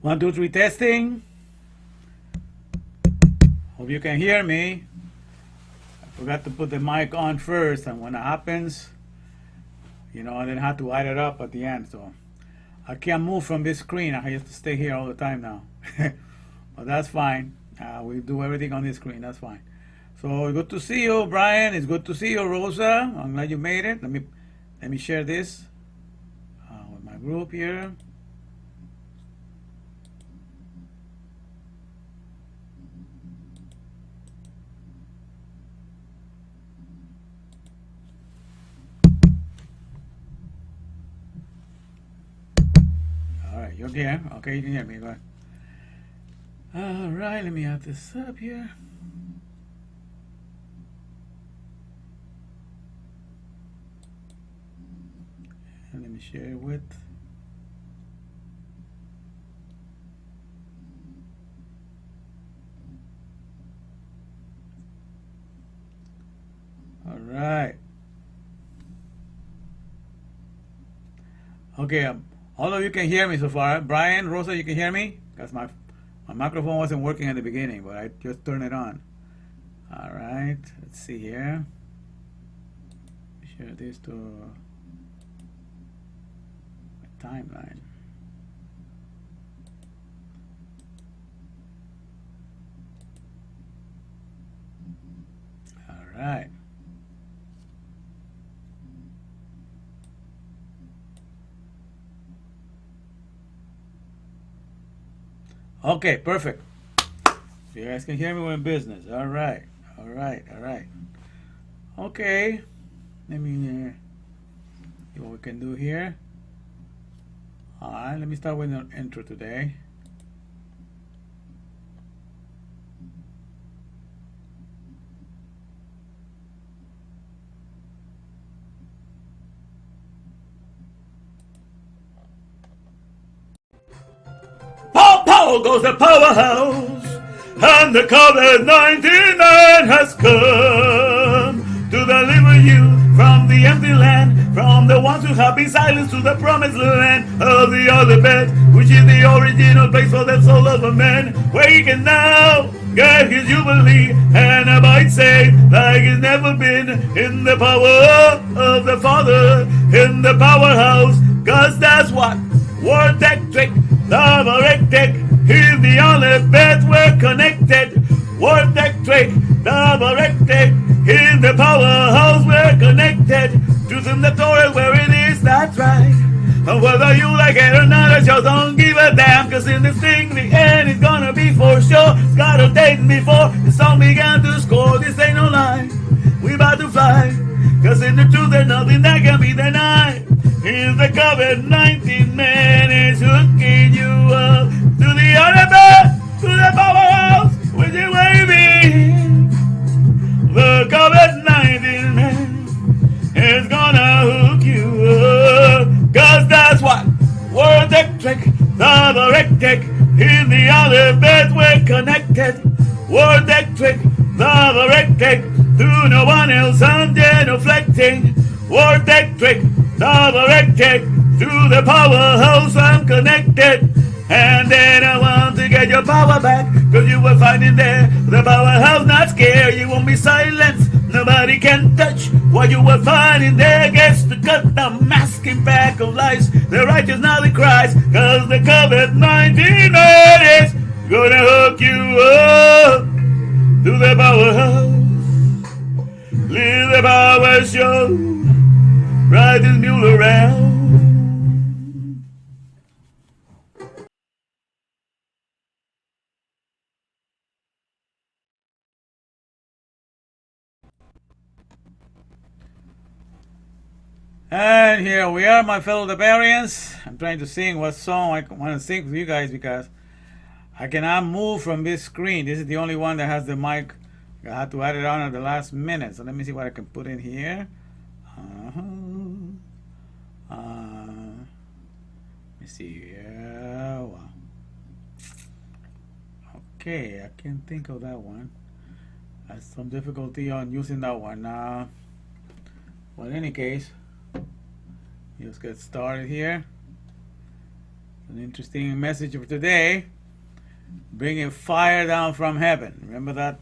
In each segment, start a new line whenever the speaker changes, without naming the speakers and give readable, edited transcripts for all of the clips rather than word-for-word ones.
One, two, three, testing. Hope you can hear me. I forgot to put the mic on first, and when it happens, I didn't have to light it up at the end. So I can't move from this screen. I have to stay here all the time now. But that's fine. We do everything on this screen. That's fine. So good to see you, Brian. It's good to see you, Rosa. I'm glad you made it. Let me share this with my group here. You're here. Okay, you can hear me. Go ahead. All right, let me add this up here. And let me share it with. All right. Okay. All of you can hear me so far. Brian, Rosa, you can hear me? Because my microphone wasn't working at the beginning, but I just turned it on. All right, let's see here. Share this to my timeline. All right. Okay, perfect. You guys can hear me, we're in business. All right, all right, all right. Okay, let me see what we can do here. All right, let me start with an intro today. Pow goes the powerhouse, and the COVID-19 man has come to deliver you from the empty land, from the ones who have been silenced to the promised land of the other bed, which is the original place for the soul of a man, where he can now get his jubilee and abide safe like he's never been, in the power of the Father, in the powerhouse, cause that's what Word Electric, Love Electric, is the only bed we're connected. Word Electric, Love Electric, in the powerhouse we're connected. Truth in the Torah where it is, that's right. And whether you like it or not, I just don't give a damn. Cause in this thing, the end is gonna be for sure. It's got a date before the song began to score. This ain't no lie, we about to fly. Cause in the truth, there's nothing that can be denied. Here's the COVID-19 man is hooking you up to the other bed, to the powerhouse, with you waving. The COVID-19 man is gonna hook you up, cause that's what Word Electric, Love Electric, in the other bed we're connected. Word Electric, Love Electric, to no one else I'm genuflecting. Word Electric, Love Electric, to the powerhouse I'm connected. And then I want to get your power back, cause you will find in there the powerhouse not scared. You won't be silenced, nobody can touch what you will find in there. Gets to cut the masking back of lies, the righteous now they cries, cause the COVID-19 man is gonna hook you up to the powerhouse. Leave the power show, ride this mule around. And here we are, my fellow Liberians. I'm trying to sing what song I want to sing with you guys because I cannot move from this screen. This is the only one that has the mic. I had to add it on at the last minute. So let me see what I can put in here. Let me see here. Wow. Okay, I can't think of that one. I have some difficulty on using that one. Well, in any case, let's get started here.
An interesting message for today. Bringing fire down from heaven. Remember that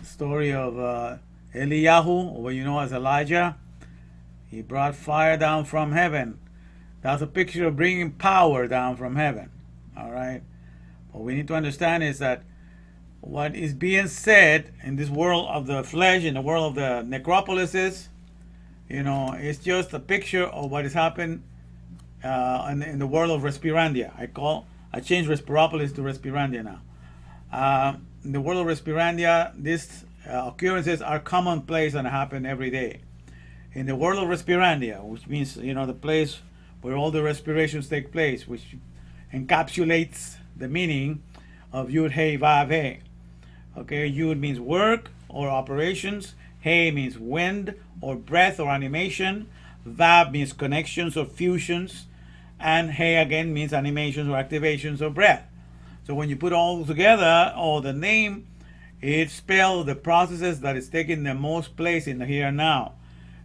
story of Eliyahu, or what you know as Elijah? He brought fire down from heaven. That's a picture of bringing power down from heaven. All right. What we need to understand is that what is being said in this world of the flesh, in the world of the necropolises, it's just a picture of what has happened in the world of Respirandia. I changed Respiropolis to Respirandia now. In the world of Respirandia, these occurrences are commonplace and happen every day. In the world of Respirandia, which means the place where all the respirations take place, which encapsulates the meaning of Yud Hey Vav Hey. Okay, Yud means work or operations. Hey means wind or breath or animation. Vav means connections or fusions. And Hey again means animations or activations or breath. So when you put all together, or the name, it spells the processes that is taking the most place in the here and now.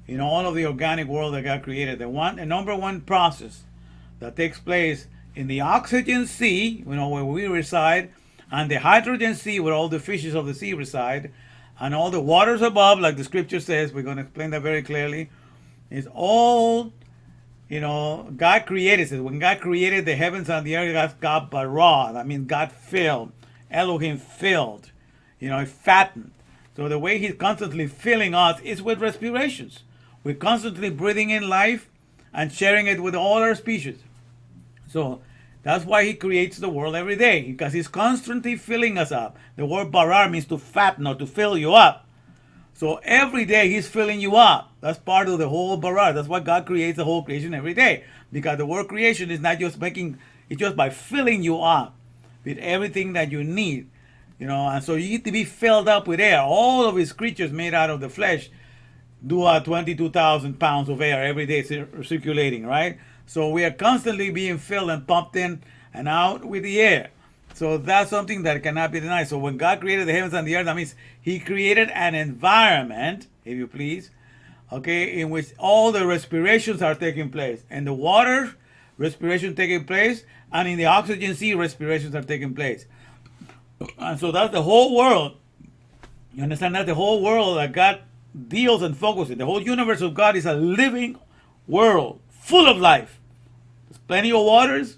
In all of the organic world that God created, the number one process that takes place in the oxygen sea, where we reside, and the hydrogen sea, where all the fishes of the sea reside, and all the waters above, like the scripture says, we're going to explain that very clearly, is all, God created it. When God created the heavens and the earth, God bara, that means God filled, Elohim filled, He fattened. So the way He's constantly filling us is with respirations. We're constantly breathing in life and sharing it with all our species. So that's why He creates the world every day, because He's constantly filling us up. The word barar means to fatten or to fill you up. So every day He's filling you up. That's part of the whole barar. That's why God creates the whole creation every day, because the word creation is not just it's just by filling you up with everything that you need. And so you need to be filled up with air. All of His creatures made out of the flesh do 22,000 pounds of air every day circulating, right? So we are constantly being filled and pumped in and out with the air. So that's something that cannot be denied. So when God created the heavens and the earth, that means He created an environment, if you please, okay, in which all the respirations are taking place. In the water, respiration taking place, and in the oxygen sea, respirations are taking place. And so that's the whole world. You understand? That's the whole world that God deals and focuses. The whole universe of God is a living world full of life. There's plenty of waters,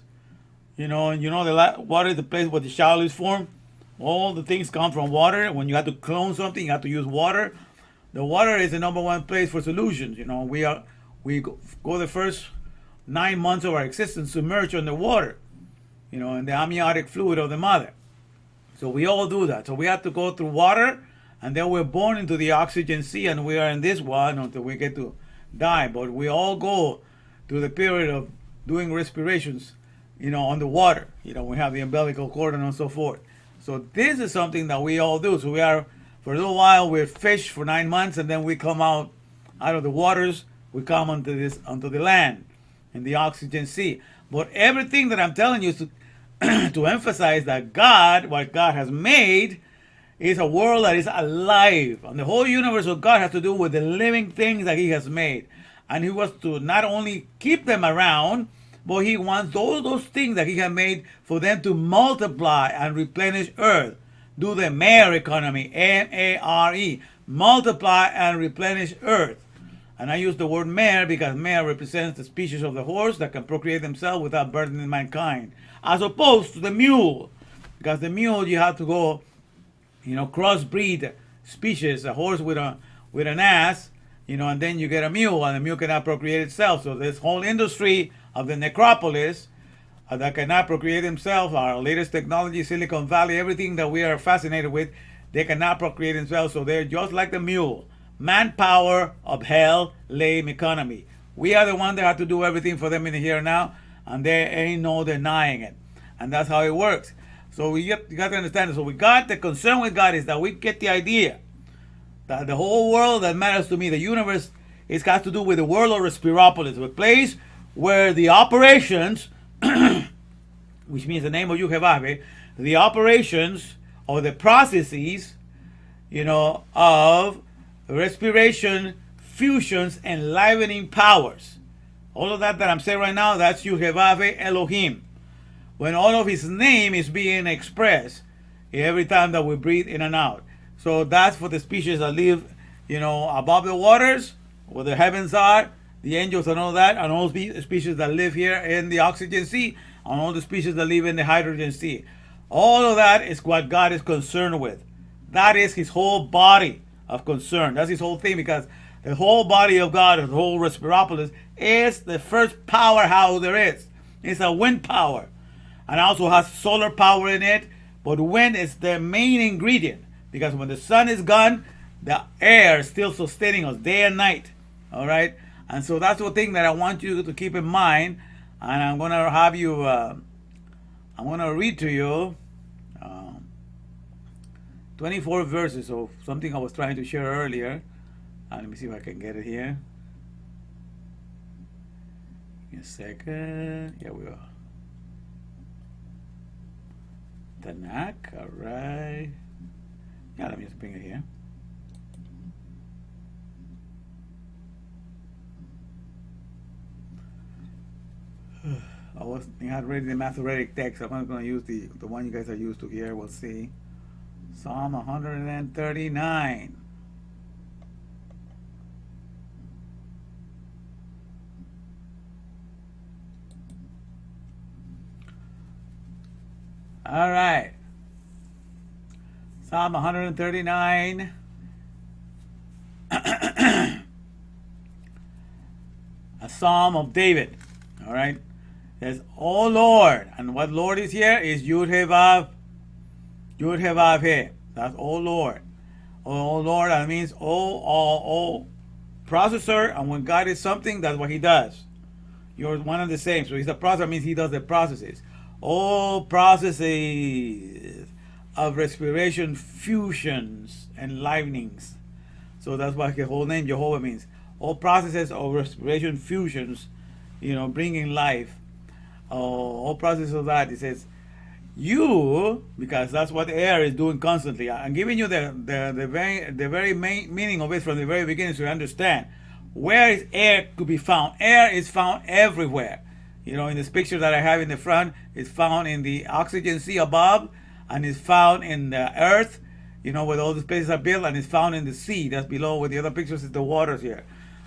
and the water is the place where the shell is formed. All the things come from water. When you have to clone something, you have to use water. The water is the number one place for solutions. We go the first 9 months of our existence submerged under water, in the amniotic fluid of the mother. So we all do that. So we have to go through water, and then we're born into the oxygen sea, and we are in this one until we get to die. But we all go through the period of doing respirations, on the water. We have the umbilical cord and so forth. So this is something that we all do. So we are, for a little while, we're fish for 9 months, and then we come out of the waters. We come onto the land, in the oxygen sea. But everything that I'm telling you is to emphasize that what God has made, is a world that is alive. And the whole universe of God has to do with the living things that He has made. And He wants to not only keep them around, but He wants those things that He has made for them to multiply and replenish earth. Do the mare economy, M-A-R-E, multiply and replenish earth. And I use the word mare because mare represents the species of the horse that can procreate themselves without burdening mankind, as opposed to the mule. Because the mule, you have to go crossbreed species, a horse with an ass, and then you get a mule, and the mule cannot procreate itself. So this whole industry of the necropolis that cannot procreate themselves, our latest technology, Silicon Valley, everything that we are fascinated with, they cannot procreate themselves. So they're just like the mule. Manpower of hell, lame economy. We are the ones that have to do everything for them in the here and now, and there ain't no denying it. And that's how it works. So you got to understand it. So the concern with God is that we get the idea that the whole world that matters to me, the universe, it has to do with the world of Respiropolis, a place where the operations, which means the name of Yuhevave, the operations or the processes, of respiration, fusions, enlivening powers. All of that I'm saying right now, that's Yud-Heh-Vav-Heh Elohim. When all of his name is being expressed every time that we breathe in and out. So that's for the species that live, above the waters, where the heavens are, the angels and all that, and all species that live here in the oxygen sea, and all the species that live in the hydrogen sea. All of that is what God is concerned with. That is his whole body of concern. That's his whole thing, because the whole body of God, the whole Respiropolis, is the first powerhouse there is. It's a wind power, and also has solar power in it, but wind is the main ingredient, because when the sun is gone, the air is still sustaining us day and night. All right? And so that's the thing that I want you to keep in mind, and I'm going to have you, I'm going to read to you 24 verses of something I was trying to share earlier. Let me see if I can get it here. Give me a second. Here we are. Tanakh, all right. Yeah, let me just bring it here. I had read the Masoretic text. I'm not going to use the one you guys are used to here. We'll see. Psalm 139. All right. Psalm 139. A psalm of David. All right. It says, "O Lord," and what Lord is here is Yud-Heh-Vav, Yud-Heh-Vav-Heh. That's O Lord. O Lord, that means O processor, and when God is something, that's what he does. You're one and the same. So he's the processor, means he does the processes. All processes of respiration, fusions, enlivenings. So that's what the whole name Jehovah means. All processes of respiration, fusions, bringing life. All processes of that. It says, you, because that's what air is doing constantly. I'm giving you the very main meaning of it from the very beginning, so you understand. Where is air to be found? Air is found everywhere. In this picture that I have in the front, it's found in the oxygen sea above, and it's found in the earth, where all the places are built, and it's found in the sea that's below, where the other pictures is the waters here.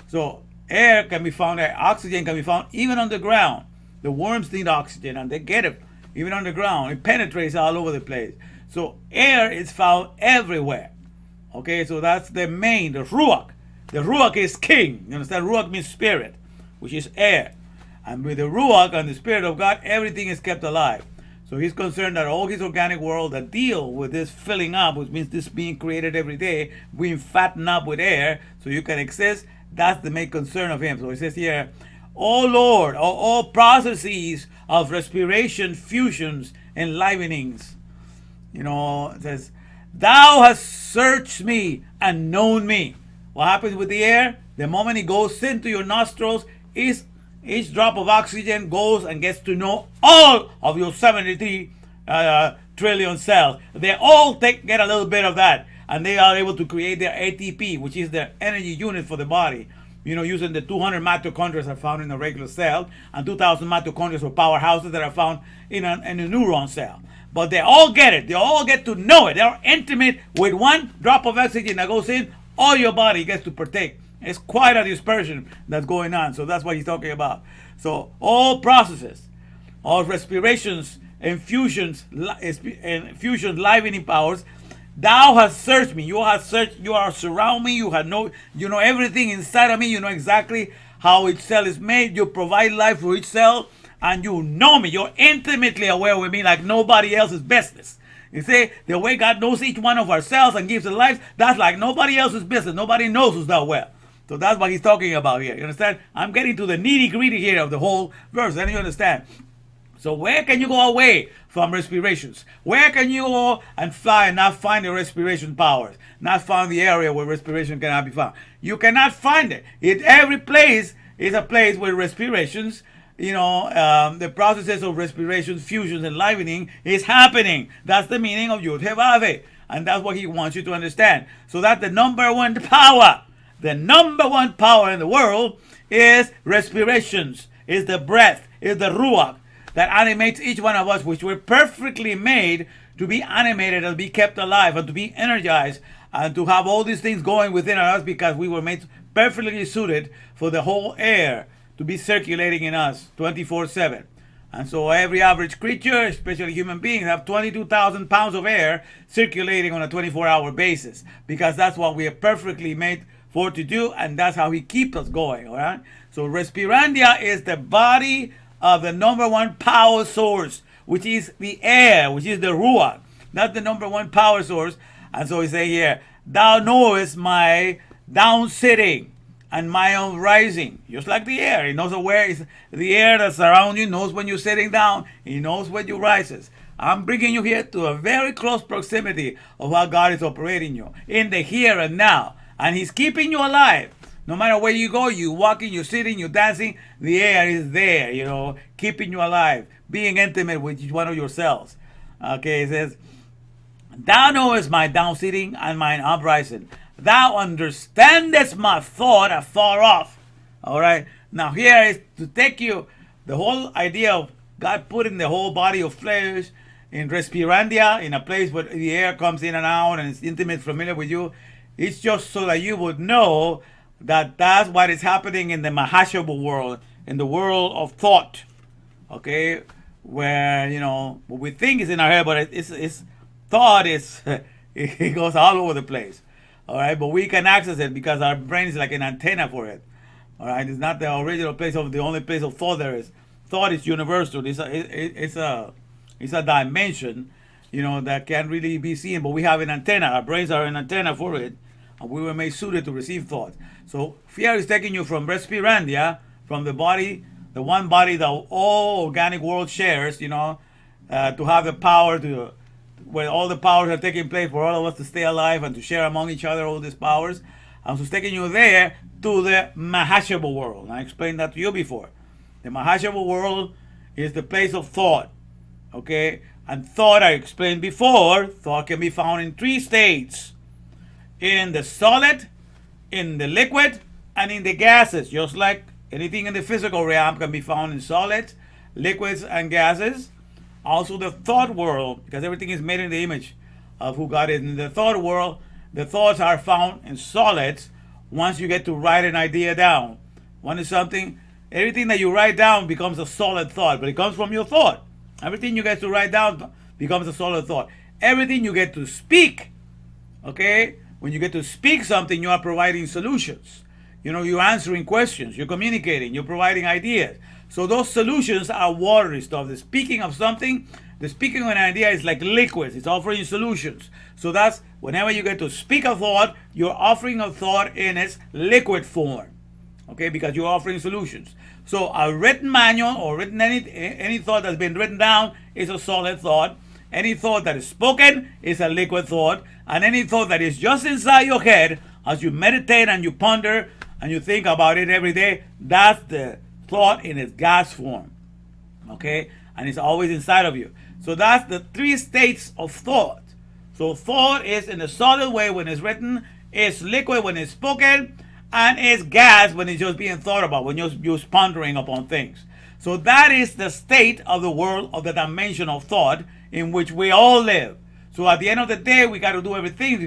So air can be found there. Oxygen can be found even on the ground. The worms need oxygen, and they get it even on the ground. It penetrates all over the place. So air is found everywhere. Okay, so that's the main, the Ruach. The Ruach is king. You understand? Ruach means spirit, which is air. And with the Ruach and the Spirit of God, everything is kept alive. So he's concerned that all his organic world that deal with this filling up, which means this being created every day, being fattened up with air so you can exist, that's the main concern of him. So he says here, "O Lord, all processes of respiration, fusions, enlivenings." It says, "Thou hast searched me and known me." What happens with the air? The moment it goes into your nostrils, each drop of oxygen goes and gets to know all of your 73 trillion cells. They all get a little bit of that, and they are able to create their ATP, which is the energy unit for the body. Using the 200 mitochondria that are found in a regular cell, and 2,000 mitochondria or powerhouses that are found in a neuron cell. But they all get it. They all get to know it. They are intimate with one drop of oxygen that goes in. All your body gets to partake. It's quite a dispersion that's going on. So that's what he's talking about. So all processes, all respirations, infusions, livening powers. Thou hast searched me. You have searched. You are surround me. You know everything inside of me. You know exactly how each cell is made. You provide life for each cell, and you know me. You're intimately aware with me, like nobody else's business. You see, the way God knows each one of our cells and gives us life, that's like nobody else's business. Nobody knows us that well. So that's what he's talking about here. You understand? I'm getting to the nitty-gritty here of the whole verse. Then you understand. So where can you go away from respirations? Where can you go and fly and not find the respiration powers? Not find the area where respiration cannot be found. You cannot find it. Every place is a place where respirations, the processes of respiration, fusions, and livening is happening. That's the meaning of Yud-Heh-Vav-Heh. And that's what he wants you to understand. So that's the number one power. The number one power in the world is respirations, is the breath, is the ruach that animates each one of us, which we're perfectly made to be animated and to be kept alive and to be energized and to have all these things going within us because we were made perfectly suited for the whole air to be circulating in us 24/7. And so every average creature, especially human beings, have 22,000 pounds of air circulating on a 24-hour basis because that's what we are perfectly made for to do, and that's how he keeps us going, all right? So Respirandia is the body of the number one power source, which is the air, which is the Ruach. That's the number one power source. And so he say here, thou knowest my down sitting and my own rising, just like the air. He knows where is the air that surrounds you, knows when you're sitting down, he knows when you rises. I'm bringing you here to a very close proximity of how God is operating you in the here and now. And he's keeping you alive. No matter where you go, you walking, you're sitting, you're dancing, the air is there, keeping you alive, being intimate with each one of your cells. Okay, it says, thou knowest my down sitting and mine uprising. Thou understandest my thought afar off. All right. Now here is to take you the whole idea of God putting the whole body of flesh in Respirandia, in a place where the air comes in and out and it's intimate, familiar with you. It's just so that you would know that that's what is happening in the Mahashaba world, in the world of thought. Okay, where what we think is in our head, but it's thought is it goes all over the place. All right, but we can access it because our brain is like an antenna for it. All right, it's not the original place of the only place of thought there is. Thought is universal. It's a dimension, that can't really be seen, but we have an antenna. Our brains are an antenna for it, and we were made suited to receive thought. So fear is taking you from Respirandia, from the body, the one body that all organic world shares, to have the power to, where all the powers are taking place for all of us to stay alive and to share among each other all these powers. And so it's taking you there to the Mahashaba world. And I explained that to you before. The Mahashaba world is the place of thought. Okay? And thought, I explained before, thought can be found in three states. In the solid, in the liquid, and in the gases. Just like anything in the physical realm can be found in solids, liquids, and gases. Also the thought world, because everything is made in the image of who God is. In the thought world, the thoughts are found in solids once you get to write an idea down. One is something, everything that you write down becomes a solid thought, but it comes from your thought. Everything you get to write down becomes a solid thought. Everything you get to speak, okay? When you get to speak something, you are providing solutions. You're answering questions, you're communicating, you're providing ideas. So those solutions are watery stuff. The speaking of something, the speaking of an idea is like liquids. It's offering solutions. So that's whenever you get to speak a thought, you're offering a thought in its liquid form. Okay, because you're offering solutions. So a written manual or written any thought that's been written down is a solid thought. Any thought that is spoken is a liquid thought. And any thought that is just inside your head, as you meditate and you ponder and you think about it every day, that's the thought in its gas form. Okay? And it's always inside of you. So that's the three states of thought. So thought is in a solid way when it's written, it's liquid when it's spoken, and it's gas when it's just being thought about, when you're pondering upon things. So that is the state of the world, of the dimension of thought in which we all live. So at the end of the day, we got to do everything.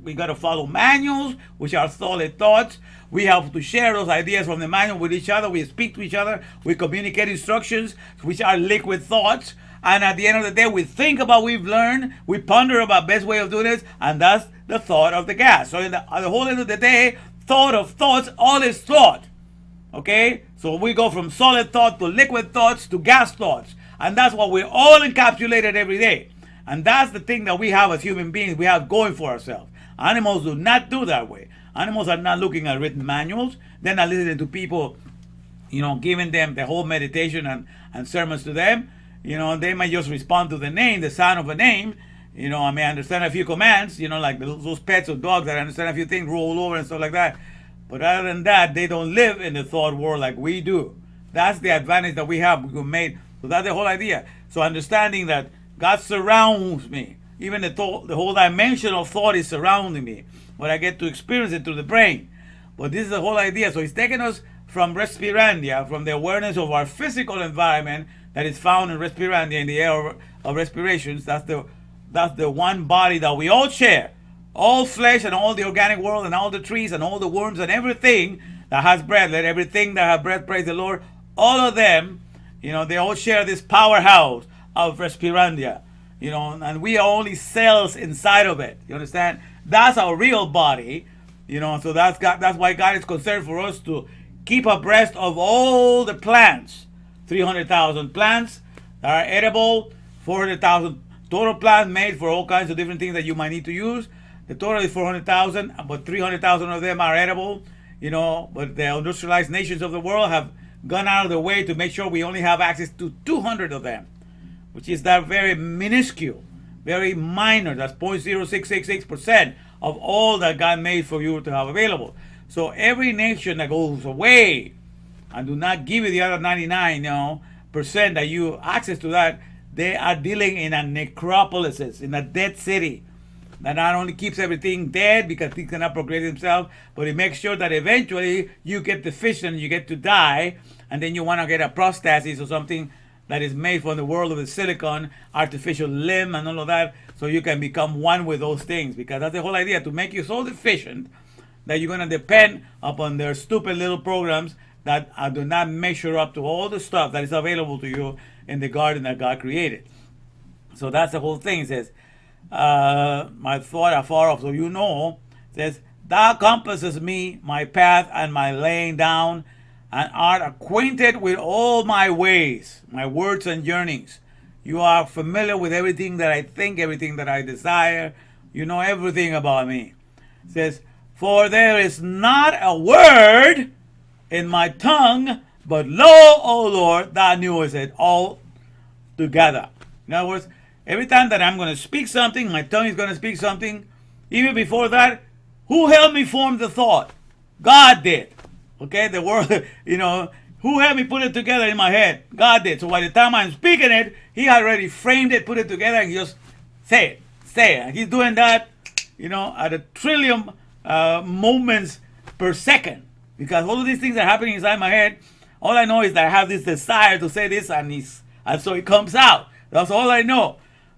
We got to follow manuals, which are solid thoughts. We have to share those ideas from the manual with each other. We speak to each other. We communicate instructions, which are liquid thoughts. And at the end of the day, we think about what we've learned. We ponder about best way of doing this, and that's the thought of the gas. So at the whole end of the day, thought of thoughts, all is thought. Okay? So we go from solid thought to liquid thoughts to gas thoughts. And that's what we're all encapsulated every day. And that's the thing that we have as human beings, we have going for ourselves. Animals do not do that way. Animals are not looking at written manuals. They're not listening to people, giving them the whole meditation and sermons to them. They might just respond to the name, the sound of a name. I may understand a few commands, like those pets or dogs that understand a few things, roll over and stuff like that. But other than that, they don't live in the thought world like we do. That's the advantage that we have. We were made. So that's the whole idea. So understanding that God surrounds me. Even the whole dimension of thought is surrounding me. But I get to experience it through the brain. But this is the whole idea. So he's taking us from respirandia, from the awareness of our physical environment that is found in respirandia, in the air of respirations. That's the one body that we all share. All flesh and all the organic world and all the trees and all the worms and everything that has breath. Let everything that has breath praise the Lord. All of them, they all share this powerhouse of respirandia. And we are only cells inside of it. You understand? That's our real body. So that's why God is concerned for us to keep abreast of all the plants. 300,000 plants that are edible, 400,000 total plants made for all kinds of different things that you might need to use. The total is 400,000, but 300,000 of them are edible. But the industrialized nations of the world have gone out of the way to make sure we only have access to 200 of them, which is that very minuscule, very minor. That's 0.0666% of all that God made for you to have available. So every nation that goes away and do not give you the other 99, percent that you access to that, they are dealing in a necropolis, in a dead city that not only keeps everything dead because things cannot progress themselves, but it makes sure that eventually you get deficient, you get to die, and then you want to get a prosthesis or something that is made from the world of the silicon, artificial limb and all of that, so you can become one with those things. Because that's the whole idea, to make you so deficient that you're going to depend upon their stupid little programs that do not measure up to all the stuff that is available to you in the garden that God created. So that's the whole thing. It says, my thought afar off, so says, thou compassest me, my path and my laying down, and art acquainted with all my ways, my words and yearnings. You are familiar with everything that I think, everything that I desire. You know everything about me. It says, for there is not a word in my tongue, but lo, O Lord, thou knewest it all together. In other words, every time that I'm going to speak something, my tongue is going to speak something. Even before that, who helped me form the thought? God did. Okay, the word, who helped me put it together in my head? God did. So by the time I'm speaking it, he already framed it, put it together, and just say it. And he's doing that, at a trillion moments per second. Because all of these things are happening inside my head. All I know is that I have this desire to say this, and so it comes out. That's all I know.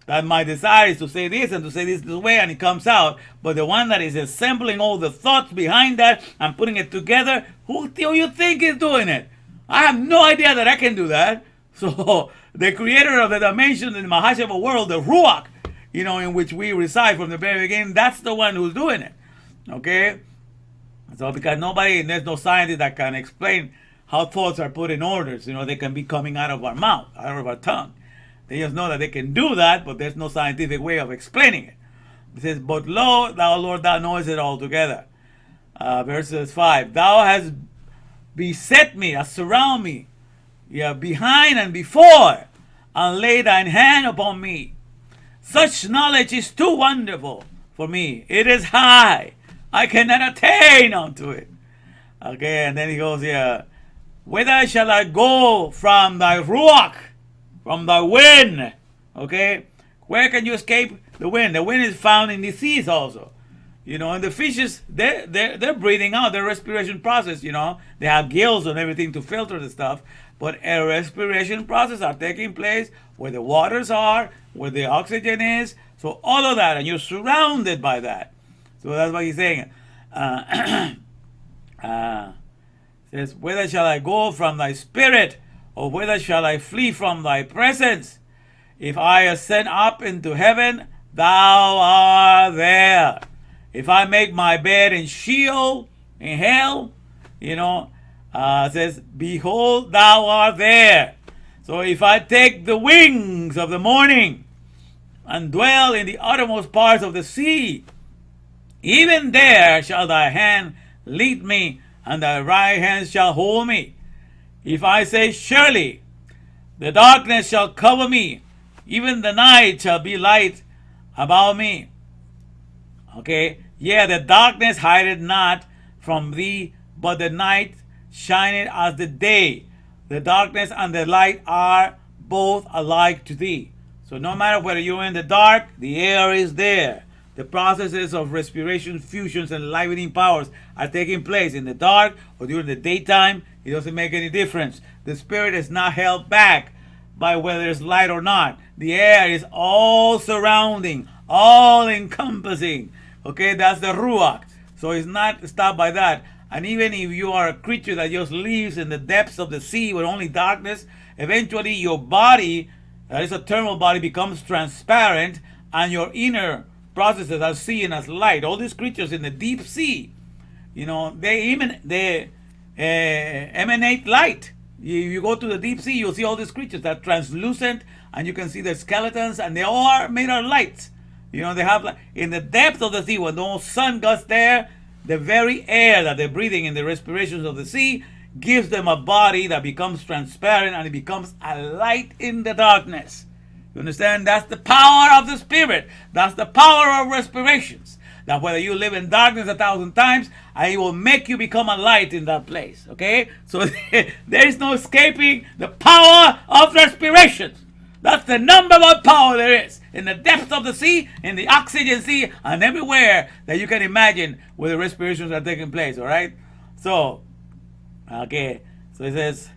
That my desire is to say this and to say this way, and it comes out. But the one that is assembling all the thoughts behind that and putting it together, who do you think is doing it? I have no idea that I can do that. So the creator of the dimension in the Mahashava world, the Ruach, in which we reside from the very beginning, that's the one who's doing it. Okay? So because there's no scientist that can explain how thoughts are put in orders. They can be coming out of our mouth, out of our tongue. They just know that they can do that, but there's no scientific way of explaining it. It says, but lo, thou Lord, thou knowest it altogether. Verses 5, thou hast beset me, surround me, behind and before, and lay thine hand upon me. Such knowledge is too wonderful for me. It is high. I cannot attain unto it. Okay, and then he goes here, whither shall I go from thy ruach, from thy wind? Okay, where can you escape the wind? The wind is found in the seas also. And the fishes, they're breathing out, their respiration process, they have gills and everything to filter the stuff, but a respiration process are taking place where the waters are, where the oxygen is, so all of that, and you're surrounded by that. So that's what he's saying. Says, whither shall I go from thy spirit, or whither shall I flee from thy presence? If I ascend up into heaven, thou art there. If I make my bed in Sheol, in hell, says, behold, thou art there. So if I take the wings of the morning and dwell in the uttermost parts of the sea, even there shall thy hand lead me, and thy right hand shall hold me. If I say, surely the darkness shall cover me, even the night shall be light about me. Okay, the darkness hideth not from thee, but the night shineth as the day. The darkness and the light are both alike to thee. So no matter whether you're in the dark, the air is there. The processes of respiration, fusions, and enlivening powers are taking place in the dark or during the daytime. It doesn't make any difference. The spirit is not held back by whether it's light or not. The air is all surrounding, all encompassing. Okay, that's the ruach. So it's not stopped by that. And even if you are a creature that just lives in the depths of the sea with only darkness, eventually your body, that is a thermal body, becomes transparent, and your inner processes are seen as light. All these creatures in the deep sea, they emanate light. You go to the deep sea, you'll see all these creatures that are translucent, and you can see their skeletons, and they all are made of light. They have, in the depth of the sea, when no sun gets there, the very air that they're breathing in the respirations of the sea gives them a body that becomes transparent, and it becomes a light in the darkness. You understand? That's the power of the Spirit. That's the power of respirations. That whether you live in darkness 1,000 times, I will make you become a light in that place. Okay? So there is no escaping the power of respirations. That's the number one power there is. In the depths of the sea, in the oxygen sea, and everywhere that you can imagine where the respirations are taking place. Alright? So, okay. So it says,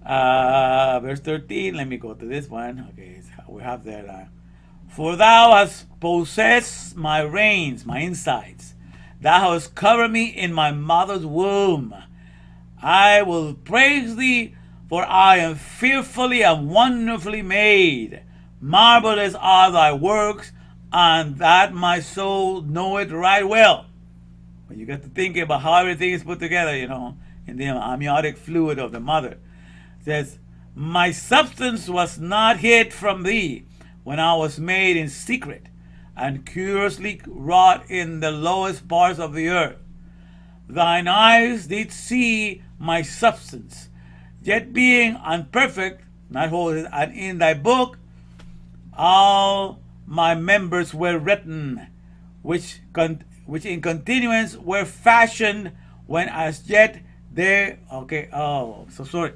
verse 13. Let me go to this one. Okay, we have that. For thou hast possessed my reins, my insides. Thou hast covered me in my mother's womb. I will praise thee, for I am fearfully and wonderfully made. Marvelous are thy works, and that my soul knoweth right well. But you got to think about how everything is put together, in the amniotic fluid of the mother. It says, my substance was not hid from thee when I was made in secret, and curiously wrought in the lowest parts of the earth. Thine eyes did see my substance, yet being unperfect, not whole, and in thy book all my members were written, which in continuance were fashioned, when as yet they. Okay, oh, so sorry.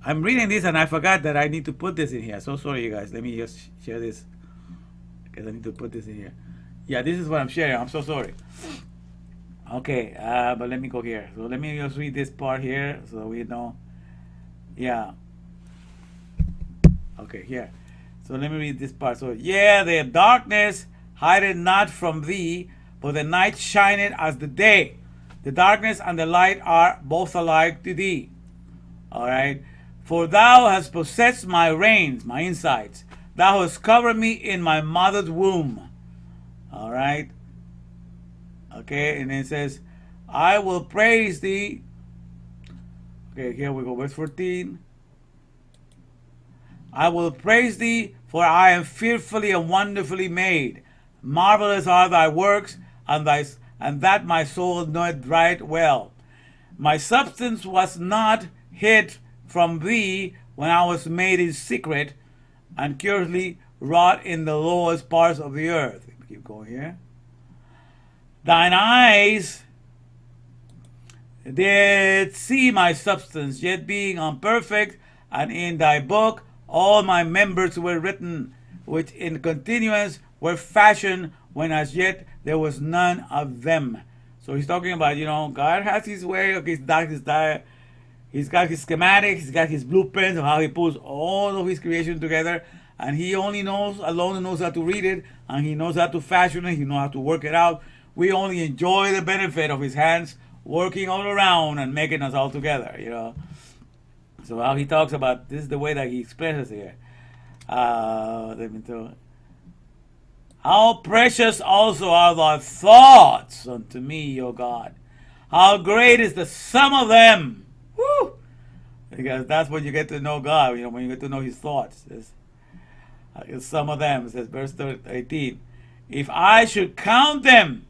I'm reading this and I forgot that I need to put this in here. So sorry, you guys. Let me just share this, because I need to put this in here. Yeah, this is what I'm sharing. I'm so sorry. Okay, but let me go here. So let me just read this part here so we know. Yeah. Okay, here. So let me read this part. So, yeah, the darkness hideth not from thee, but the night shineth as the day. The darkness and the light are both alike to thee. All right. For thou hast possessed my reins, my insides. Thou hast covered me in my mother's womb. All right. Okay, and it says, I will praise thee. Okay, here we go, verse 14. I will praise thee, for I am fearfully and wonderfully made. Marvelous are thy works, and that my soul knoweth right well. My substance was not hid from thee when I was made in secret, and curiously wrought in the lowest parts of the earth. Keep going here. Thine eyes did see my substance, yet being unperfect, and in thy book all my members were written, which in continuance were fashioned, when as yet there was none of them. So he's talking about, God has his way. Okay, he's got his schematics, he's got his blueprints of how he pulls all of his creation together, and he alone knows how to read it, and he knows how to fashion it, he knows how to work it out. We only enjoy the benefit of his hands working all around and making us all together, So how he talks about, this is the way that he expresses here. Let me tell you. How precious also are thy thoughts unto me, O God. How great is the sum of them. Woo! Because that's when you get to know God, when you get to know his thoughts. Some of them, it says verse 18. If I should count them,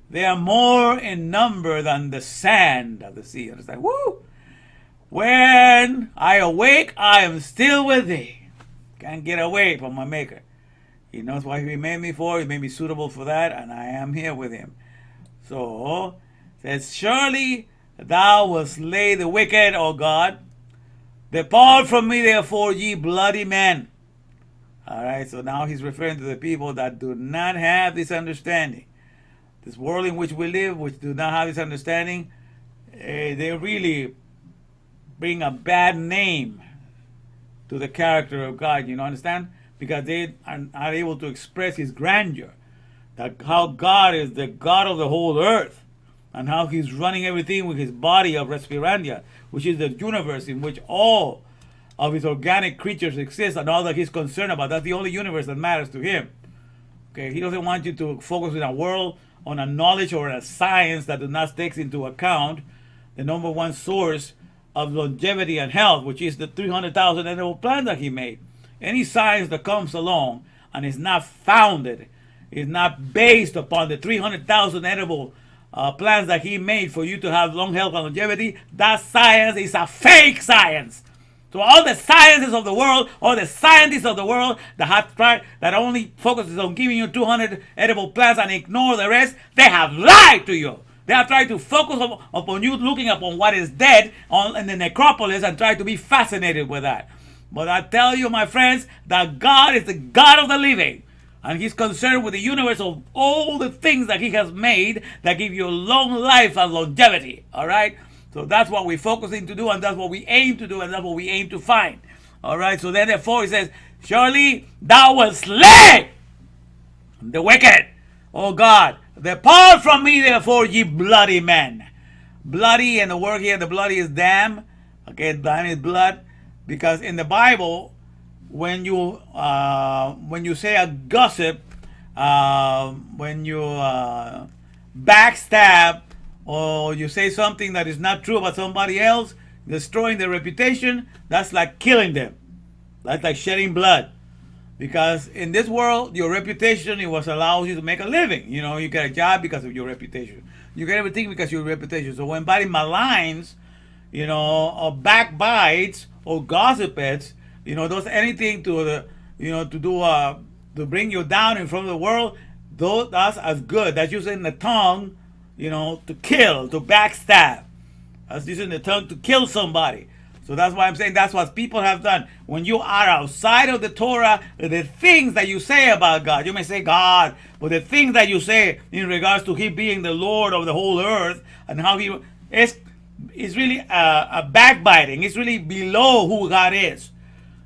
they are more in number than the sand of the sea. Understand? Woo! When I awake, I am still with thee. Can't get away from my maker. He knows what he made me for. He made me suitable for that, and I am here with him. So, it says, surely thou wilt slay the wicked, O God. Depart from me, therefore, ye bloody men. All right, so now he's referring to the people that do not have this understanding. This world in which we live, which do not have this understanding, they really bring a bad name to the character of God. You know, understand? Because they are not able to express His grandeur, that how God is the God of the whole earth, and how He's running everything with His body of Respirandia, which is the universe in which all of His organic creatures exist and all that He's concerned about. That's the only universe that matters to Him. Okay, He doesn't want you to focus in a world on a knowledge or a science that does not take into account the number one source of longevity and health, which is the 300,000 edible plants that He made. Any science that comes along and is not founded, is not based upon the 300,000 edible plants that He made for you to have long health and longevity, that science is a fake science. So all the sciences of the world, all the scientists of the world that have tried, that only focuses on giving you 200 edible plants and ignore the rest, they have lied to you. They have tried to focus upon you looking upon what is dead in the necropolis and try to be fascinated with that. But I tell you, my friends, that God is the God of the living. And He's concerned with the universe of all the things that He has made that give you long life and longevity. All right? So that's what we're focusing to do, and that's what we aim to do, and that's what we aim to find. All right? So then therefore He says, surely thou wilt slay the wicked, O God. Depart from me, therefore, ye bloody men. Bloody, and the word here, the bloody is dam. Okay, dam is blood. Because in the Bible, when you say a gossip, when you backstab, or you say something that is not true about somebody else, destroying their reputation, that's like killing them. That's like shedding blood. Because in this world, your reputation is what allows you to make a living. You know, you get a job because of your reputation. You get everything because of your reputation. So when somebody maligns, you know, or backbites or gossips, you know, does anything to the, you know, to bring you down in front of the world, that's as good. That's using the tongue, you know, to kill, to backstab. That's using the tongue to kill somebody. So that's why I'm saying that's what people have done. When you are outside of the Torah, the things that you say about God, you may say God, but the things that you say in regards to Him being the Lord of the whole earth and how He is really a backbiting. It's really below who God is.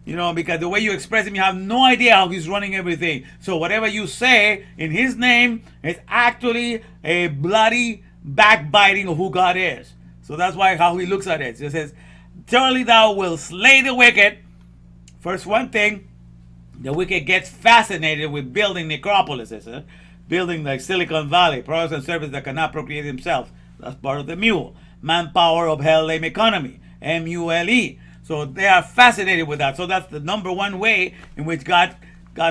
You know, because the way you express Him, you have no idea how He's running everything. So whatever you say in His name is actually a bloody backbiting of who God is. So that's why how He looks at it. It says, surely thou wilt slay the wicked. First one thing, the wicked gets fascinated with building necropolises, building like Silicon Valley, products and services that cannot procreate themselves. That's part of the mule. Manpower of hell lame economy, MULE. So they are fascinated with that. So that's the number one way in which God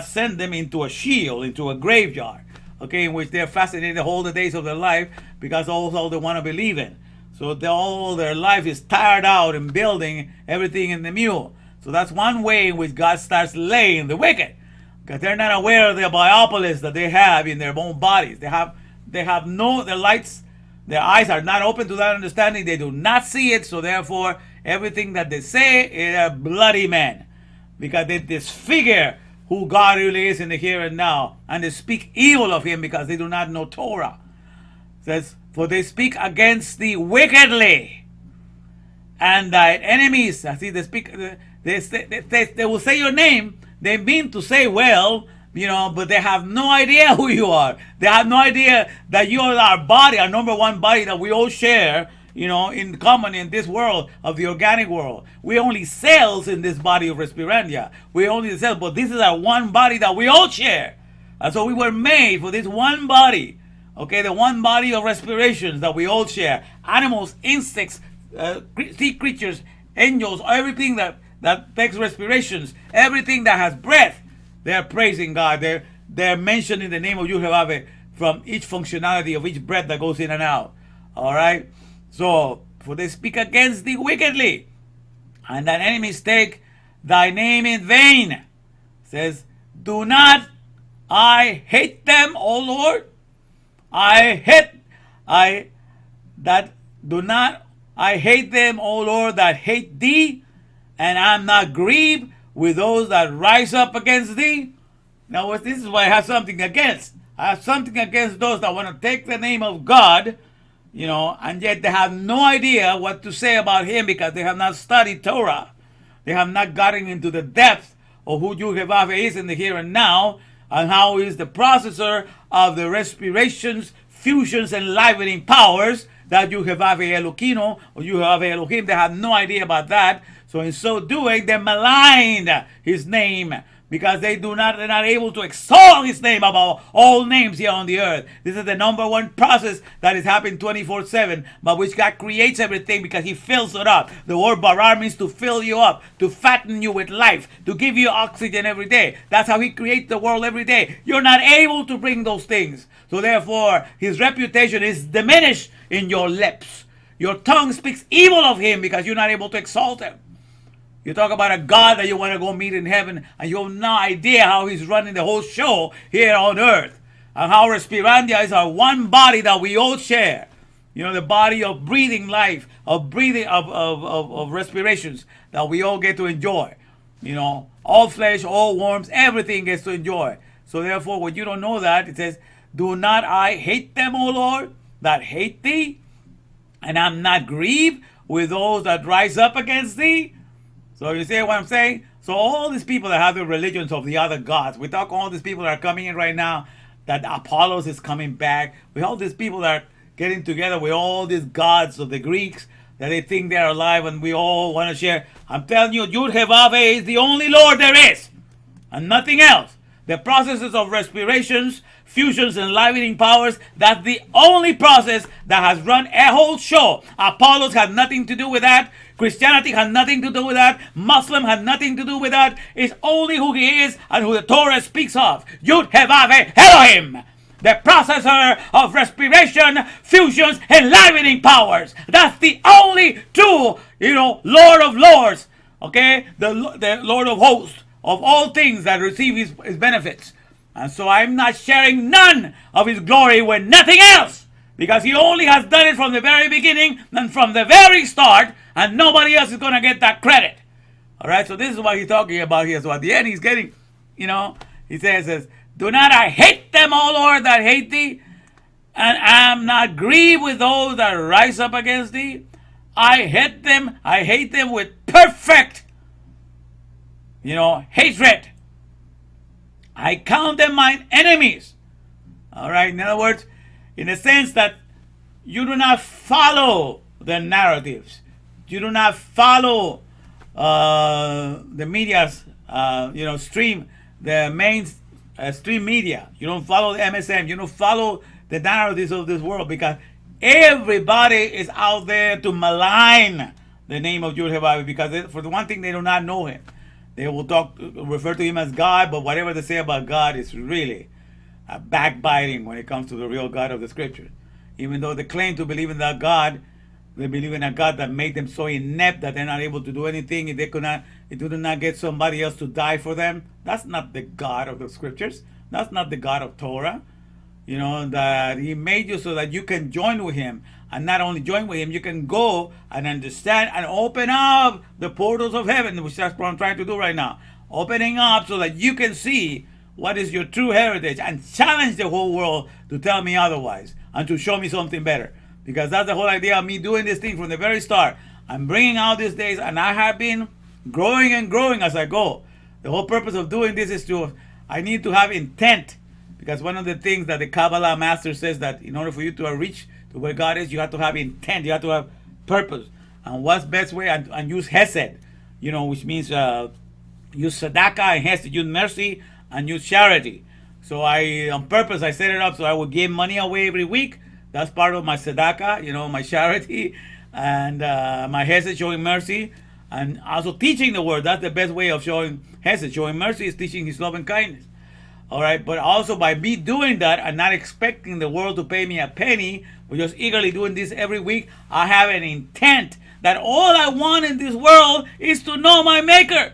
sent them into a Sheol, into a graveyard, okay, in which they're fascinated all the days of their life because all they want to believe in. So all their life is tired out in building everything in the mule. So that's one way in which God starts laying the wicked, because they're not aware of the biopolis that they have in their own bodies. They have their lights, their eyes are not open to that understanding. They do not see it. So therefore, everything that they say is bloody men, because they disfigure who God really is in the here and now, and they speak evil of Him because they do not know Torah. It says, for they speak against thee wickedly, and thy enemies. See, they speak. They will say your name. They mean to say well, you know, but they have no idea who you are. They have no idea that you are our body, our number one body that we all share, you know, in common in this world of the organic world. We're only cells in this body of Respirandia. We're only the cells, but this is our one body that we all share. And so we were made for this one body. Okay, the one body of respirations that we all share. Animals, insects, sea creatures, angels, everything that takes respirations, everything that has breath, they're praising God. They're mentioning the name of Yehovah from each functionality of each breath that goes in and out. All right? So, for they speak against thee wickedly, and thine enemies take thy name in vain. It says, do not I hate them, O Lord? I hate them, O Lord, that hate thee, and I'm not grieved with those that rise up against thee. Now, this is what I have something against. I have something against those that want to take the name of God, and yet they have no idea what to say about him because they have not studied Torah. They have not gotten into the depth of who Yud-Heh-Vav-Heh is in the here and now, and how he is the processor of the respirations, fusions, and livening powers that Yud-Heh-Vav-Heh Elokeinu, or Yud-Heh-Vav-Heh Elohim. They have no idea about that. So in so doing, they maligned his name, because they're not able to exalt his name above all names here on the earth. This is the number one process that is happening 24/7, by which God creates everything because he fills it up. The word barar means to fill you up, to fatten you with life, to give you oxygen every day. That's how he creates the world every day. You're not able to bring those things. So therefore, his reputation is diminished in your lips. Your tongue speaks evil of him because you're not able to exalt him. You talk about a God that you want to go meet in heaven, and you have no idea how he's running the whole show here on earth, and how Respirandia is our one body that we all share. The body of breathing life, of breathing, of respirations that we all get to enjoy. All flesh, all worms, everything gets to enjoy. So therefore, when you don't know that, it says, do not I hate them, O Lord, that hate thee? And I'm not grieved with those that rise up against thee? So you see what I'm saying? So all these people that have the religions of the other gods, we talk all these people that are coming in right now, that Apollos is coming back. We all these people that are getting together with all these gods of the Greeks, that they think they're alive and we all want to share. I'm telling you, Yud-Heh-Vav-Heh is the only Lord there is, and nothing else. The processes of respirations, fusions, and livening powers, that's the only process that has run a whole show. Apollos had nothing to do with that. Christianity had nothing to do with that. Muslim had nothing to do with that. It's only who he is and who the Torah speaks of. Yud-Heh-Vav-Heh Elohim, the processor of respiration, fusions, and livening powers. That's the only true, Lord of Lords, okay? The Lord of hosts, of all things that receive his benefits. And so I'm not sharing none of his glory with nothing else, because he only has done it from the very beginning and from the very start, and nobody else is going to get that credit. All right, so this is what he's talking about here. So at the end, he's getting, he says, do not I hate them, O Lord, that hate thee, and am not grieved with those that rise up against thee? I hate them with perfect, hatred. I count them mine enemies. All right, in other words, in the sense that you do not follow the narratives. You do not follow the media's, stream, the main stream media. You don't follow the MSM. You don't follow the narratives of this world, because everybody is out there to malign the name of Yud-Heh-Vav-Heh, because for the one thing, they do not know him. They will refer to him as God, but whatever they say about God is really a backbiting when it comes to the real God of the Scripture. Even though they claim to believe in that God, they believe in a God that made them so inept that they're not able to do anything. If they do not get somebody else to die for them, that's not the God of the Scriptures. That's not the God of Torah. That he made you so that you can join with him. And not only join with him, you can go and understand and open up the portals of heaven, which that's what I'm trying to do right now. Opening up so that you can see what is your true heritage and challenge the whole world to tell me otherwise and to show me something better. Because that's the whole idea of me doing this thing from the very start. I'm bringing out these days, and I have been growing and growing as I go. The whole purpose of doing this is I need to have intent. Because one of the things that the Kabbalah master says, that in order for you to reach to where God is, you have to have intent, you have to have purpose. And what's best way? And use Hesed, which means use Tzedakah and Hesed, use mercy and use charity. So on purpose, I set it up so I would give money away every week. That's part of my Tzedakah, my charity, and my Hesed, showing mercy, and also teaching the word. That's the best way of showing Hesed. Showing mercy is teaching his love and kindness. All right, but also by me doing that and not expecting the world to pay me a penny, but just eagerly doing this every week, I have an intent that all I want in this world is to know my Maker.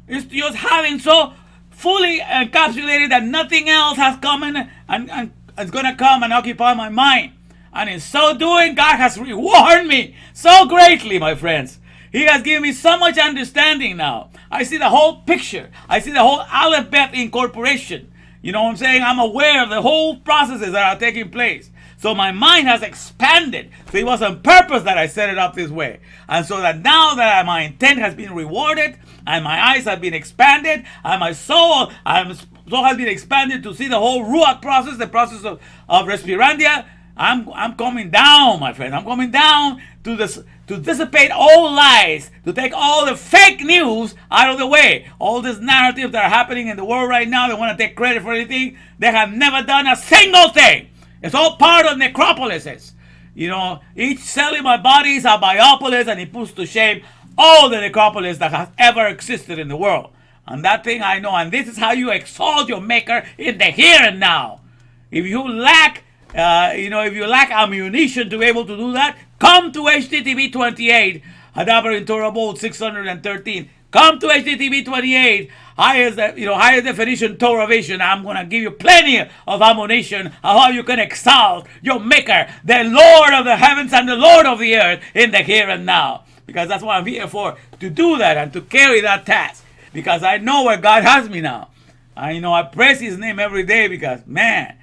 It's just having so fully encapsulated that nothing else has come in and is going to come and occupy my mind. And in so doing, God has rewarded me so greatly, my friends. He has given me so much understanding now. I see the whole picture. I see the whole Aleph Bet incorporation. You know what I'm saying? I'm aware of the whole processes that are taking place. So my mind has expanded. So it was on purpose that I set it up this way. And so that now that my intent has been rewarded, and my eyes have been expanded, and my soul has been expanded to see the whole Ruach process, the process of Respirandia, I'm coming down, my friend. I'm coming down to this, to dissipate all lies, to take all the fake news out of the way. All these narratives that are happening in the world right now, they want to take credit for anything. They have never done a single thing. It's all part of necropolises. You know, each cell in my body is a biopolis, and it puts to shame all the necropolis that has ever existed in the world. And that thing I know. And this is how you exalt your maker in the here and now. If you lack if you lack ammunition to be able to do that, come to HTTP 28, Hadaber in Torah Bolt 613. Come to HTTP 28, highest definition Torah vision. I'm going to give you plenty of ammunition of how you can exalt your maker, the Lord of the heavens and the Lord of the earth in the here and now. Because that's what I'm here for, to do that and to carry that task. Because I know where God has me now. I praise his name every day because, man,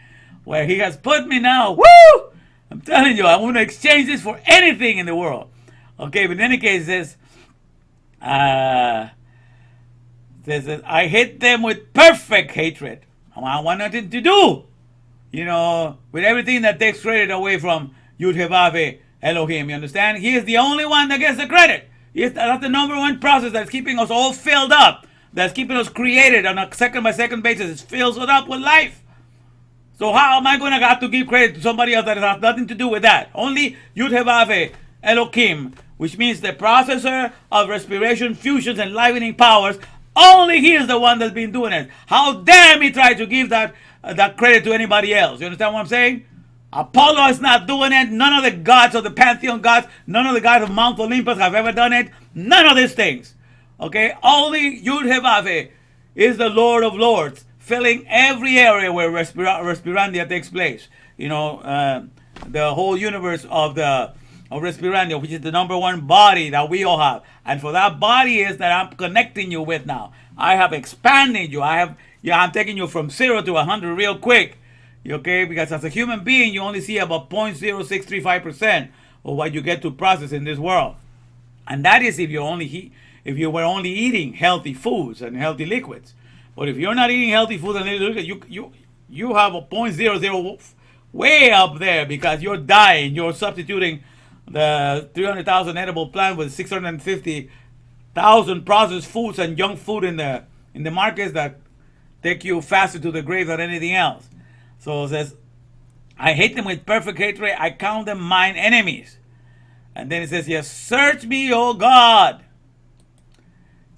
where he has put me now, woo! I'm telling you, I want to exchange this for anything in the world. Okay, but in any case, says, I hate them with perfect hatred. I want nothing to do, with everything that takes credit away from Yud-Heh-Vav Elohim. You understand? He is the only one that gets the credit. That's the number one process that's keeping us all filled up, that's keeping us created on a second by second basis. It fills it up with life. So how am I going to have to give credit to somebody else that has nothing to do with that? Only Yud-Heh-Vav Elohim, which means the processor of respiration, fusions, and livening powers. Only he is the one that's been doing it. How dare me try to give that credit to anybody else? You understand what I'm saying? Apollo is not doing it. None of the gods of the pantheon gods, none of the gods of Mount Olympus have ever done it. None of these things. Okay? Only Yud-Heh-Vav is the Lord of Lords, filling every area where Respirandia takes place. The whole universe of Respirandia, which is the number one body that we all have. And for that body is that I'm connecting you with now. I have expanded you. I'm taking you from 0 to 100 real quick. Okay? Because as a human being, you only see about 0.0635% of what you get to process in this world. And that is if you were only eating healthy foods and healthy liquids. But if you're not eating healthy food and you have a 0.00 way up there because you're dying. You're substituting the 300,000 edible plant with 650,000 processed foods and junk food in the markets that take you faster to the grave than anything else. So it says, I hate them with perfect hatred. I count them mine enemies. And then it says, yes, search me, O God.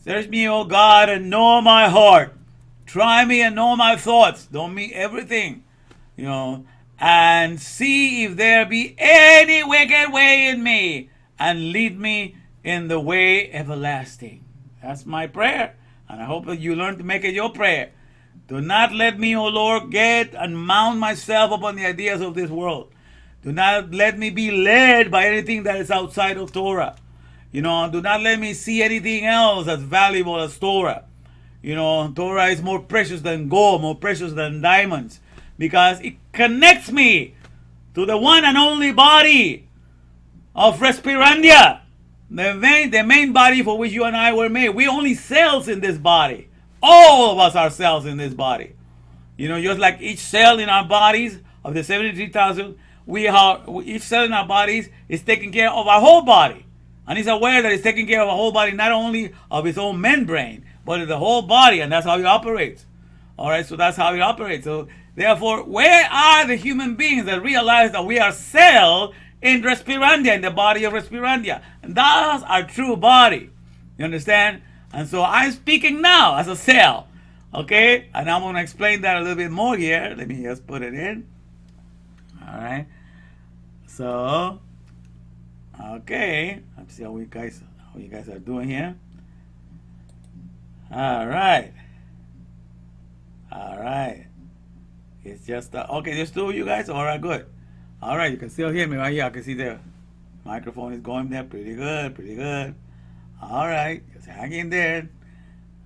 Search me, O God, and know my heart. Try me and know my thoughts. Know me everything. And see if there be any wicked way in me, and lead me in the way everlasting. That's my prayer. And I hope that you learn to make it your prayer. Do not let me, O Lord, get and mount myself upon the ideas of this world. Do not let me be led by anything that is outside of Torah. Do not let me see anything else as valuable as Torah. Torah is more precious than gold, more precious than diamonds, because it connects me to the one and only body of Respirandia, the main body for which you and I were made. We only cells in this body. All of us are cells in this body. Just like each cell in our bodies of the 73,000, each cell in our bodies is taking care of our whole body. And he's aware that he's taking care of our whole body, not only of his own membrane, but of the whole body, and that's how he operates. All right, so that's how he operates. So therefore, where are the human beings that realize that we are cell in Respirandia, in the body of Respirandia? And that's our true body. You understand? And so I'm speaking now as a cell. Okay? And I'm going to explain that a little bit more here. Let me just put it in. All right. So, okay. Let's see how you guys are doing here. All right. It's just okay. There's two of you guys. All right, good. All right, you can still hear me right here. I can see the microphone is going there. Pretty good. All right, just hang in there.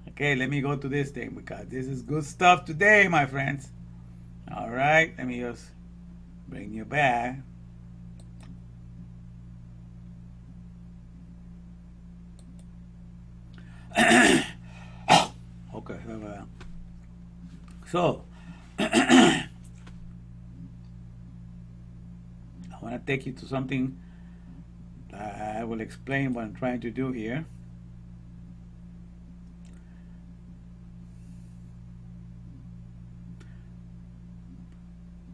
Okay, let me go to this thing because this is good stuff today, my friends. All right, let me just bring you back. Okay, so I want to take you to something that I will explain what I'm trying to do here.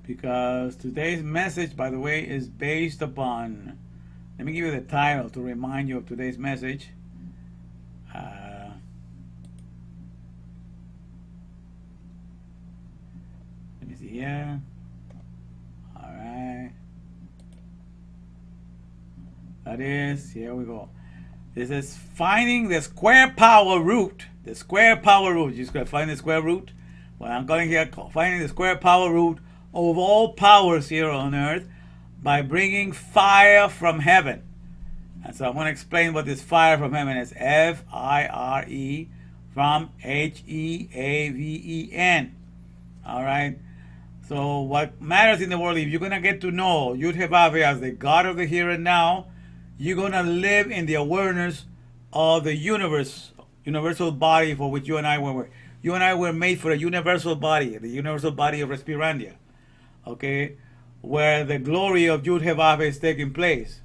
Because today's message, by the way, is based upon, let me give you the title to remind you of today's message. Let me see here. All right. That is, here we go. This is finding the square power root. The square power root. You're just going to find the square root. Well, I'm calling here finding the square power root of all powers here on earth by bringing fire from heaven. And so I'm going to explain what this fire from heaven is. F-I-R-E from H-E-A-V-E-N. All right. So what matters in the world, if you're going to get to know Yud-Heh-Vav-Heh as the God of the here and now, you're going to live in the awareness of the universal body for which you and I were. You and I were made for a universal body, the universal body of Respirandia. Okay, where the glory of Yud-Heh-Vav-Heh is taking place.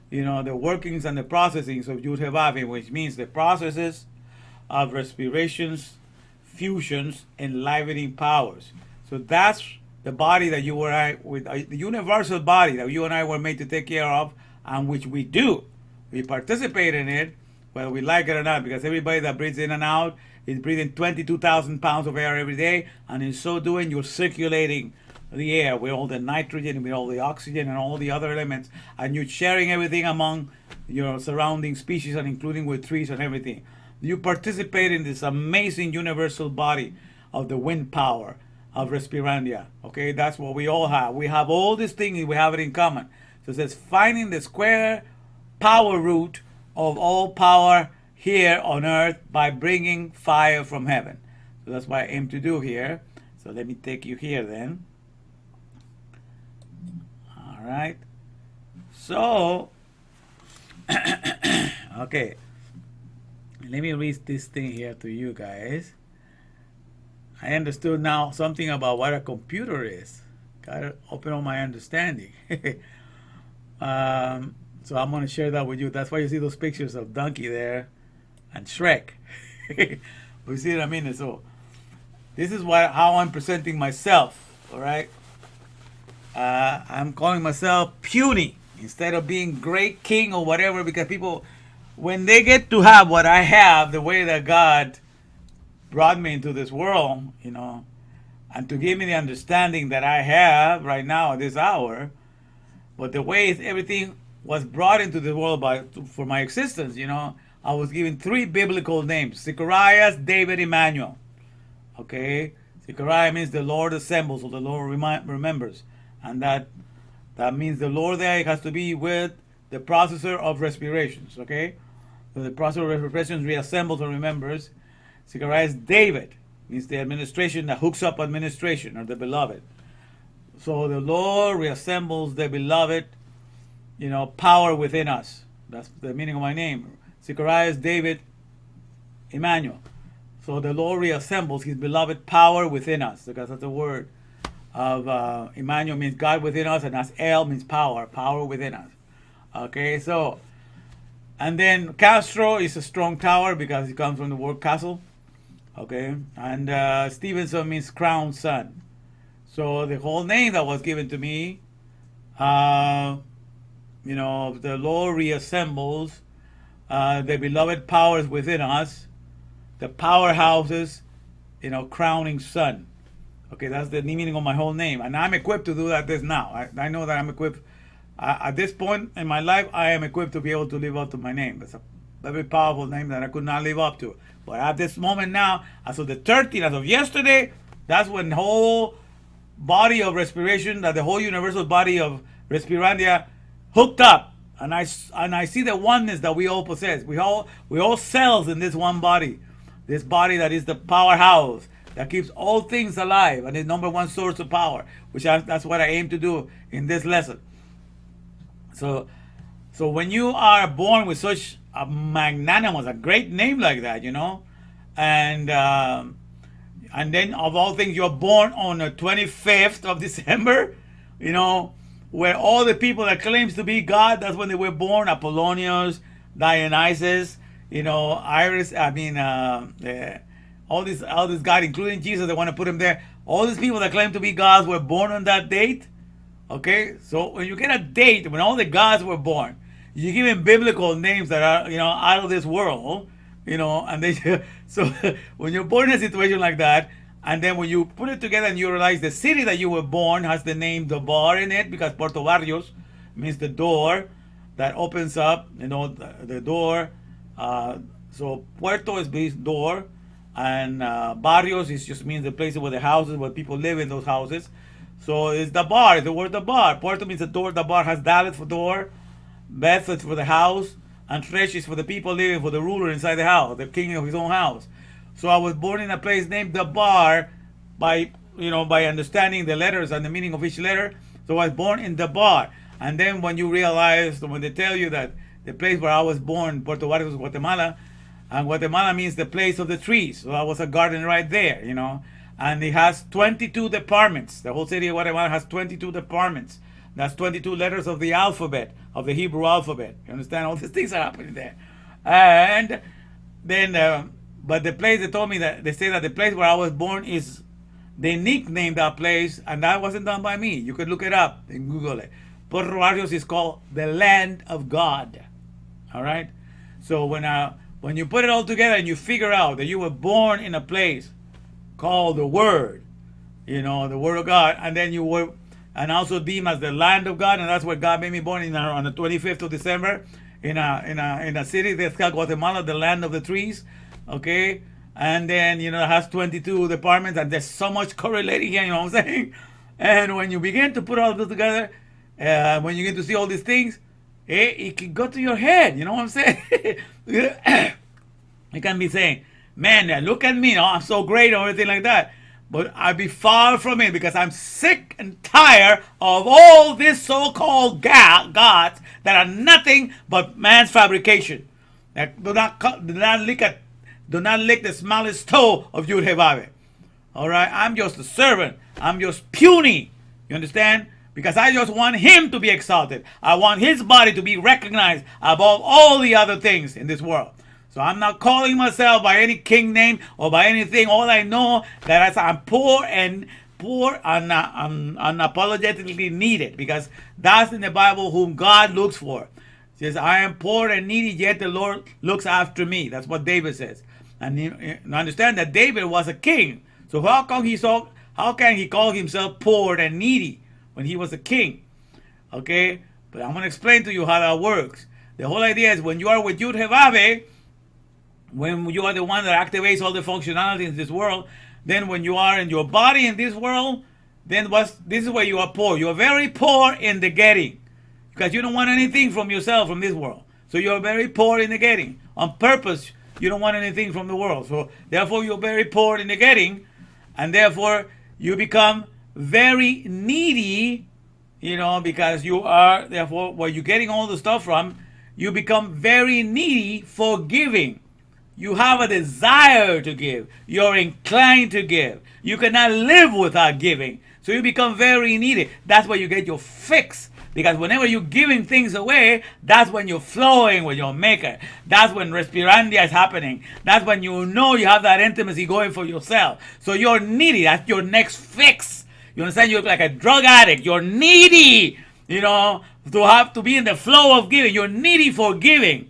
You know, the workings and the processings of Yud-Heh-Vav-Heh, which means the processes of respirations, fusions, enlivening powers. So that's the body that you and I, with the universal body that you and I were made to take care of, and which we do. We participate in it, whether we like it or not, because everybody that breathes in and out is breathing 22,000 pounds of air every day, and in so doing, you're circulating the air with all the nitrogen, with all the oxygen, and all the other elements, and you're sharing everything among your surrounding species, and including with trees and everything. You participate in this amazing universal body of the wind power of Respirandia. Okay, that's what we all have. We have all these things, we have it in common. So it says, finding the square power root of all power here on earth by bringing fire from heaven. So that's what I aim to do here. So let me take you here then. All right. So, okay. Let me read this thing here to you guys. I understood now something about what a computer is. Got to open up my understanding. So I'm going to share that with you. That's why you see those pictures of Donkey there and Shrek. We see what I mean? So this is how I'm presenting myself, all right? I'm calling myself puny instead of being great king or whatever, because people, when they get to have what I have, the way that God brought me into this world, you know, and to give me the understanding that I have right now at this hour, but the way everything was brought into the world for my existence, you know, I was given 3 biblical names: Zechariah, David, Emmanuel. Okay, Zechariah means the Lord assembles, or the Lord remembers, and that means the Lord there has to be with the processor of respirations. Okay, so the processor of respirations reassembles and remembers. Zechariah is David, means the administration that hooks up administration, or the beloved. So the Lord reassembles the beloved, you know, power within us. That's the meaning of my name. Zechariah is David, Emmanuel. So the Lord reassembles his beloved power within us, because that's the word of Emmanuel means God within us, and as El means power within us. Okay, so, and then Castro is a strong tower because it comes from the word castle. Okay, and Stevenson means crowned son. So the whole name that was given to me, you know, the Lord reassembles the beloved powers within us, the powerhouses, you know, crowning son. Okay, that's the meaning of my whole name. And I'm equipped to do that this now. I know that I'm equipped. At this point in my life, I am equipped to be able to live up to my name. It's a very powerful name that I could not live up to. But at this moment now, as of the 13th, as of yesterday, that's when the whole body of respiration, that the whole universal body of Respirandia hooked up. And I see the oneness that we all possess. We all cells in this one body. This body that is the powerhouse, that keeps all things alive and is number one source of power, that's what I aim to do in this lesson. So, so when you are born with such a magnanimous, a great name like that, and then of all things you're born on the 25th of December, where all the people that claims to be God, that's when they were born. Apollonius, Dionysus, Iris, all these God, including Jesus, they want to put him there. All these people that claim to be gods were born on that date. Okay, so when you get a date when all the gods were born, you give them biblical names that are out of this world, and they so when you're born in a situation like that, and then when you put it together and you realize the city that you were born has the name Bar in it, because Puerto Barrios means the door that opens up, the door. So Puerto is door, and Barrios just means the places where the houses where people live in those houses. So it's the bar, the word the bar. Puerto means the door. The bar has Dalet for door, Beth is for the house, and Tresh is for the people living, for the ruler inside the house, the king of his own house. So I was born in a place named the bar by understanding the letters and the meaning of each letter. So I was born in the bar. And then when you realize, when they tell you that the place where I was born, Puerto Barrios, Guatemala, and Guatemala means the place of the trees. So I was a garden right there, And it has 22 departments. The whole city of Guatemala has 22 departments. That's 22 letters of the alphabet, of the Hebrew alphabet. You understand? All these things are happening there. And then, but the place, they told me that, they say that the place where I was born is, they nicknamed that place, and that wasn't done by me. You could look it up and Google it. Puerto Barrios is called the land of God. All right? So when you put it all together and you figure out that you were born in a place called the Word, the Word of God, and then you were, and also deemed as the land of God, and that's where God made me born on the 25th of December in a city that's called Guatemala, the land of the trees, okay? And then, it has 22 departments, and there's so much correlating here, you know what I'm saying? And when you begin to put all this together, when you get to see all these things, it can go to your head, you know what I'm saying? You can be saying, man, look at me, I'm so great, or everything like that. But I be far from it, because I'm sick and tired of all these so-called gods that are nothing but man's fabrication. That do not lick the smallest toe of Yud-Heh-Vav. All right, I'm just a servant. I'm just puny. You understand? Because I just want him to be exalted. I want his body to be recognized above all the other things in this world. So I'm not calling myself by any king name or by anything. All I know that I'm poor and unapologetically needed, because that's in the Bible whom God looks for. It says, I am poor and needy, yet the Lord looks after me. That's what David says. And you understand that David was a king. So how can he call himself poor and needy when he was a king? Okay? But I'm going to explain to you how that works. The whole idea is when you are with Yud-Heh-Vav, when you are the one that activates all the functionality in this world, then when you are in your body in this world, then this is where you are poor. You are very poor in the getting, because you don't want anything from yourself, from this world. So you're very poor in the getting. On purpose, you don't want anything from the world. So therefore, you're very poor in the getting, and therefore, you become very needy, because you are, therefore, where you're getting all the stuff from, you become very needy for giving. You have a desire to give. You're inclined to give. You cannot live without giving. So you become very needy. That's where you get your fix. Because whenever you're giving things away, that's when you're flowing with your maker. That's when respirandia is happening. That's when you have that intimacy going for yourself. So you're needy. That's your next fix. You understand? You're like a drug addict. You're needy, to have to be in the flow of giving. You're needy for giving.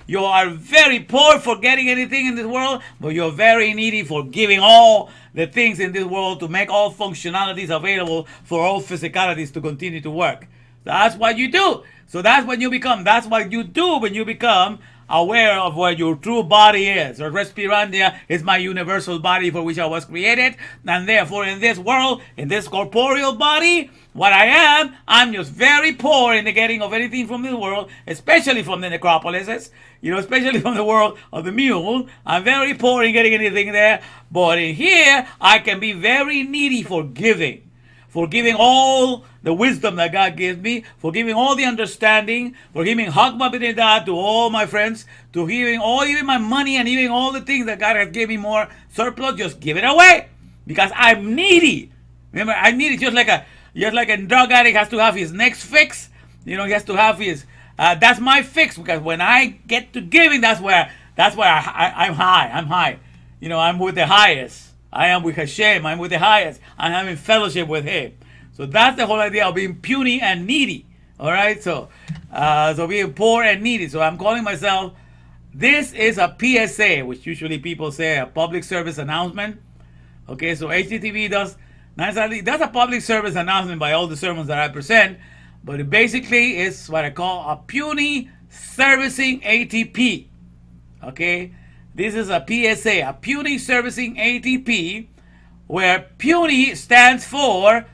You are very poor for getting anything in this world, but you're very needy for giving all the things in this world to make all functionalities available for all physicalities to continue to work. That's what you do. So that's what you do when you become aware of what your true body is. Or Respirandia is my universal body for which I was created. And therefore, in this world, in this corporeal body, what I am, I'm just very poor in the getting of anything from this world, especially from the necropolises, especially from the world of the mule. I'm very poor in getting anything there. But in here, I can be very needy for giving. For giving all the wisdom that God gives me, for giving all the understanding, for giving Hakma B'Nidah to all my friends, to giving even my money and even all the things that God has given me more surplus, just give it away. Because I'm needy. Remember, I'm needy just like a drug addict has to have his next fix. He has to have his, that's my fix. Because when I get to giving, that's where I'm high. I'm high. I'm with the highest. I am with Hashem. I'm with the highest. I'm having fellowship with Him. So that's the whole idea of being puny and needy. All right. So being poor and needy. So I'm calling myself. This is a PSA, which usually people say a public service announcement. Okay. So HTTV does a public service announcement by all the sermons that I present, but it basically is what I call a puny servicing ATP. Okay. This is a PSA, a puny servicing ATP, where puny stands for,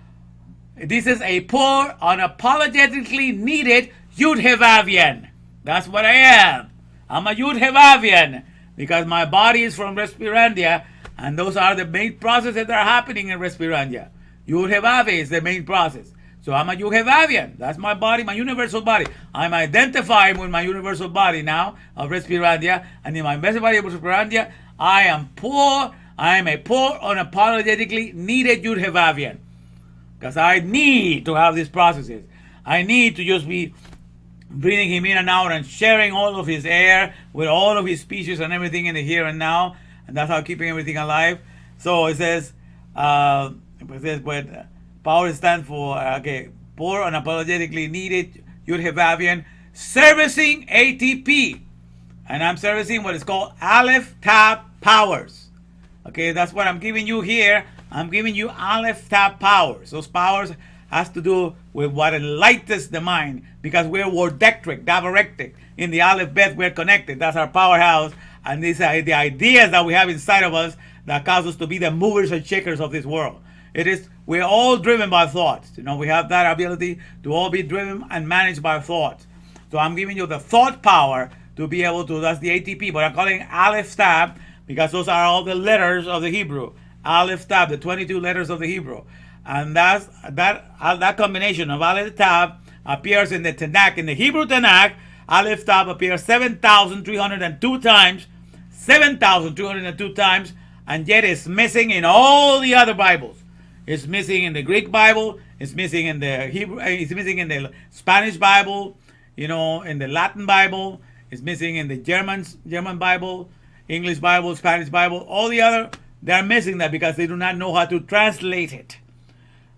this is a poor, unapologetically needed Yud-Hevavian. That's what I am. I'm a Yud-Hevavian because my body is from Respirandia, and those are the main processes that are happening in Respirandia. Yud-Hevav is the main process. So I'm a Yud-Hevavian. That's my body, my universal body. I'm identifying with my universal body now of Respirandia. And in my universal body of Respirandia, I am poor. I am a poor, unapologetically needed Yud-Hevavian. Because I need to have these processes. I need to just be breathing him in and out and sharing all of his air with all of his species and everything in the here and now. And that's how keeping everything alive. So it says, but power stands for, poor, unapologetically needed, Yud-Hevavian, servicing ATP. And I'm servicing what is called Aleph Tab powers. Okay, that's what I'm giving you here. I'm giving you Aleph Tab powers. Those powers has to do with what enlightens the mind, because we're wordectric, davarectic. In the Aleph Bet, we're connected. That's our powerhouse. And these are the ideas that we have inside of us that cause us to be the movers and shakers of this world. We're all driven by thoughts. We have that ability to all be driven and managed by thoughts. So I'm giving you the thought power to be able to, that's the ATP, but I'm calling it Aleph Tab because those are all the letters of the Hebrew. Aleph Tab, the 22 letters of the Hebrew. And that combination of Aleph Tab appears in the Tanakh. In the Hebrew Tanakh, Aleph Tab appears 7,302 times, 7,202 times, and yet it's missing in all the other Bibles. It's missing in the Greek Bible. It's missing in the Hebrew. It's missing in the Spanish Bible. In the Latin Bible. It's missing in the German Bible, English Bible, Spanish Bible. All the other, they're missing that because they do not know how to translate it.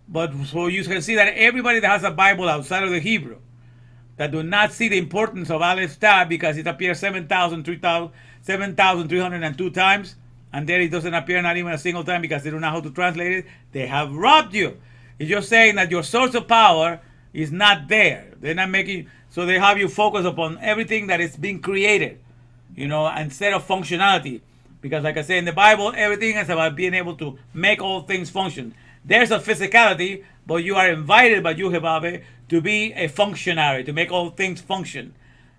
But so you can see that everybody that has a Bible outside of the Hebrew that do not see the importance of Aleph Tab because it appears 7,302 times. And there it doesn't appear not even a single time because they don't know how to translate it. They have robbed you. It's just saying that your source of power is not there. They're not making, so they have you focus upon everything that is being created, instead of functionality. Because like I say in the Bible, everything is about being able to make all things function. There's a physicality, but you are invited by Yud-Hevav to be a functionary, to make all things function.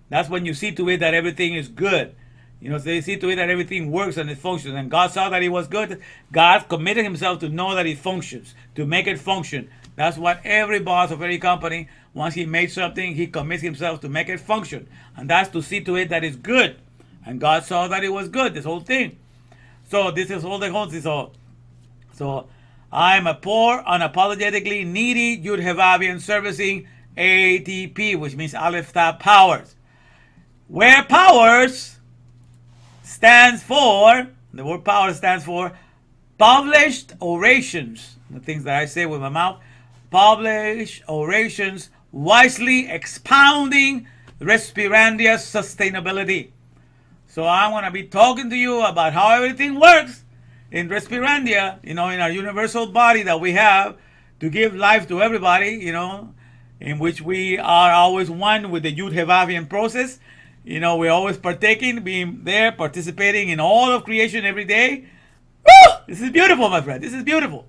That's when you see to it that everything is good. So they see to it that everything works and it functions. And God saw that it was good. God committed himself to know that it functions, to make it function. That's what every boss of every company, once he makes something, he commits himself to make it function. And that's to see to it that it's good. And God saw that it was good, this whole thing. So this is all the whole thing. So I'm a poor, unapologetically needy Yud-Hevavian servicing ATP, which means Aleph Tab powers. Where powers stands for, the word power stands for published orations. The things that I say with my mouth. Published orations wisely expounding Respirandia's sustainability. So I'm going to be talking to you about how everything works in Respirandia, in our universal body that we have to give life to everybody, in which we are always one with the Yud Hevavian process. You know, we're always partaking, being there, participating in all of creation every day. Woo! This is beautiful, my friend. This is beautiful.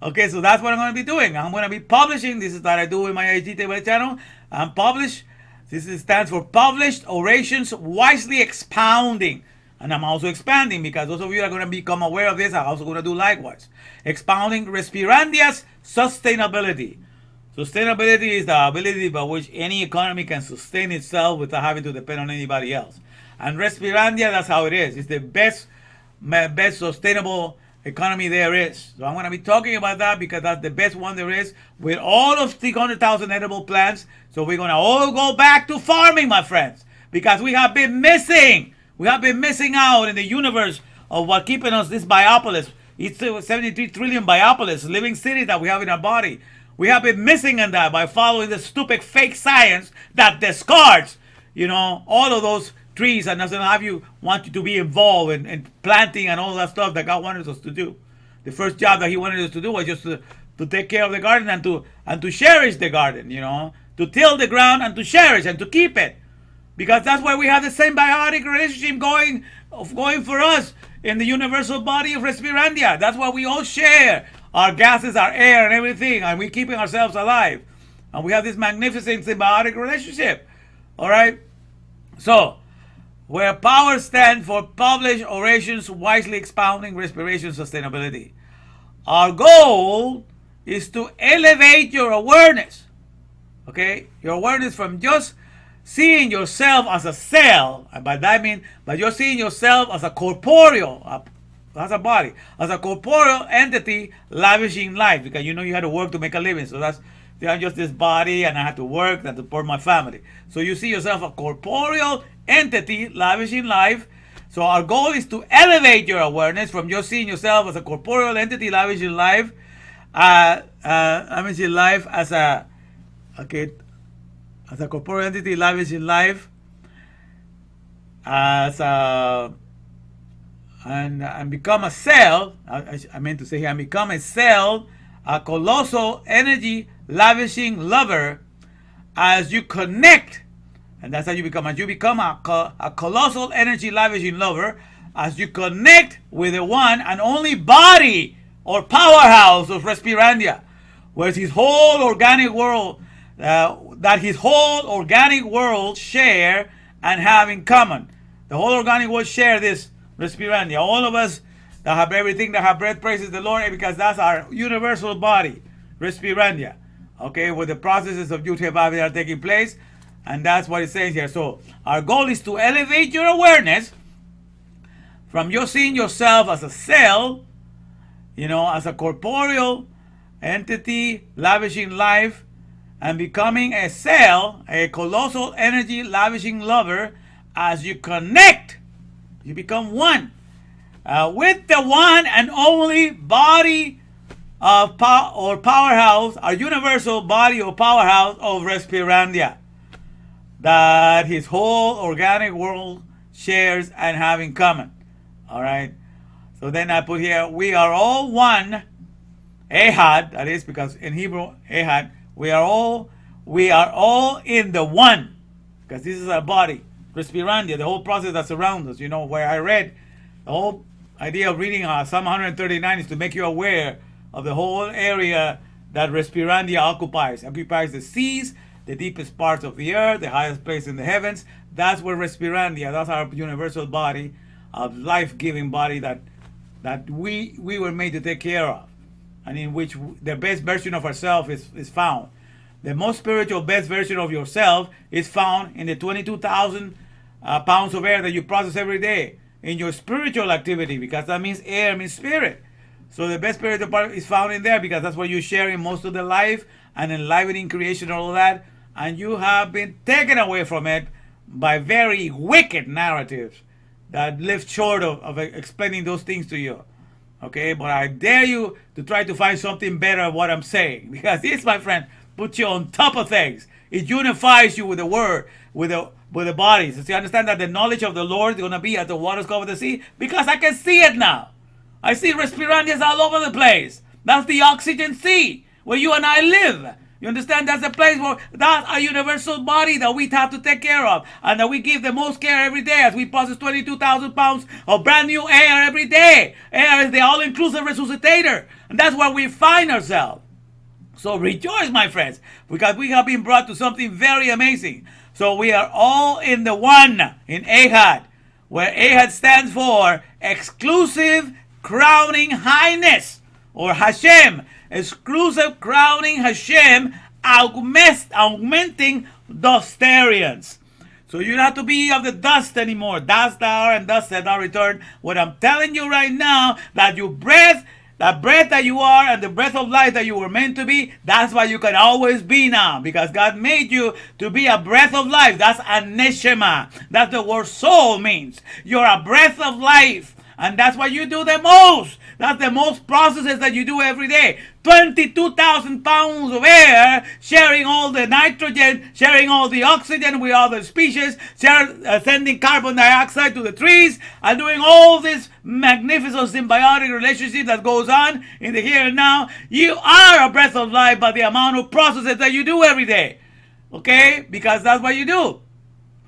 Okay, so that's what I'm going to be doing. I'm going to be publishing. This is what I do with my HDTV channel. I'm published. Stands for Published Orations Wisely Expounding. And I'm also expanding because those of you that are going to become aware of this are also going to do likewise. Expounding Respirandia's sustainability. Sustainability is the ability by which any economy can sustain itself without having to depend on anybody else. And Respirandia, that's how it is. It's the best sustainable economy there is. So I'm going to be talking about that because that's the best one there is with all of 300,000 edible plants. So we're going to all go back to farming, my friends, because we have been missing. We have been missing out in the universe of what keeping us this biopolis. It's 73 trillion biopolis, living cities that we have in our body. We have been missing in that by following the stupid fake science that discards, all of those trees and doesn't have you want you to be involved in planting and all that stuff that God wanted us to do. The first job that He wanted us to do was just to take care of the garden and to cherish the garden, to till the ground and to cherish and to keep it, because that's why we have the same biotic relationship going for us in the universal body of Respirandia. That's why we all share our gases, our air, and everything, and we're keeping ourselves alive, and we have this magnificent symbiotic relationship. All right, so where power stands for Published Orations Wisely Expounding Respiration Sustainability. Our goal is to elevate your awareness. Okay? Your awareness from just seeing yourself as a cell, and by that I mean, but you're seeing yourself as a corporeal, as a body, as a corporeal entity lavishing life, because you had to work to make a living. So I'm just this body and I have to work and to support my family. So you see yourself a corporeal entity lavishing life. So our goal is to elevate your awareness from just seeing yourself as a corporeal entity lavishing life, lavishing life as a corporeal entity lavishing life, and become a cell. I meant to say here, and become a cell, a colossal energy lavishing lover, as you connect. And that's how you become. As you become a colossal energy lavishing lover, as you connect with the one and only body or powerhouse of Respirandia, where his whole organic world, share and have in common. The whole organic world share this Respirandia. All of us that have everything, that have breath, praises the Lord, because that's our universal body, Respirandia. Okay, where the processes of Yud Hevav are taking place. And that's what it says here. So our goal is to elevate your awareness from you seeing yourself as a cell, as a corporeal entity lavishing life, and becoming a cell, a colossal energy lavishing lover, as you connect, you become one with the one and only body of powerhouse, our universal body or powerhouse of Respirandia, that his whole organic world shares and have in common. All right. So then I put here, we are all one. Ehad, that is because in Hebrew, Ehad, we are all in the one, because this is our body, Respirandia, the whole process that surrounds us. Where I read, the whole idea of reading Psalm 139 is to make you aware of the whole area that Respirandia occupies the seas, the deepest parts of the earth, the highest place in the heavens. That's where Respirandia, that's our universal body, a life-giving body that we were made to take care of, and in which the best version of ourselves is found. The most spiritual best version of yourself is found in the 22,000 pounds of air that you process every day in your spiritual activity, because that means air means spirit. So the best spiritual part is found in there, because that's where you're sharing most of the life and enlivening creation and all of that. And you have been taken away from it by very wicked narratives that live short of explaining those things to you. Okay, but I dare you to try to find something better of what I'm saying, because this, my friend, puts you on top of things. It unifies you with the word, with the bodies. So you understand that the knowledge of the Lord is going to be as the waters cover the sea, because I can see it now. I see Respirandias all over the place. That's the oxygen sea where you and I live. You understand? That's a place where that's a universal body that we have to take care of, and that we give the most care every day as we process 22,000 pounds of brand new air every day. Air is the all-inclusive resuscitator, and that's where we find ourselves. So rejoice, my friends, because we have been brought to something very amazing. So we are all in the one in Ehad, where Ehad stands for exclusive crowning highness, or Hashem, exclusive crowning Hashem, augmenting Dostarians. So you don't have to be of the dust anymore. Dust thou art, and dust shalt thou return. What I'm telling you right now, that your breath, that breath that you are, and the breath of life that you were meant to be, that's what you can always be now, because God made you to be a breath of life. That's a neshama. That's the word soul means. You're a breath of life. And that's what you do the most. That's the most processes that you do every day. 22,000 pounds of air, sharing all the nitrogen, sharing all the oxygen with other species, sending carbon dioxide to the trees, and doing all this magnificent symbiotic relationship that goes on in the here and now. You are a breath of life by the amount of processes that you do every day. Okay? Because that's what you do.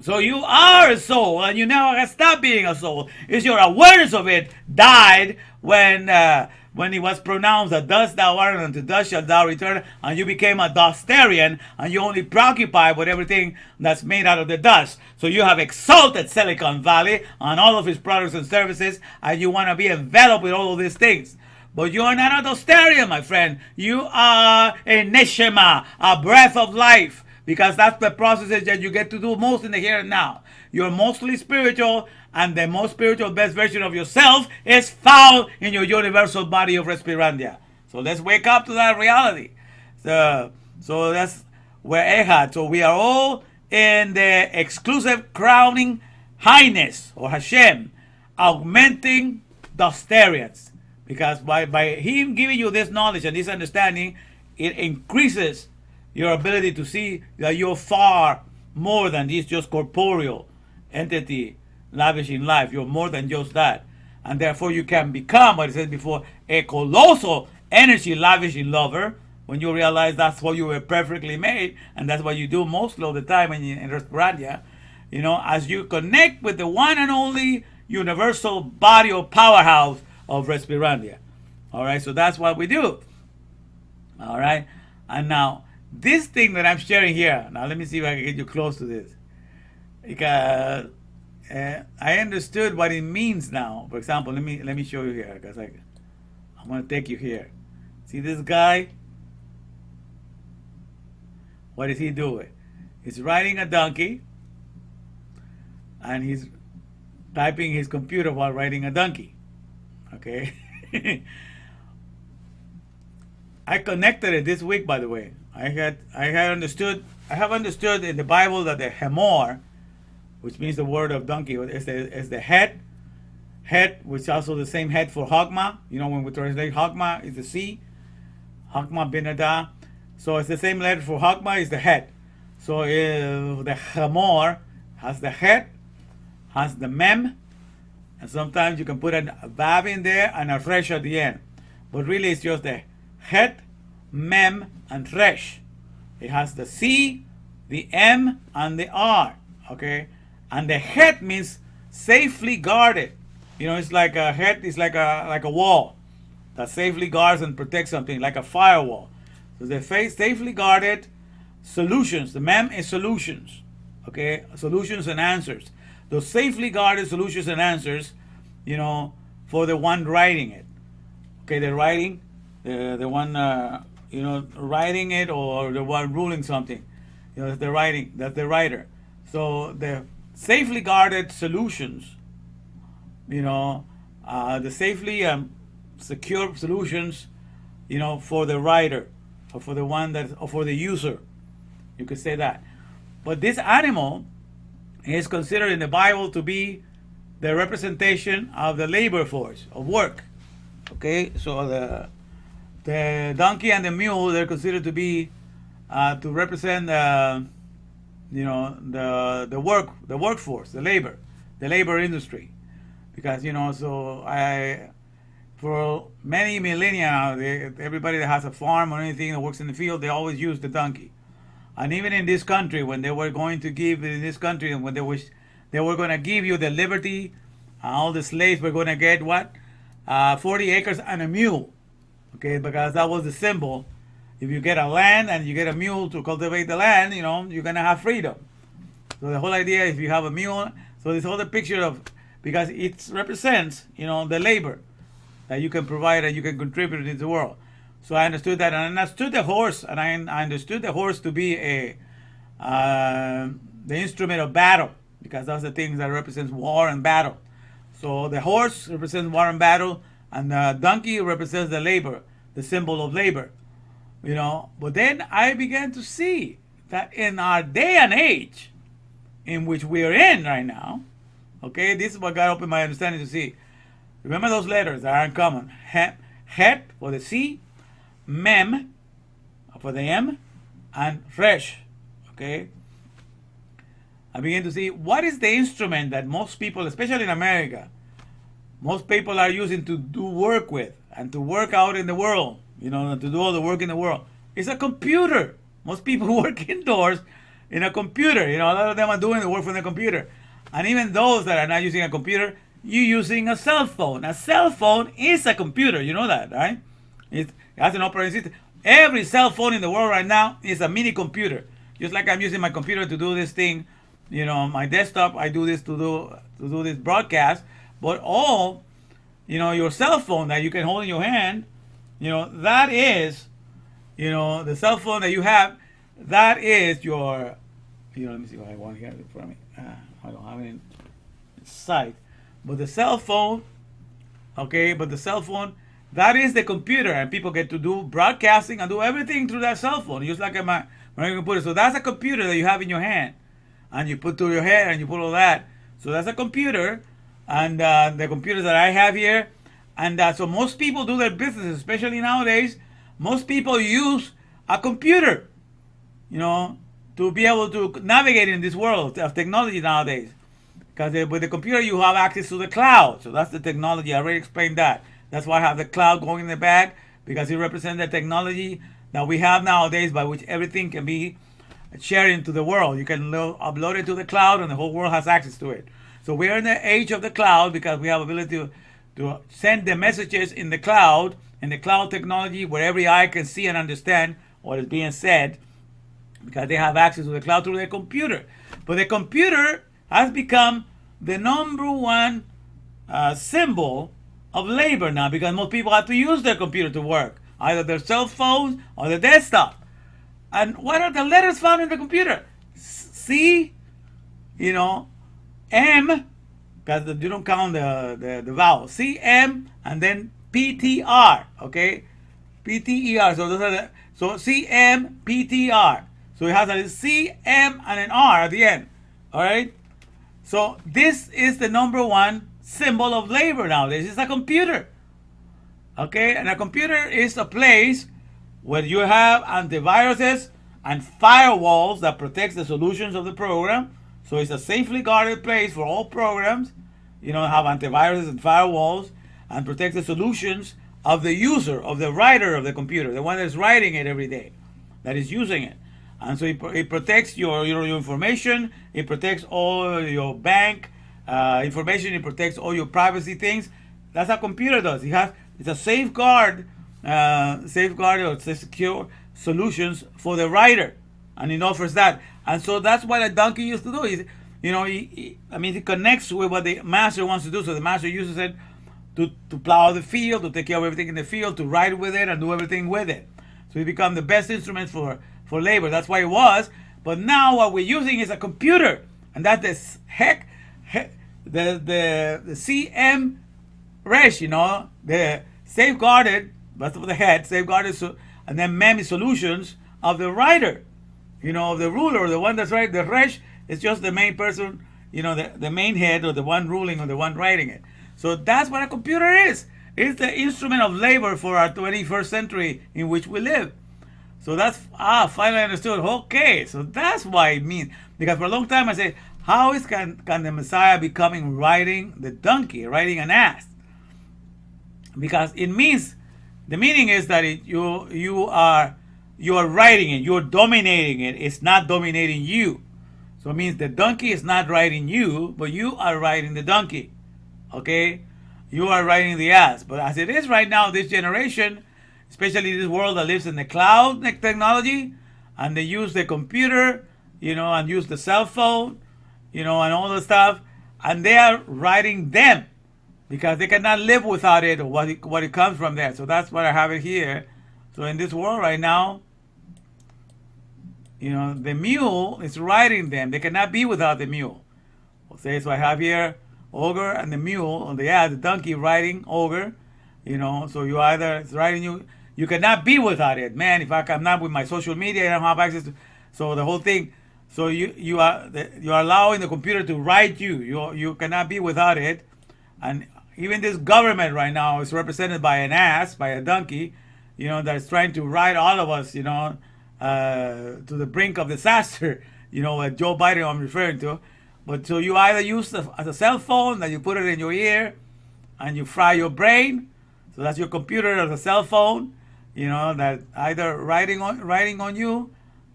So you are a soul, and you never have stopped being a soul. It's your awareness of it died when it was pronounced that dust thou art, and to dust shalt thou return, and you became a Dostarian, and you only preoccupied with everything that's made out of the dust. So you have exalted Silicon Valley and all of its products and services, and you want to be enveloped with all of these things. But you are not a Dostarian, my friend. You are a Neshama, a breath of life. Because that's the processes that you get to do most in the here and now. You're mostly spiritual, and the most spiritual best version of yourself is found in your universal body of Respirandia. So let's wake up to that reality. So that's where Ehad. So we are all in the exclusive crowning highness, or Hashem, augmenting Dostarians. Because by him giving you this knowledge and this understanding, it increases your ability to see that you're far more than this just corporeal entity lavishing life. You're more than just that. And therefore you can become, what it said before, a colossal energy lavishing lover, when you realize that's what you were perfectly made, and that's what you do most of the time in Respirandia. You know, as you connect with the one and only universal body or powerhouse of Respirandia. All right, so that's what we do. All right, and now, this thing that I'm sharing here, now let me see if I can get you close to this. Because I understood what it means now. For example, let me show you here. Because I'm going to take you here. See this guy? What is he doing? He's riding a donkey. And he's typing his computer while riding a donkey. Okay? I connected it this week, by the way. I have understood in the Bible that the Hemor, which means the word of donkey, is the head, which is also the same head for Hagma. You know, when we translate Hagma, is the sea, Hagma Binada. So it's the same letter for Hagma is the head. So the Hemor has the head, has the mem, and sometimes you can put a vav in there and a resh at the end. But really it's just the head, mem, and resh. It has the C, the M, and the R. Okay? And the head means safely guarded. You know, it's like a head is like a wall that safely guards and protects something, like a firewall. So the face safely guarded solutions. The mem is solutions. Okay? Solutions and answers. Those safely guarded solutions and answers, you know, for the one writing it. Okay, the writing, the one writing it, or the one ruling something. You know, that's the writing, that's the writer. So the safely guarded solutions, you know, the safely secure solutions, you know, for the writer, or for the one that, or for the user. You could say that. But this animal is considered in the Bible to be the representation of the labor force of work. Okay, so the donkey and the mule, they're considered to be to represent the workforce, the labor industry, because so for many millennia now, everybody that has a farm or anything that works in the field, they always use the donkey. And even in this country, when they were going to give in this country, and when they were going to give you the liberty, all the slaves were going to get what, 40 acres and a mule, okay, because that was the symbol. If you get a land and you get a mule to cultivate the land, you're going to have freedom. So the whole idea, if you have a mule, so this whole picture of, because it represents, the labor that you can provide and you can contribute in the world. So I understood that, and I understood the horse, and I understood the horse to be the instrument of battle, because that's the thing that represents war and battle. So the horse represents war and battle, and the donkey represents the labor, the symbol of labor. But then I began to see that in our day and age, in which we are in right now, okay, this is what God opened my understanding to see. Remember those letters that are uncommon. Het for the C, Mem for the M, and Resh. Okay? I began to see what is the instrument that most people, especially in America, most people are using to do work with and to work out in the world, to do all the work in the world. It's a computer. Most people work indoors in a computer. A lot of them are doing the work from the computer. And even those that are not using a computer, you're using a cell phone. A cell phone is a computer. You know that, right? It has an operating system. Every cell phone in the world right now is a mini computer. Just like I'm using my computer to do this thing, my desktop, I do this to do this broadcast. But all, your cell phone that you can hold in your hand, that is, the cell phone that you have, that is your, let me see what I want here in front of me. I don't have it in sight. But the cell phone, that is the computer, and people get to do broadcasting and do everything through that cell phone, just like my computer. So that's a computer that you have in your hand, and you put through your head, and you put all that. So that's a computer, and the computers that I have here, and so most people do their business, especially nowadays. Most people use a computer, to be able to navigate in this world of technology nowadays. Because with the computer, you have access to the cloud. So that's the technology. I already explained that. That's why I have the cloud going in the back, because it represents the technology that we have nowadays by which everything can be shared into the world. You can upload it to the cloud, and the whole world has access to it. So we're in the age of the cloud because we have ability to send the messages in the cloud technology, where every eye can see and understand what is being said, because they have access to the cloud through their computer. But the computer has become the number one symbol of labor now, because most people have to use their computer to work, either their cell phones or their desktop. And what are the letters found in the computer? C, M, because you don't count the vowel. C, M, and then P, T, R. Okay, P, T, E, R. So those are so C, M, P, T, R. So it has a C, M, and an R at the end. All right. So this is the number one symbol of labor nowadays. It's a computer. Okay, and a computer is a place where you have antiviruses and firewalls that protects the solutions of the program. So it's a safely guarded place for all programs. Have antiviruses and firewalls, and protect the solutions of the user, of the writer of the computer, the one that's writing it every day, that is using it. And so it protects your information. It protects all your bank information. It protects all your privacy things. That's how a computer does. It's a safeguard or secure solutions for the writer, and it offers that. And so that's what a donkey used to do. It connects with what the master wants to do. So the master uses it to plow the field, to take care of everything in the field, to ride with it and do everything with it. So it become the best instrument for labor. That's why it was. But now what we're using is a computer, and that's the CM Resh, the safeguarded, that's for the head, safeguarded, and then MEM solutions of the writer, of the ruler, the one that's right. The Resh is just the main person, the main head, or the one ruling, or the one writing it. So that's what a computer is. It's the instrument of labor for our 21st century in which we live. So that's, finally understood. Okay, so that's why it means. Because for a long time I said, how can the Messiah be coming riding the donkey, riding an ass? because it means, the meaning is that you are riding it, you're dominating it. It's not dominating you. So it means the donkey is not riding you, but you are riding the donkey. Okay, you are riding the ass. But as it is right now, this generation, especially this world that lives in the cloud technology, and they use the computer, and use the cell phone, and all the stuff, and they are riding them because they cannot live without it, or what it comes from there. So that's what I have it here. So in this world right now, the mule is riding them. They cannot be without the mule. Okay, so I have here ogre and the mule, on the ass, the donkey riding ogre. So you either it's riding you. You cannot be without it, man. If I'm not with my social media, I don't have access to. So the whole thing. So you are allowing the computer to ride you. You cannot be without it. And even this government right now is represented by an ass, by a donkey, that's trying to ride all of us, to the brink of disaster. What Joe Biden I'm referring to. But so you either use as a cell phone that you put it in your ear, and you fry your brain. So that's your computer as a cell phone, that either writing on you,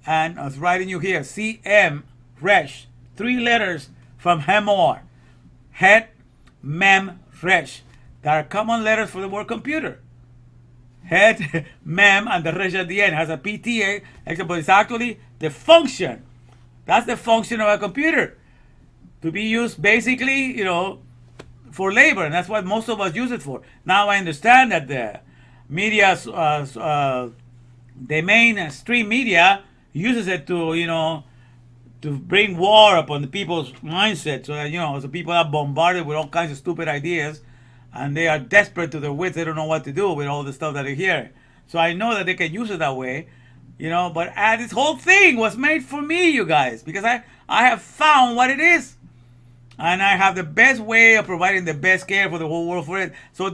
and it's writing you here. CM Resh, 3 letters from Hemor, Het Mem Resh. That are common letters for the word computer. Het Mem and the Resh at the end has a PTA, except it's actually the function. That's the function of a computer. To be used basically, for labor, and that's what most of us use it for. Now I understand that the media, the mainstream media, uses it to bring war upon the people's mindset, so that so people are bombarded with all kinds of stupid ideas, and they are desperate to their wits. They don't know what to do with all the stuff that they hear. So I know that they can use it that way, But this whole thing was made for me, you guys, because I have found what it is. And I have the best way of providing the best care for the whole world for it. So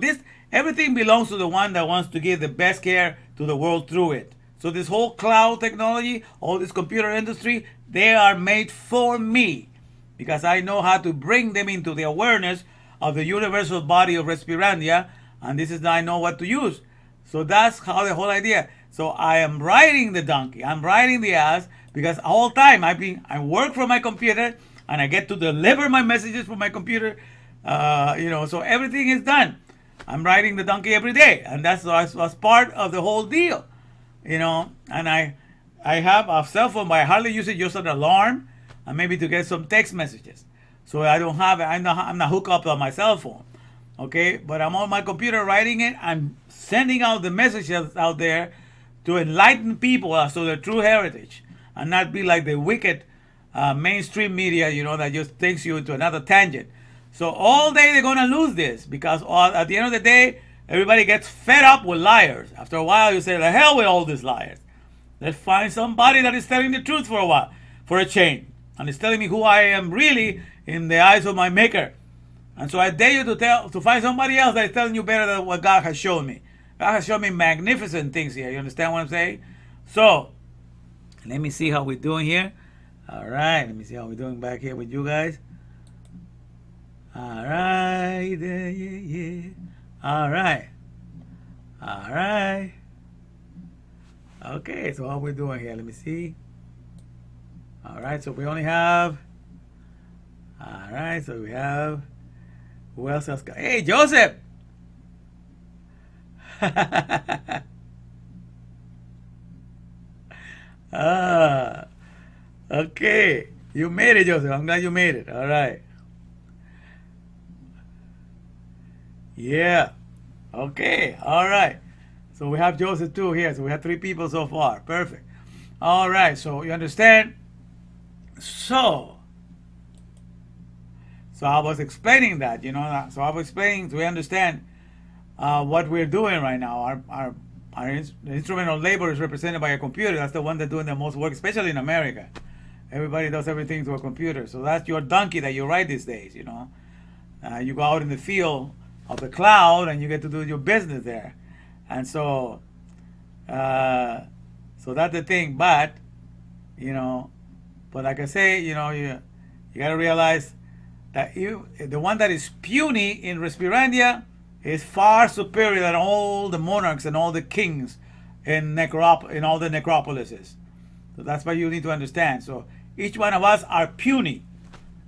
everything belongs to the one that wants to give the best care to the world through it. So this whole cloud technology, all this computer industry, they are made for me. Because I know how to bring them into the awareness of the universal body of Respirandia. And I know what to use. So that's how the whole idea. So I am riding the donkey. I'm riding the ass. Because all time I work from my computer. And I get to deliver my messages from my computer, so everything is done. I'm riding the donkey every day, and that's was part of the whole deal, And I have a cell phone, but I hardly use it, just an alarm, and maybe to get some text messages. So I'm not hooked up on my cell phone, okay? But I'm on my computer writing it. I'm sending out the messages out there to enlighten people as to their true heritage, and not be like the wicked mainstream media, that just takes you into another tangent. So all day they're going to lose this, because at the end of the day, everybody gets fed up with liars. After a while, you say, the hell with all these liars. Let's find somebody that is telling the truth for a while, for a change. And it's telling me who I am really in the eyes of my maker. And so I dare you to find somebody else that is telling you better than what God has shown me. God has shown me magnificent things here. You understand what I'm saying? So, let me see how we're doing here. All right, let me see how we're doing back here with you guys. All right, yeah. All right. Okay, so how we're doing here, let me see. All right, so we only have. All right, so we have. Who else has got? Hey, Joseph. Okay. You made it, Joseph. I'm glad you made it. All right. Yeah. Okay. All right. So we have Joseph too here. So we have 3 people so far. Perfect. All right. So you understand? So I was explaining that, So I was explaining, so we understand what we're doing right now. Our instrument of labor is represented by a computer. That's the one that's doing the most work, especially in America. Everybody does everything to a computer. So that's your donkey that you ride these days, You go out in the field of the cloud and you get to do your business there. And so that's the thing. But, but like I say, you got to realize that the one that is puny in Respirandia is far superior than all the monarchs and all the kings in all the necropolises. So that's what you need to understand. So each one of us are puny,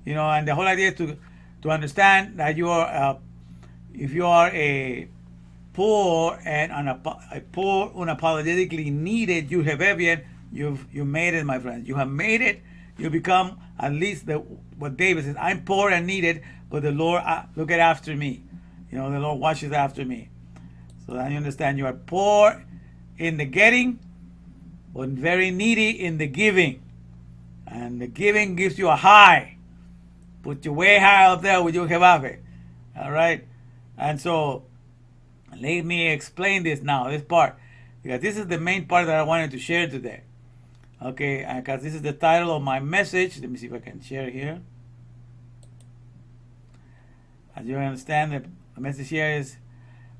and the whole idea is to understand that you are, if you are a poor and unapologetically needed Judevian, you made it, my friends. You have made it. You become at least what David says. I'm poor and needed, but the Lord looketh after me. The Lord watches after me. So that you understand, you are poor in the getting, but very needy in the giving. And the giving gives you a high. Put you way high up there with your Jehovah. All right? And so, let me explain this now, this part. Because this is the main part that I wanted to share today. Okay, because this is the title of my message. Let me see if I can share here. As you understand, the message here is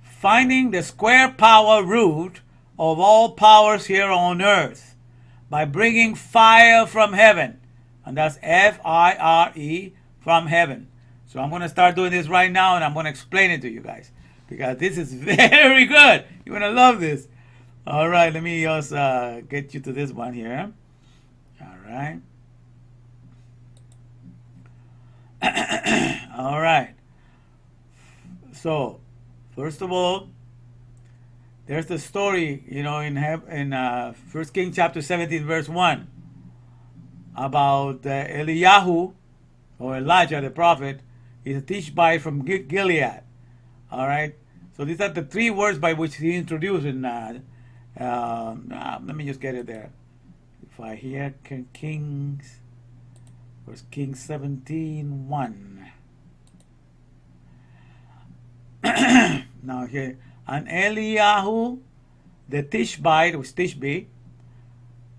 finding the square power root of all powers here on earth by bringing fire from heaven. And that's F-I-R-E, from heaven. So I'm going to start doing this right now, and I'm going to explain it to you guys, because this is very good. You're going to love this. All right, let me just get you to this one here. All right. All right. So, first of all, there's the story, in 1 Kings chapter 17, verse 1, about Eliyahu, or Elijah the prophet. He's a Tishbite from Gilead. All right. So these are the three words by which he introduced in. Let me just get it there. If I hear Kings, First Kings 17:1. Now here, and Eliyahu, the Tishbite, was Tishbe,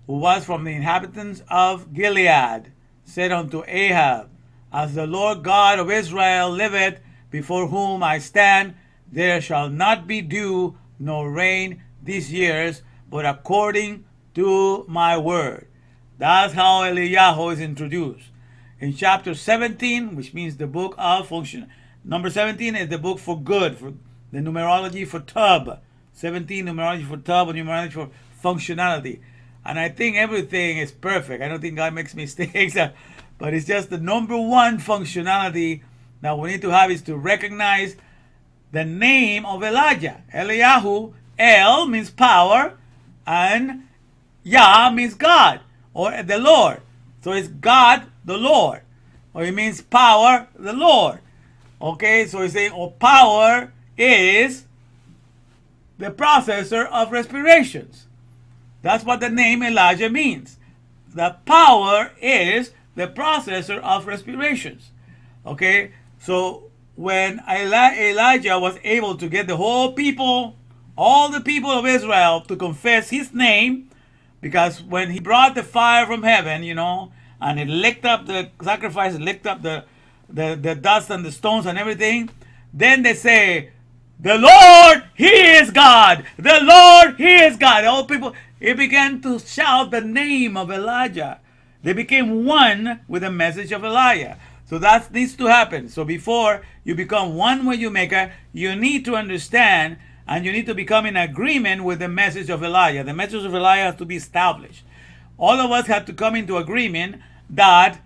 who was from the inhabitants of Gilead, said unto Ahab, as the Lord God of Israel liveth, before whom I stand, there shall not be dew nor rain these years, but according to my word. That's how Eliyahu is introduced. In chapter 17, which means the book of function. Number 17 is the book for good, for the numerology for tub. 17, numerology for tub, and numerology for functionality. And I think everything is perfect. I don't think God makes mistakes. But it's just the number one functionality that we need to have is to recognize the name of Elijah. Eliyahu, El means power, and Yah means God, or the Lord. So it's God, the Lord. Or it means power, the Lord. Okay, so he's saying, power is the processor of respirations. That's what the name Elijah means. The power is the processor of respirations. Okay, so when Elijah was able to get the whole people, all the people of Israel, to confess his name, because when he brought the fire from heaven, and it licked up the sacrifice, it licked up the dust and the stones and everything, then they say, the Lord, He is God. The Lord, He is God. All people, he began to shout the name of Elijah. They became one with the message of Elijah. So that needs to happen. So before you become one with your Maker, you need to understand and you need to become in agreement with the message of Elijah. The message of Elijah has to be established. All of us have to come into agreement that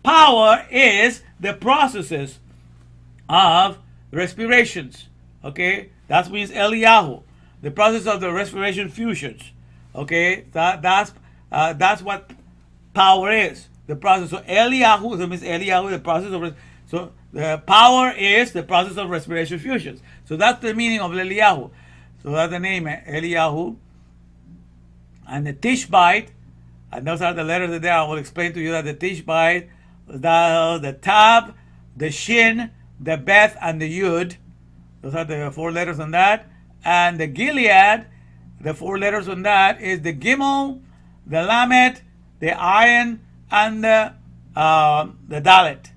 power is the processes of respirations. Okay, that means Eliyahu, the process of the respiration fusions. Okay, that's what power is. The process. So Eliyahu, so means Eliyahu, the process of. So the power is the process of respiration fusions. So that's the meaning of Eliyahu. So that's the name, Eliyahu. And the Tishbite, and those are the letters there. I will explain to you that the Tishbite, the Tab, the Shin, the Beth, and the Yud. Those are the four letters on that. And the Gilead, the four letters on that is the Gimel, the Lamet, the Ayin, and the Dalet.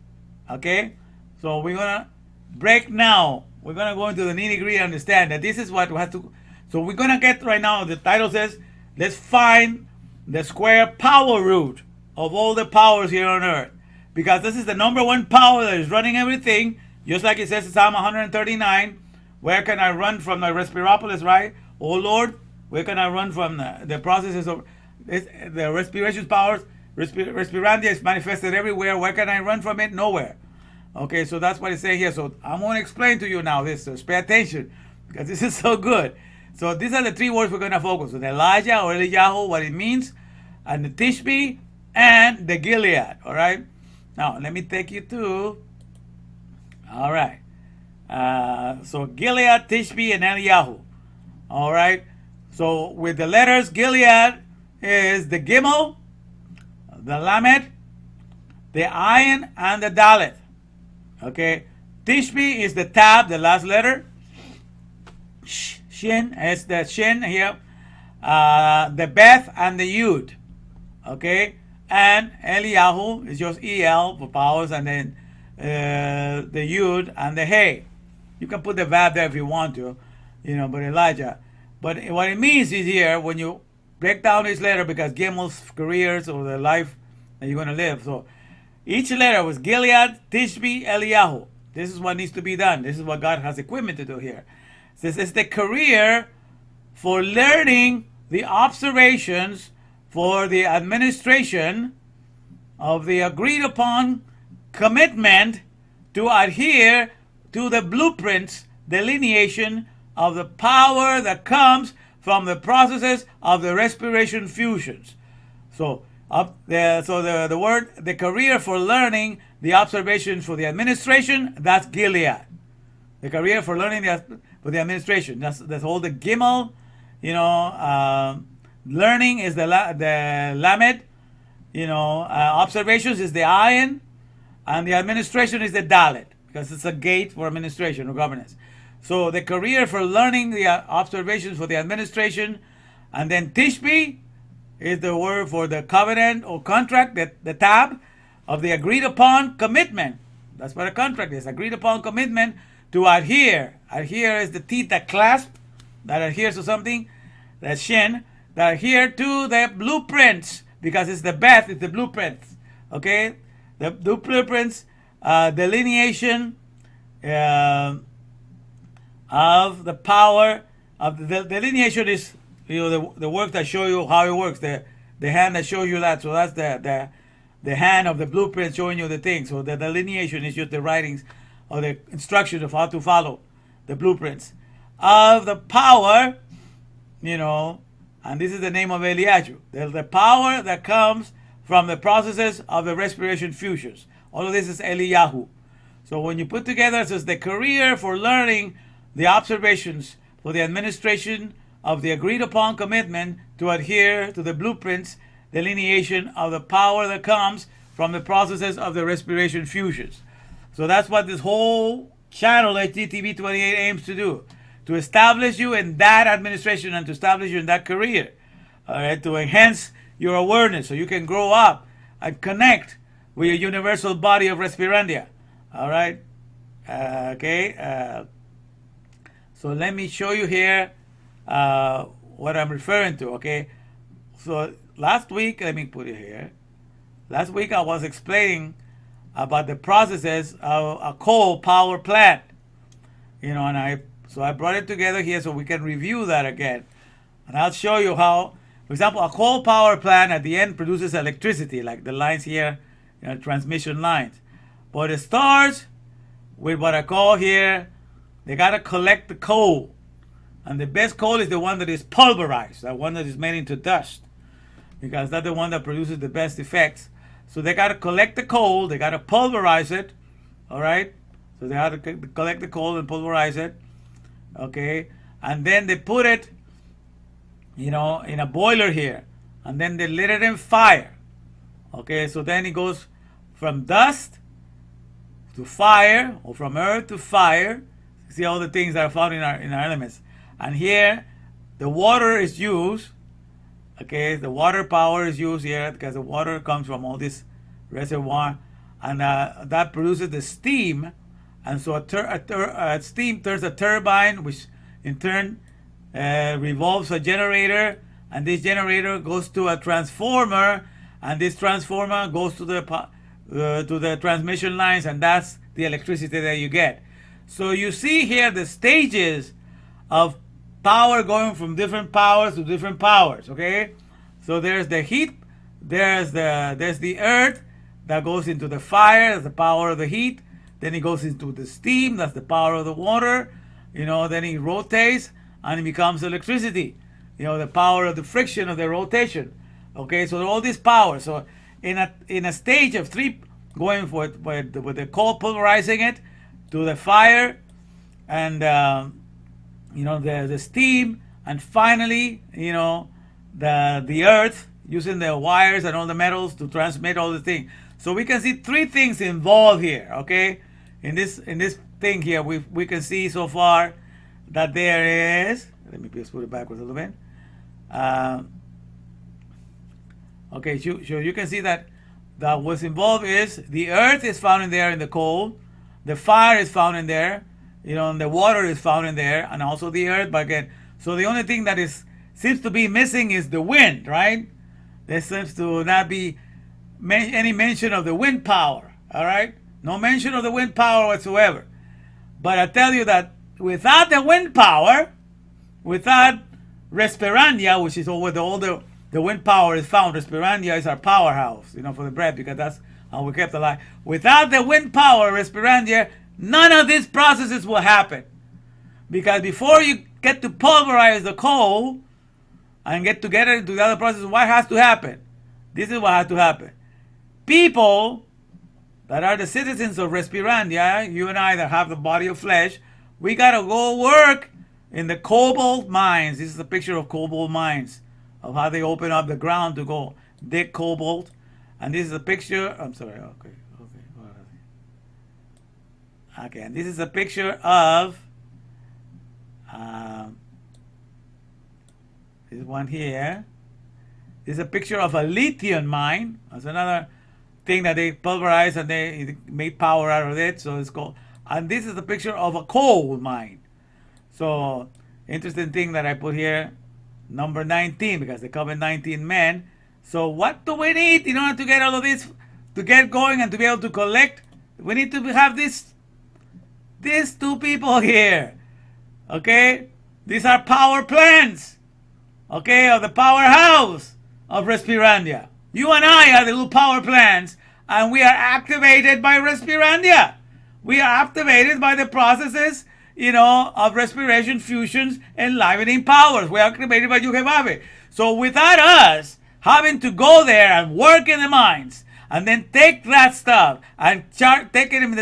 Okay? So we're going to break now. We're going to go into the nitty-gritty and understand that this is what we have to. So we're going to get right now, the title says, let's find the square power root of all the powers here on earth. Because this is the number one power that is running everything. Just like it says in Psalm 139, where can I run from the Respiropolis, right? Oh Lord, where can I run from the processes of the respiration powers? Respirandia is manifested everywhere. Where can I run from it? Nowhere. Okay, so that's what it's saying here. So I'm going to explain to you now this. So pay attention, because this is so good. So these are the three words we're going to focus on: Elijah or Eliyahu, what it means, and the Tishbe, and the Gilead. All right. Now let me take you to. All right. So Gilead, Tishbe, and Eliyahu. All right. So with the letters, Gilead is the Gimel, the Lamed, the Ayin, and the Dalet. Okay. Tishbe is the Tab, the last letter. Shin is the Shin here. The Beth and the Yud. Okay. And Eliyahu is just El for powers, and then the Yud and the Hey. You can put the Vav there if you want to, but Elijah. But what it means is here, when you break down this letter, because Gimel's careers or the life that you're going to live. So each letter was Gilead, Tishbe, Eliyahu. This is what needs to be done. This is what God has equipment to do here. This is the career for learning the observations for the administration of the agreed upon commitment to adhere to the blueprints, delineation of the power that comes from the processes of the respiration fusions. So, the word, the career for learning the observations for the administration, that's Gilead. The career for learning for the administration, that's all the Gimel. Learning is the Lamed. Observations is the Ayin, and the administration is the Dalet, because it's a gate for administration or governance. So the career for learning the observations for the administration, and then Tishbe is the word for the covenant or contract, the tab of the agreed upon commitment. That's what a contract is, agreed upon commitment to adhere. Adhere is the teeth that clasp, that adheres to something, that Shin, that adhere to the blueprints, because it's the Beth, it's the blueprints. Okay? The blueprints, delineation of the power of the delineation is the work that show you how it works, the hand that shows you that. So that's the hand of the blueprint showing you the thing. So the delineation is just the writings or the instructions of how to follow the blueprints of the power, and this is the name of Eliyahu, the power that comes from the processes of the respiration fusions. All of this is Eliyahu. So when you put together, it says the career for learning the observations for the administration of the agreed upon commitment to adhere to the blueprints, delineation of the power that comes from the processes of the respiration fusions. So that's what this whole channel, HDTV 28, aims to do. To establish you in that administration and to establish you in that career. All right, to enhance your awareness so you can grow up and connect with your universal body of Respirandia. All right. So let me show you here what I'm referring to. Okay. So last week, let me put it here. Last week I was explaining about the processes of a coal power plant. And I brought it together here so we can review that again. And I'll show you how, for example, a coal power plant at the end produces electricity, like the lines here, transmission lines. But it starts with what I call here, they got to collect the coal. And the best coal is the one that is pulverized, the one that is made into dust, because that's the one that produces the best effects. So they got to collect the coal, they got to pulverize it, all right? So they have to collect the coal and pulverize it, okay? And then they put it, in a boiler here, and then they lit it in fire, okay? So then it goes from dust to fire, or from earth to fire. See all the things that are found in our elements. And here, the water is used. Okay, the water power is used here because the water comes from all this reservoir, and that produces the steam. And so steam turns a turbine, which in turn revolves a generator, and this generator goes to a transformer, and this transformer goes to the transmission lines, and that's the electricity that you get. So you see here the stages of power going from different powers to different powers. Okay, so there's the heat, there's the earth that goes into the fire, that's the power of the heat. Then it goes into the steam, that's the power of the water. Then it rotates and it becomes electricity. The power of the friction of the rotation. Okay, so all these powers. So in a stage of three, going with the coal pulverizing it, to the fire, and the steam, and finally the earth, using the wires and all the metals to transmit all the things. So we can see three things involved here. Okay, in this thing here, we can see so far that there is. Let me just put it backwards a little bit. Okay, so you can see that what's involved is the earth is found in there in the coal, the fire is found in there, and the water is found in there, and also the earth. But again, so the only thing that seems to be missing is the wind, right? There seems to not be any mention of the wind power. All right, no mention of the wind power whatsoever. But I tell you that without the wind power, without Respirandia, which is over all the wind power is found. Respirandia is our powerhouse, for the breath, because that's how we kept alive. Without the wind power, Respirandia, none of these processes will happen. Because before you get to pulverize the coal and get together into the other process, what has to happen? This is what has to happen. People that are the citizens of Respirandia, you and I that have the body of flesh, we got to go work in the cobalt mines. This is a picture of cobalt mines, of how they open up the ground to go dig cobalt. And this is a picture, I'm sorry, okay. Okay, and this is a picture of, this one here. This is a picture of a lithium mine. That's another thing that they pulverize and they make power out of it. So it's called, and this is a picture of a coal mine. So, interesting thing that I put here, number 19, because they cover 19 men. So what do we need in order to get all of this, to get going and to be able to collect? We need to have these two people here. Okay? These are power plants. Okay? Of the powerhouse of Respirandia. You and I are the little power plants, and we are activated by Respirandia. We are activated by the processes of respiration, fusions, enlivening powers. We are activated by Yuhevabe. So without us having to go there and work in the mines, and then take that stuff and take it in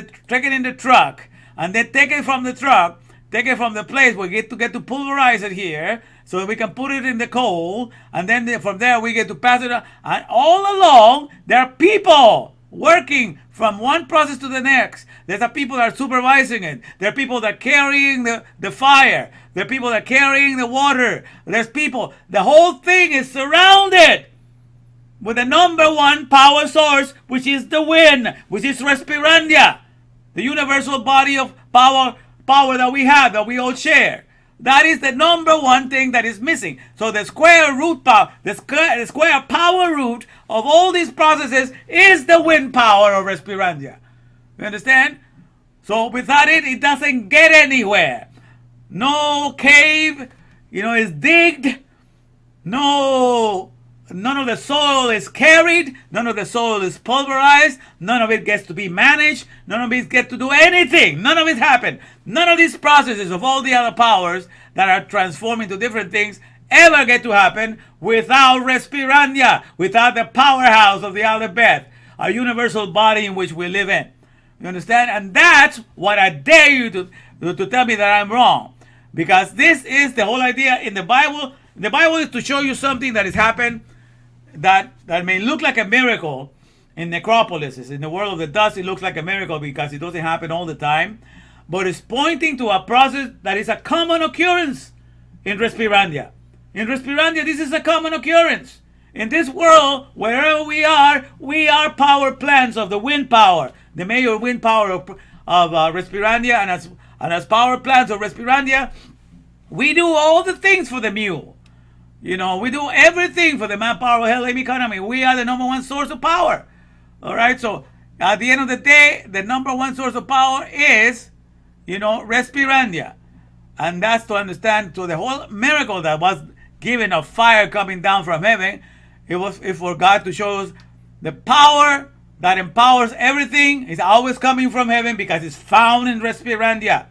the truck, and then take it from the truck, take it from the place we get to pulverize it here, so that we can put it in the coal, and then from there we get to pass it on. And all along, there are people working from one process to the next. There's a people that are supervising it. There are people that are carrying the fire. There are people that are carrying the water. There's people. The whole thing is surrounded with the number one power source, which is the wind, which is Respirandia, the universal body of power that we have, that we all share. That is the number one thing that is missing. So the square root power, the square power root of all these processes is the wind power of Respirandia. You understand? So without it, it doesn't get anywhere. No cave, is digged. None of the soil is carried. None of the soil is pulverized. None of it gets to be managed. None of it gets to do anything. None of it happened. None of these processes of all the other powers that are transforming to different things ever get to happen without Respirandia, without the powerhouse of the Aleph, a universal body in which we live in. You understand? And that's what I dare you to tell me that I'm wrong. Because this is the whole idea in the Bible. The Bible is to show you something that has happened that may look like a miracle in necropolises. In the world of the dust, it looks like a miracle because it doesn't happen all the time. But it's pointing to a process that is a common occurrence in Respirandia. In Respirandia, this is a common occurrence. In this world, wherever we are power plants of the wind power, the major wind power of Respirandia, and as power plants of Respirandia, we do all the things for the mule. We do everything for the manpower of Hell economy. We are the number one source of power. All right, so at the end of the day, the number one source of power is respirandia. And that's to understand, so the whole miracle that was given of fire coming down from heaven, it was for God to show us the power that empowers everything is always coming from heaven because it's found in respirandia.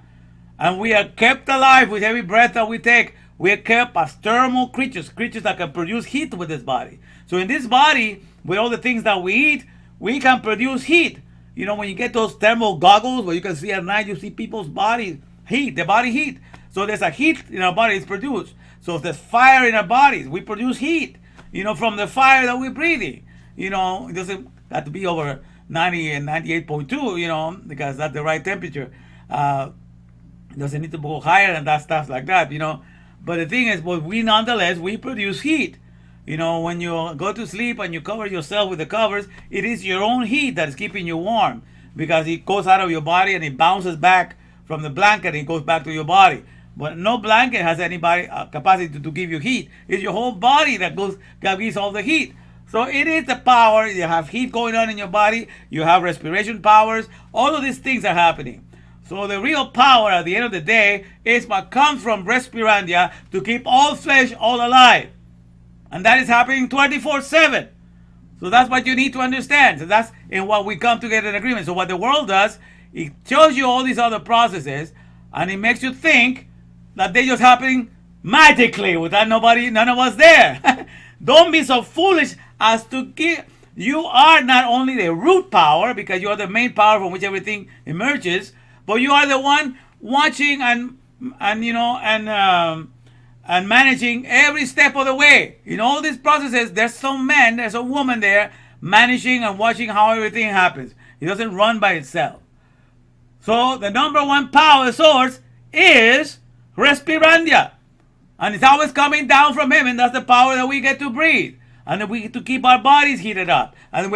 And we are kept alive with every breath that we take. We are kept as thermal creatures, creatures that can produce heat with this body. So in this body, with all the things that we eat, we can produce heat. When you get those thermal goggles where you can see at night, you see people's body heat, the body heat. So there's a heat in our bodies produced. So if there's fire in our bodies, we produce heat, from the fire that we're breathing. It doesn't have to be over 90 and 98.2, because that's the right temperature. It doesn't need to go higher than that, stuff like that, But the thing is, nonetheless, we produce heat. When you go to sleep and you cover yourself with the covers, it is your own heat that is keeping you warm because it goes out of your body and it bounces back from the blanket and it goes back to your body. But no blanket has any capacity to give you heat. It's your whole body that gives all the heat. So it is the power. You have heat going on in your body. You have respiration powers. All of these things are happening. So the real power at the end of the day is what comes from respirandia to keep all flesh all alive. And that is happening 24/7. So that's what you need to understand. So that's in what we come to get an agreement. So what the world does, it shows you all these other processes and it makes you think that they're just happening magically without none of us there. Don't be so foolish as to give. You are not only the root power because you are the main power from which everything emerges, but you are the one watching and managing every step of the way. In all these processes, there's a woman there managing and watching how everything happens. It doesn't run by itself. So the number one power source is respirandia. And it's always coming down from heaven. That's the power that we get to breathe. And that we get to keep our bodies heated up. And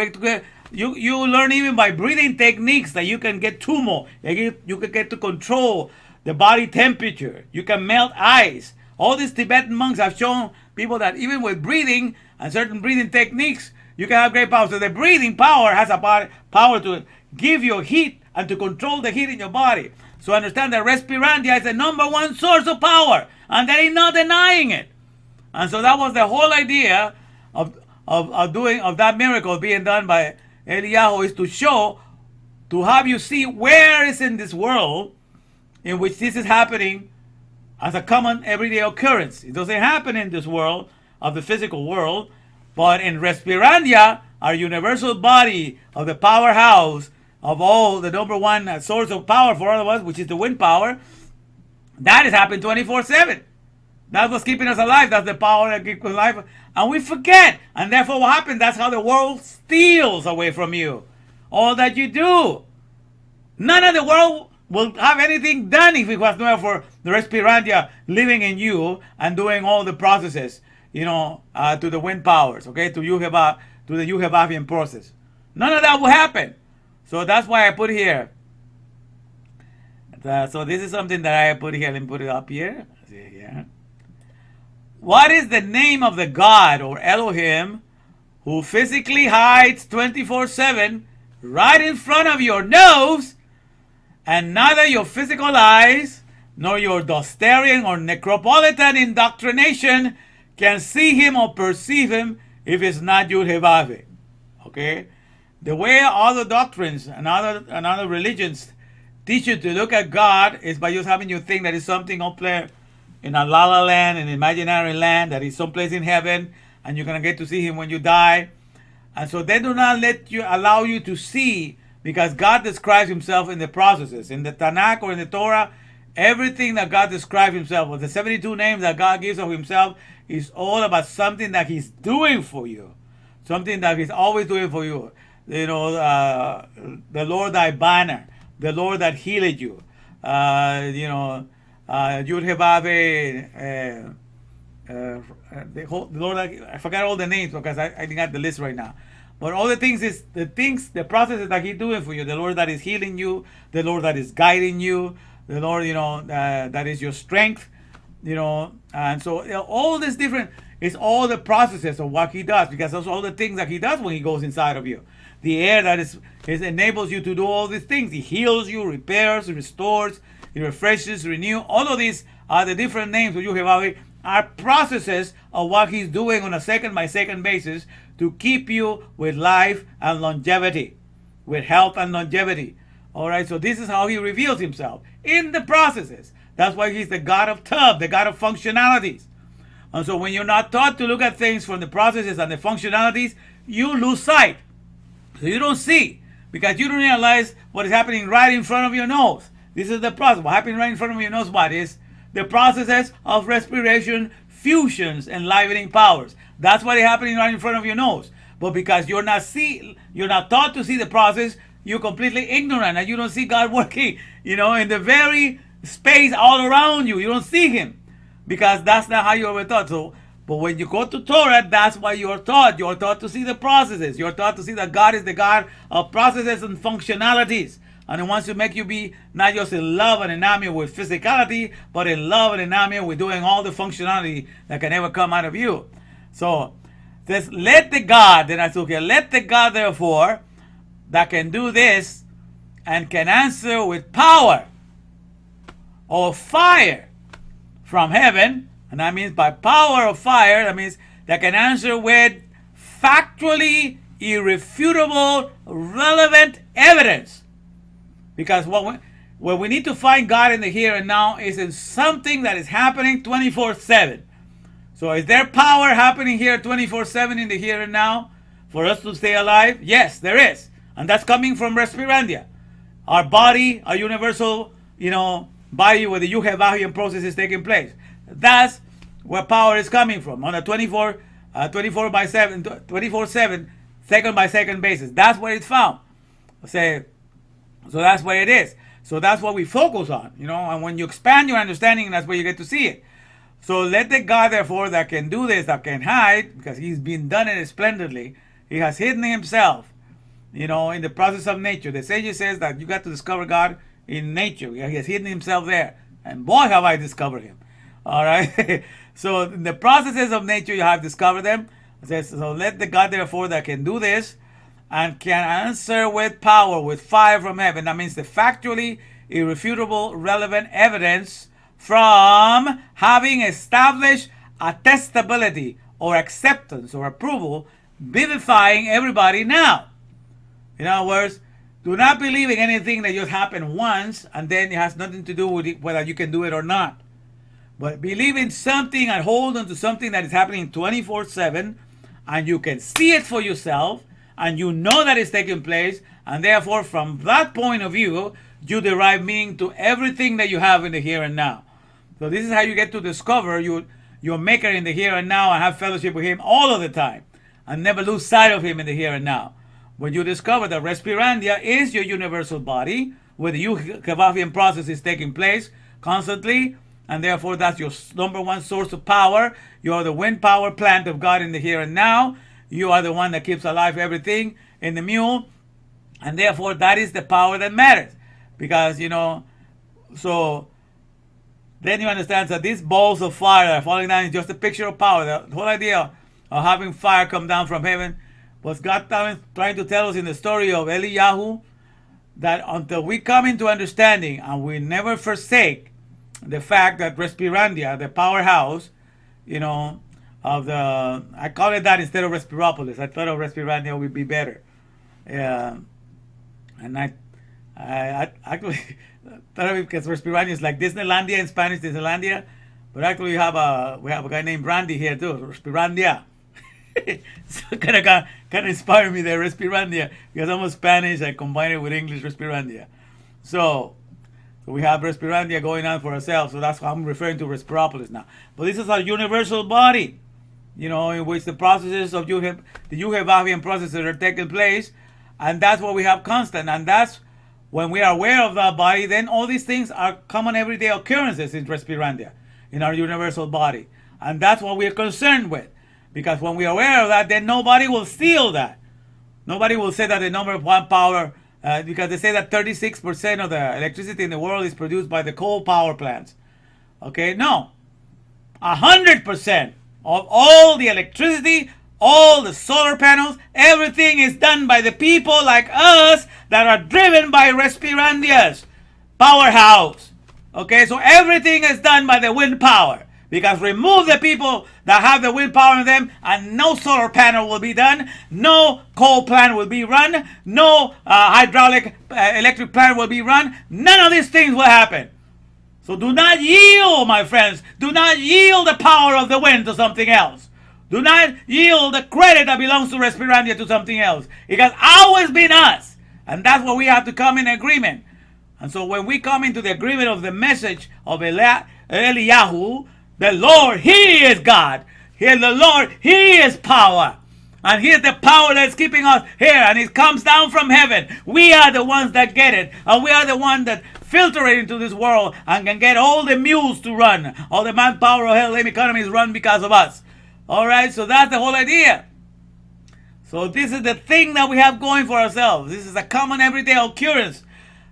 you learn even by breathing techniques that you can get tumo. You can get to control the body temperature. You can melt ice. All these Tibetan monks have shown people that even with breathing and certain breathing techniques, you can have great power. So the breathing power has a power to give you heat and to control the heat in your body. So understand that respirandia is the number one source of power. And they are not denying it. And so that was the whole idea of that miracle being done by Eliyahu, is to show, to have you see where is in this world in which this is happening as a common everyday occurrence. It doesn't happen in this world of the physical world, but in respirandia, our universal body of the powerhouse of all, the number one source of power for all of us, which is the wind power, that is happening 24/7. That's what's keeping us alive. That's the power that keeps us alive. And we forget. And therefore what happens, that's how the world steals away from you all that you do. None of the world will have anything done if it was not for the respirandia living in you and doing all the processes, to the wind powers, okay, to the Yuhevavian process. None of that will happen. So that's why I put here. So this is something that I put here. Let me put it up here. Yeah. What is the name of the God or Elohim who physically hides 24/7 right in front of your nose, and neither your physical eyes nor your Dosterian or necropolitan indoctrination can see him or perceive him if it's not Yud-Heh-Vav-Heh? Okay? The way other doctrines and other religions teach you to look at God is by just having you think that it's something up there in a la-la land, an imaginary land, that is someplace in heaven, and you're going to get to see him when you die. And so they do not allow you to see, because God describes himself in the processes. In the Tanakh or in the Torah, everything that God describes himself, or the 72 names that God gives of himself, is all about something that he's doing for you. Something that he's always doing for you. The Lord thy banner, the Lord that healed you, Yud-Heh-Vav-Heh, the Lord, I forgot all the names because I didn't have the list right now. But all the the processes that he's doing for you, the Lord that is healing you, the Lord that is guiding you, the Lord, that is your strength, and so all this different, it's all the processes of what he does, because those are all the things that he does when he goes inside of you. The air that enables you to do all these things. He heals you, repairs, restores, it refreshes, renew. All of these are the different names of Yuhevavi, are processes of what he's doing on a second by second basis to keep you with life and longevity, with health and longevity. All right, so this is how he reveals himself in the processes. That's why he's the God of tub, the God of functionalities. And so when you're not taught to look at things from the processes and the functionalities, you lose sight. So you don't see, because you don't realize what is happening right in front of your nose. This is the process. What happening right in front of your nose, what is? The processes of respiration, fusions, enlivening powers. That's what is happening right in front of your nose. But because you're not taught to see the process, you're completely ignorant and you don't see God working, in the very space all around you. You don't see him because that's not how you were taught. So, but when you go to Torah, that's why you're taught. You're taught to see the processes. You're taught to see that God is the God of processes and functionalities. And he wants to make you be not just in love and enamored with physicality, but in love and enamored with doing all the functionality that can ever come out of you. So, says, let the God, then I took it, let the God therefore that can do this and can answer with power or fire from heaven, and that means by power of fire, that means that can answer with factually irrefutable, relevant evidence. Because what we need to find God in the here and now is in something that is happening 24/7. So is there power happening here 24/7 in the here and now for us to stay alive? Yes, there is. And that's coming from Respirandia. Our body, our universal, body where the Yuhevahian process is taking place. That's where power is coming from on a 24/7, second by second basis. That's where it's found. So that's where it is. So that's what we focus on, and when you expand your understanding, that's where you get to see it. So let the God, therefore, that can do this, that can hide, because he's been done it splendidly, he has hidden himself, in the process of nature. The sage says that you got to discover God in nature. He has hidden himself there. And boy, have I discovered him. All right? So in the processes of nature, you have discovered them. It says, so let the God, therefore, that can do this, and can answer with power, with fire from heaven. That means the factually irrefutable, relevant evidence from having established attestability or acceptance or approval, vivifying everybody now. In other words, do not believe in anything that just happened once and then it has nothing to do with it, whether you can do it or not. But believe in something and hold on to something that is happening 24/7, and you can see it for yourself, and you know that it's taking place, and therefore from that point of view, you derive meaning to everything that you have in the here and now. So this is how you get to discover your maker in the here and now and have fellowship with him all of the time, and never lose sight of him in the here and now. When you discover that Respirandia is your universal body, where the Yuhevahian process is taking place constantly, and therefore that's your number one source of power. You are the wind power plant of God in the here and now. You are the one that keeps alive everything in the mule. And therefore that is the power that matters. Because, so then you understand that these balls of fire that are falling down is just a picture of power. The whole idea of having fire come down from heaven was God trying to tell us in the story of Eliyahu that until we come into understanding and we never forsake the fact that Respirandia, the powerhouse, of the, I call it that instead of Respiropolis. I thought of Respirandia would be better. And I actually thought of it because Respirandia is like Disneylandia in Spanish, Disneylandia. But actually we have a guy named Randy here too, Respirandia. So kind of inspired me there, Respirandia, because I'm Spanish. I combine it with English, Respirandia. So we have Respirandia going on for ourselves. So that's how I'm referring to Respiropolis now. But this is our universal body, in which the processes of the Yuhevahian processes are taking place, and that's what we have constant. And that's when we are aware of that body, then all these things are common everyday occurrences in Respirandia, in our universal body. And that's what we are concerned with. Because when we are aware of that, then nobody will steal that. Nobody will say that the number one power, because they say that 36% of the electricity in the world is produced by the coal power plants. Okay, no. 100% of all the electricity, all the solar panels, everything is done by the people like us that are driven by Respirandia's powerhouse. Okay, so everything is done by the wind power. Because remove the people that have the wind power in them, and no solar panel will be done, no coal plant will be run, no hydraulic electric plant will be run. None of these things will happen. So do not yield, my friends. Do not yield the power of the wind to something else. Do not yield the credit that belongs to Respirandia to something else. It has always been us. And that's what we have to come in agreement. And so when we come into the agreement of the message of Eliyahu, the Lord, He is God. He is the Lord, He is power. And He is the power that's keeping us here. And it comes down from heaven. We are the ones that get it. And we are the ones that filter it into this world and can get all the mules to run. All the manpower of hell economies run because of us. Alright, so that's the whole idea. So this is the thing that we have going for ourselves. This is a common everyday occurrence.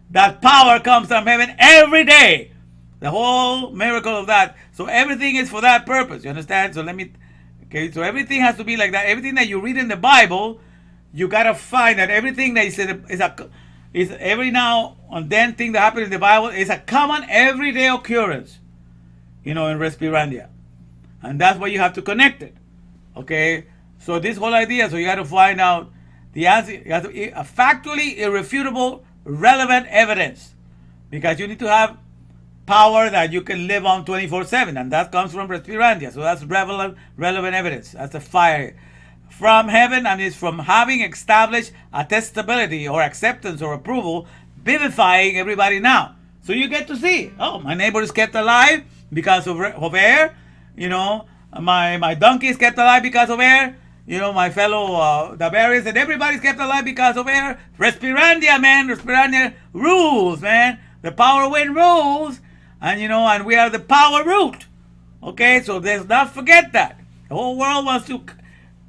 That power comes from heaven every day. The whole miracle of that. So everything is for that purpose. You understand? So so everything has to be like that. Everything that you read in the Bible, you gotta find that everything that is every now and then thing that happens in the Bible is a common everyday occurrence. In Respirandia. And that's why you have to connect it. Okay? So this whole idea, so you gotta find out the answer. You have to a factually irrefutable, relevant evidence. Because you need to have power that you can live on 24/7, and that comes from Respirandia. So that's relevant evidence. That's a fire from heaven, and it's from having established attestability or acceptance or approval, vivifying everybody now. So you get to see, oh, my neighbor is kept alive because of air. My donkey is kept alive because of air. My fellow Davarians and everybody's kept alive because of air. Respirandia, man. Respirandia rules, man. The power wind rules. And we are the power root. Okay, so let's not forget that. The whole world wants to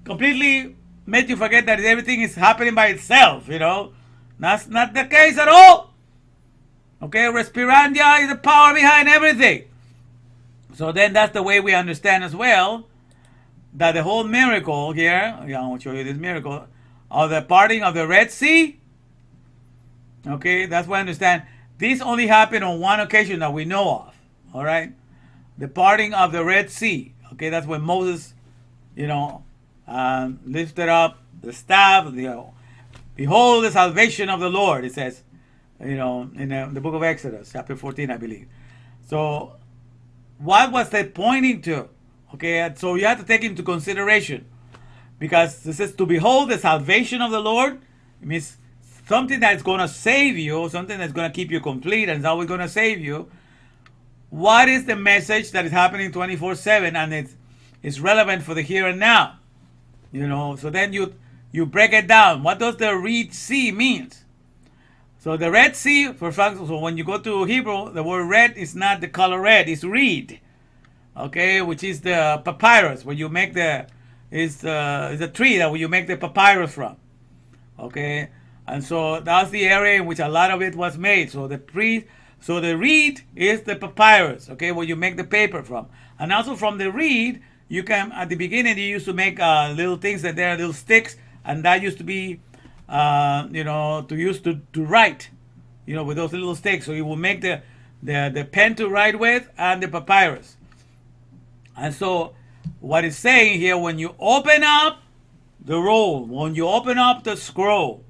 completely make you forget that everything is happening by itself, That's not the case at all. Okay, Respirandia is the power behind everything. So then that's the way we understand as well that the whole miracle here, I want to show you this miracle, of the parting of the Red Sea. Okay, that's what I understand. This only happened on one occasion that we know of. All right, the parting of the Red Sea. Okay, that's when Moses, lifted up the staff. Behold the salvation of the Lord. It says, in the book of Exodus, chapter 14, I believe. So, what was that pointing to? Okay, so you have to take into consideration, because it says to behold the salvation of the Lord. It means something that's going to save you, something that's going to keep you complete and is always going to save you. What is the message that is happening 24/7 and it's relevant for the here and now? So then you break it down. What does the Red Sea means? So the Red Sea, for example, so when you go to Hebrew, the word red is not the color red, it's reed. Okay, which is the papyrus, where you make is a tree that where you make the papyrus from. Okay. And so that's the area in which a lot of it was made. So the reed is the papyrus, okay, where you make the paper from. And also from the reed, you can, at the beginning, you used to make little things, that there are little sticks, and that used to be, to write, with those little sticks. So you will make the pen to write with and the papyrus. And so what it's saying here, when you open up the roll, when you open up the scroll,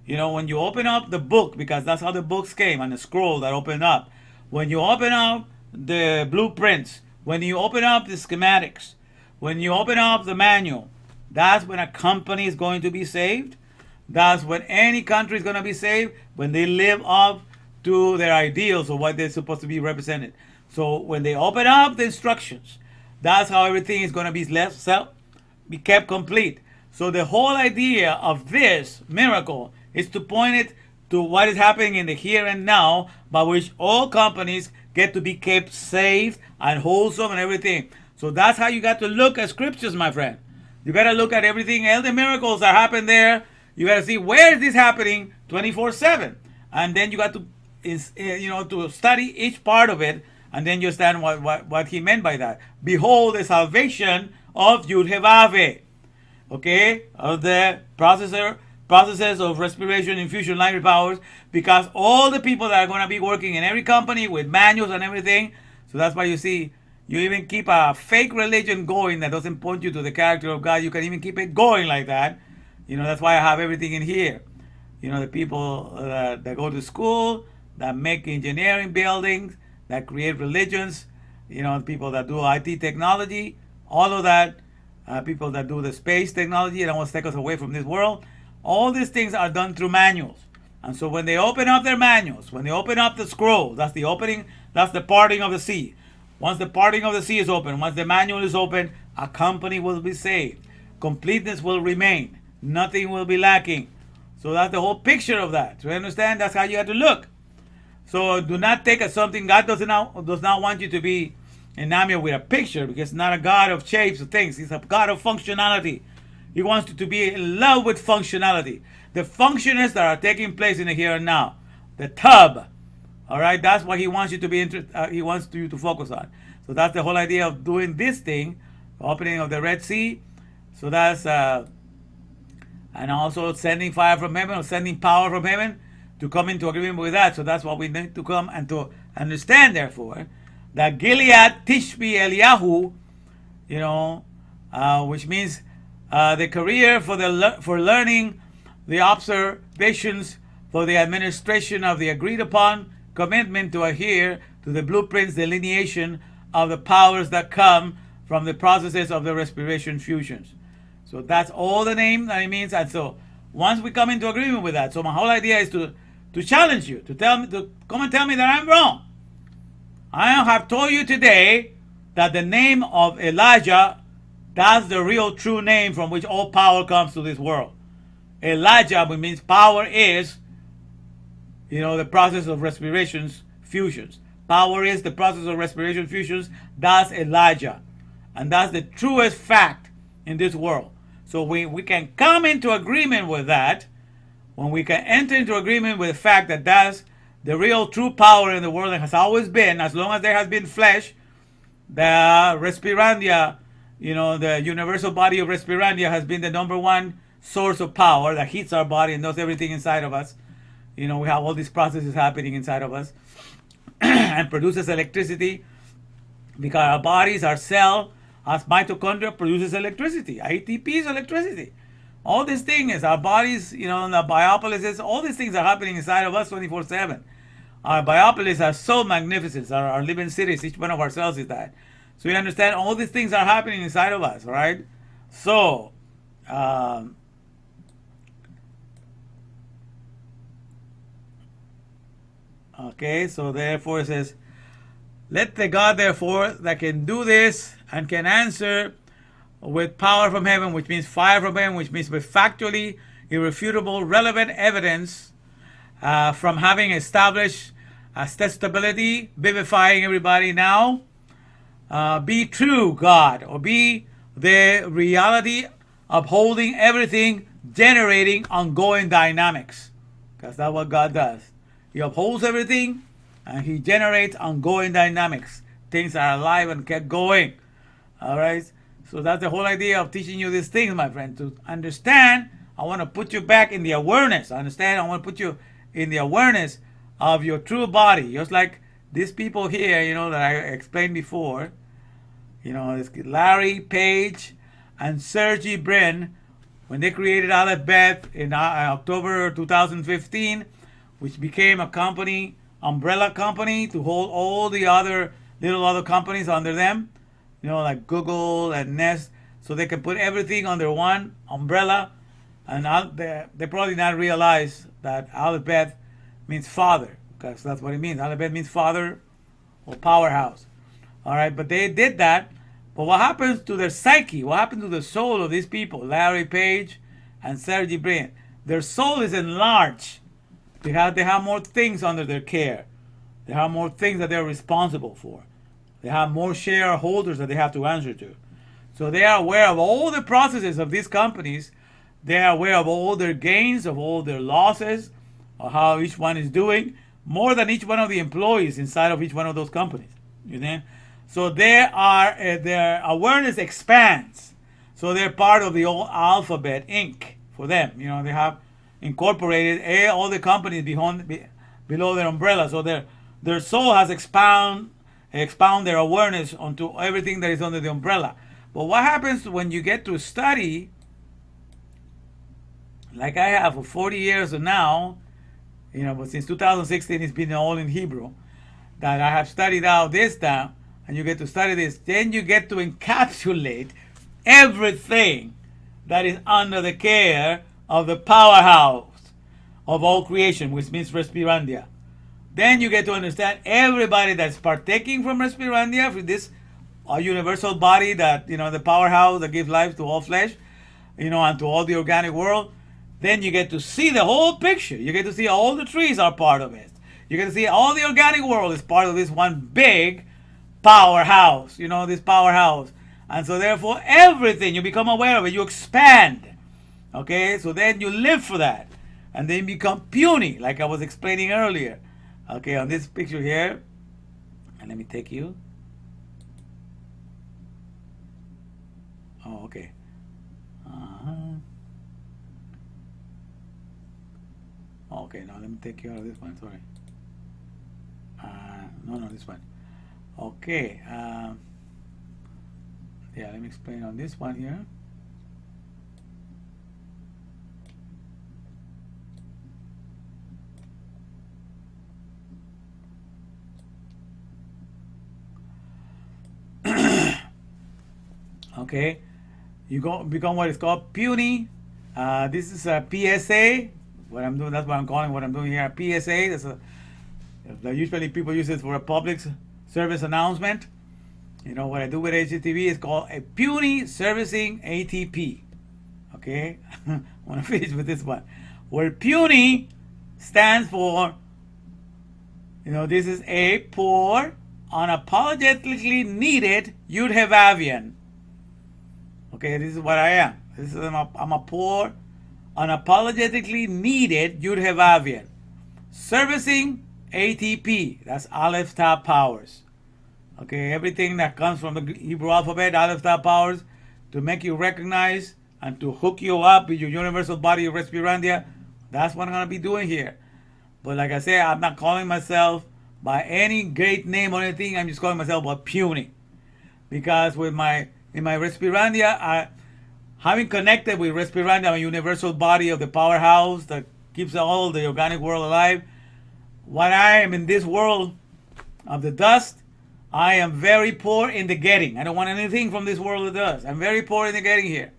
when you open up the book, because that's how the books came, and the scroll that opened up. When you open up the blueprints, when you open up the schematics, when you open up the manual, that's when a company is going to be saved. That's when any country is going to be saved, when they live up to their ideals of what they're supposed to be represented. So when they open up the instructions, that's how everything is going to be kept complete. So the whole idea of this miracle is to point it to what is happening in the here and now, by which all companies get to be kept safe and wholesome and everything. So that's how you got to look at scriptures, my friend. You got to look at everything, all the miracles that happen there. You got to see where is this happening 24/7, and then you got to, to study each part of it, and then you understand what he meant by that. Behold the salvation of Yud-Heh-Vav-Heh. Okay, of the processes of respiration, infusion, light powers, because all the people that are going to be working in every company with manuals and everything, so that's why you see, you even keep a fake religion going that doesn't point you to the character of God. You can even keep it going like that. That's why I have everything in here. The people that go to school, that make engineering buildings, that create religions, people that do IT technology, all of that, people that do the space technology that wants to take us away from this world. All these things are done through manuals. And so when they open up their manuals, when they open up the scroll, that's the opening, that's the parting of the sea. Once the parting of the sea is open, once the manual is open, a company will be saved. Completeness will remain. Nothing will be lacking. So that's the whole picture of that. So you understand? That's how you have to look. So do not take as something. God does not want you to be enamored with a picture, because it's not a God of shapes or things. He's a God of functionality. He wants you to be in love with functionality. The functions that are taking place in the here and now. The tub. All right, that's what he wants you to be he wants you to focus on. So that's the whole idea of doing this thing, the opening of the Red Sea. So that's and also sending fire from heaven, or sending power from heaven to come into agreement with that. So that's what we need to come and to understand. Therefore, that Gilead Tishbi Eliyahu, which means the career for learning, the observations for the administration of the agreed upon commitment to adhere to the blueprints delineation of the powers that come from the processes of the respiration fusions. So that's all the name that it means. And so once we come into agreement with that, so my whole idea is to challenge you, to come and tell me that I'm wrong. I have told you today that the name of Elijah, that's the real true name from which all power comes to this world. Elijah, which means power is, the process of respirations, fusions. Power is the process of respiration fusions. That's Elijah. And that's the truest fact in this world. So we can come into agreement with that, when we can enter into agreement with the fact that that's the real true power in the world, and has always been, as long as there has been flesh, the Respirandia, the universal body of Respirandia has been the number one source of power that heats our body and does everything inside of us. We have all these processes happening inside of us and produces electricity, because our bodies, our cell, as mitochondria produces electricity. ATP is electricity. All these things, our bodies, the biopolis, all these things are happening inside of us 24/7. Our biopolis are so magnificent. Our living cities, each one of our cells is that. So you understand, all these things are happening inside of us, right? So, okay, so therefore it says, let the God therefore that can do this and can answer with power from heaven, which means fire from heaven, which means with factually irrefutable relevant evidence from having established testability, vivifying everybody now, be true God, or be the reality upholding everything, generating ongoing dynamics, because that's what God does. He upholds everything and he generates ongoing dynamics. Things are alive and kept going. All right. So that's the whole idea of teaching you these things, my friend. To understand, I want to put you back in the awareness. Understand? I want to put you in the awareness of your true body. Just like these people here, that I explained before. It's Larry Page and Sergey Brin, when they created Aleph Beth in October 2015, which became a company, umbrella company, to hold all the other companies under them, like Google and Nest, so they can put everything under one umbrella. And they probably not realize that Aleph Beth means father, because that's what it means. Aleph Beth means father or powerhouse. All right, but they did that. But what happens to their psyche? What happened to the soul of these people, Larry Page and Sergey Brin? Their soul is enlarged. They have more things under their care. They have more things that they're responsible for. They have more shareholders that they have to answer to. So they are aware of all the processes of these companies. They are aware of all their gains, of all their losses, of how each one is doing, more than each one of the employees inside of each one of those companies. You know? So their awareness expands. So they're part of the old Alphabet Inc. for them. They have incorporated all the companies below their umbrella. So their soul has expound their awareness onto everything that is under the umbrella. But what happens when you get to study, like I have for 40 years now, but since 2016 it's been all in Hebrew, that I have studied out this time, and you get to study this, then you get to encapsulate everything that is under the care of the powerhouse of all creation, which means Respirandia. Then you get to understand everybody that's partaking from Respirandia, for this universal body that, the powerhouse that gives life to all flesh, and to all the organic world. Then you get to see the whole picture. You get to see all the trees are part of it. You get to see all the organic world is part of this one big powerhouse, this powerhouse. And so therefore everything, you become aware of it, you expand. Okay, so then you live for that. And then you become puny, like I was explaining earlier. Okay, on this picture here, and let me take you. Oh, okay. Okay, now let me take you out of this one, sorry. No, this one. Okay, yeah, let me explain on this one here. Okay, you become what is called puny. This is a PSA. What I'm doing, that's what I'm calling what I'm doing here. PSA. That's usually people use it for a public service announcement. What I do with HGTV is called a puny servicing ATP. Okay, I want to finish with this one. Where puny stands for, this is a poor, unapologetically needed Yud-Hevavian. Okay, this is what I am. I'm a poor, unapologetically needed Yud-Hevavian. Servicing ATP. That's Aleph Tav powers. Okay, everything that comes from the Hebrew alphabet, Aleph Tav powers, to make you recognize and to hook you up with your universal body of Respirandia. That's what I'm going to be doing here. But like I said, I'm not calling myself by any great name or anything. I'm just calling myself a puny. Because in my Respirandia, having connected with Respirandia, a universal body of the powerhouse that keeps all the organic world alive, what I am in this world of the dust, I am very poor in the getting. I don't want anything from this world of dust. I'm very poor in the getting here.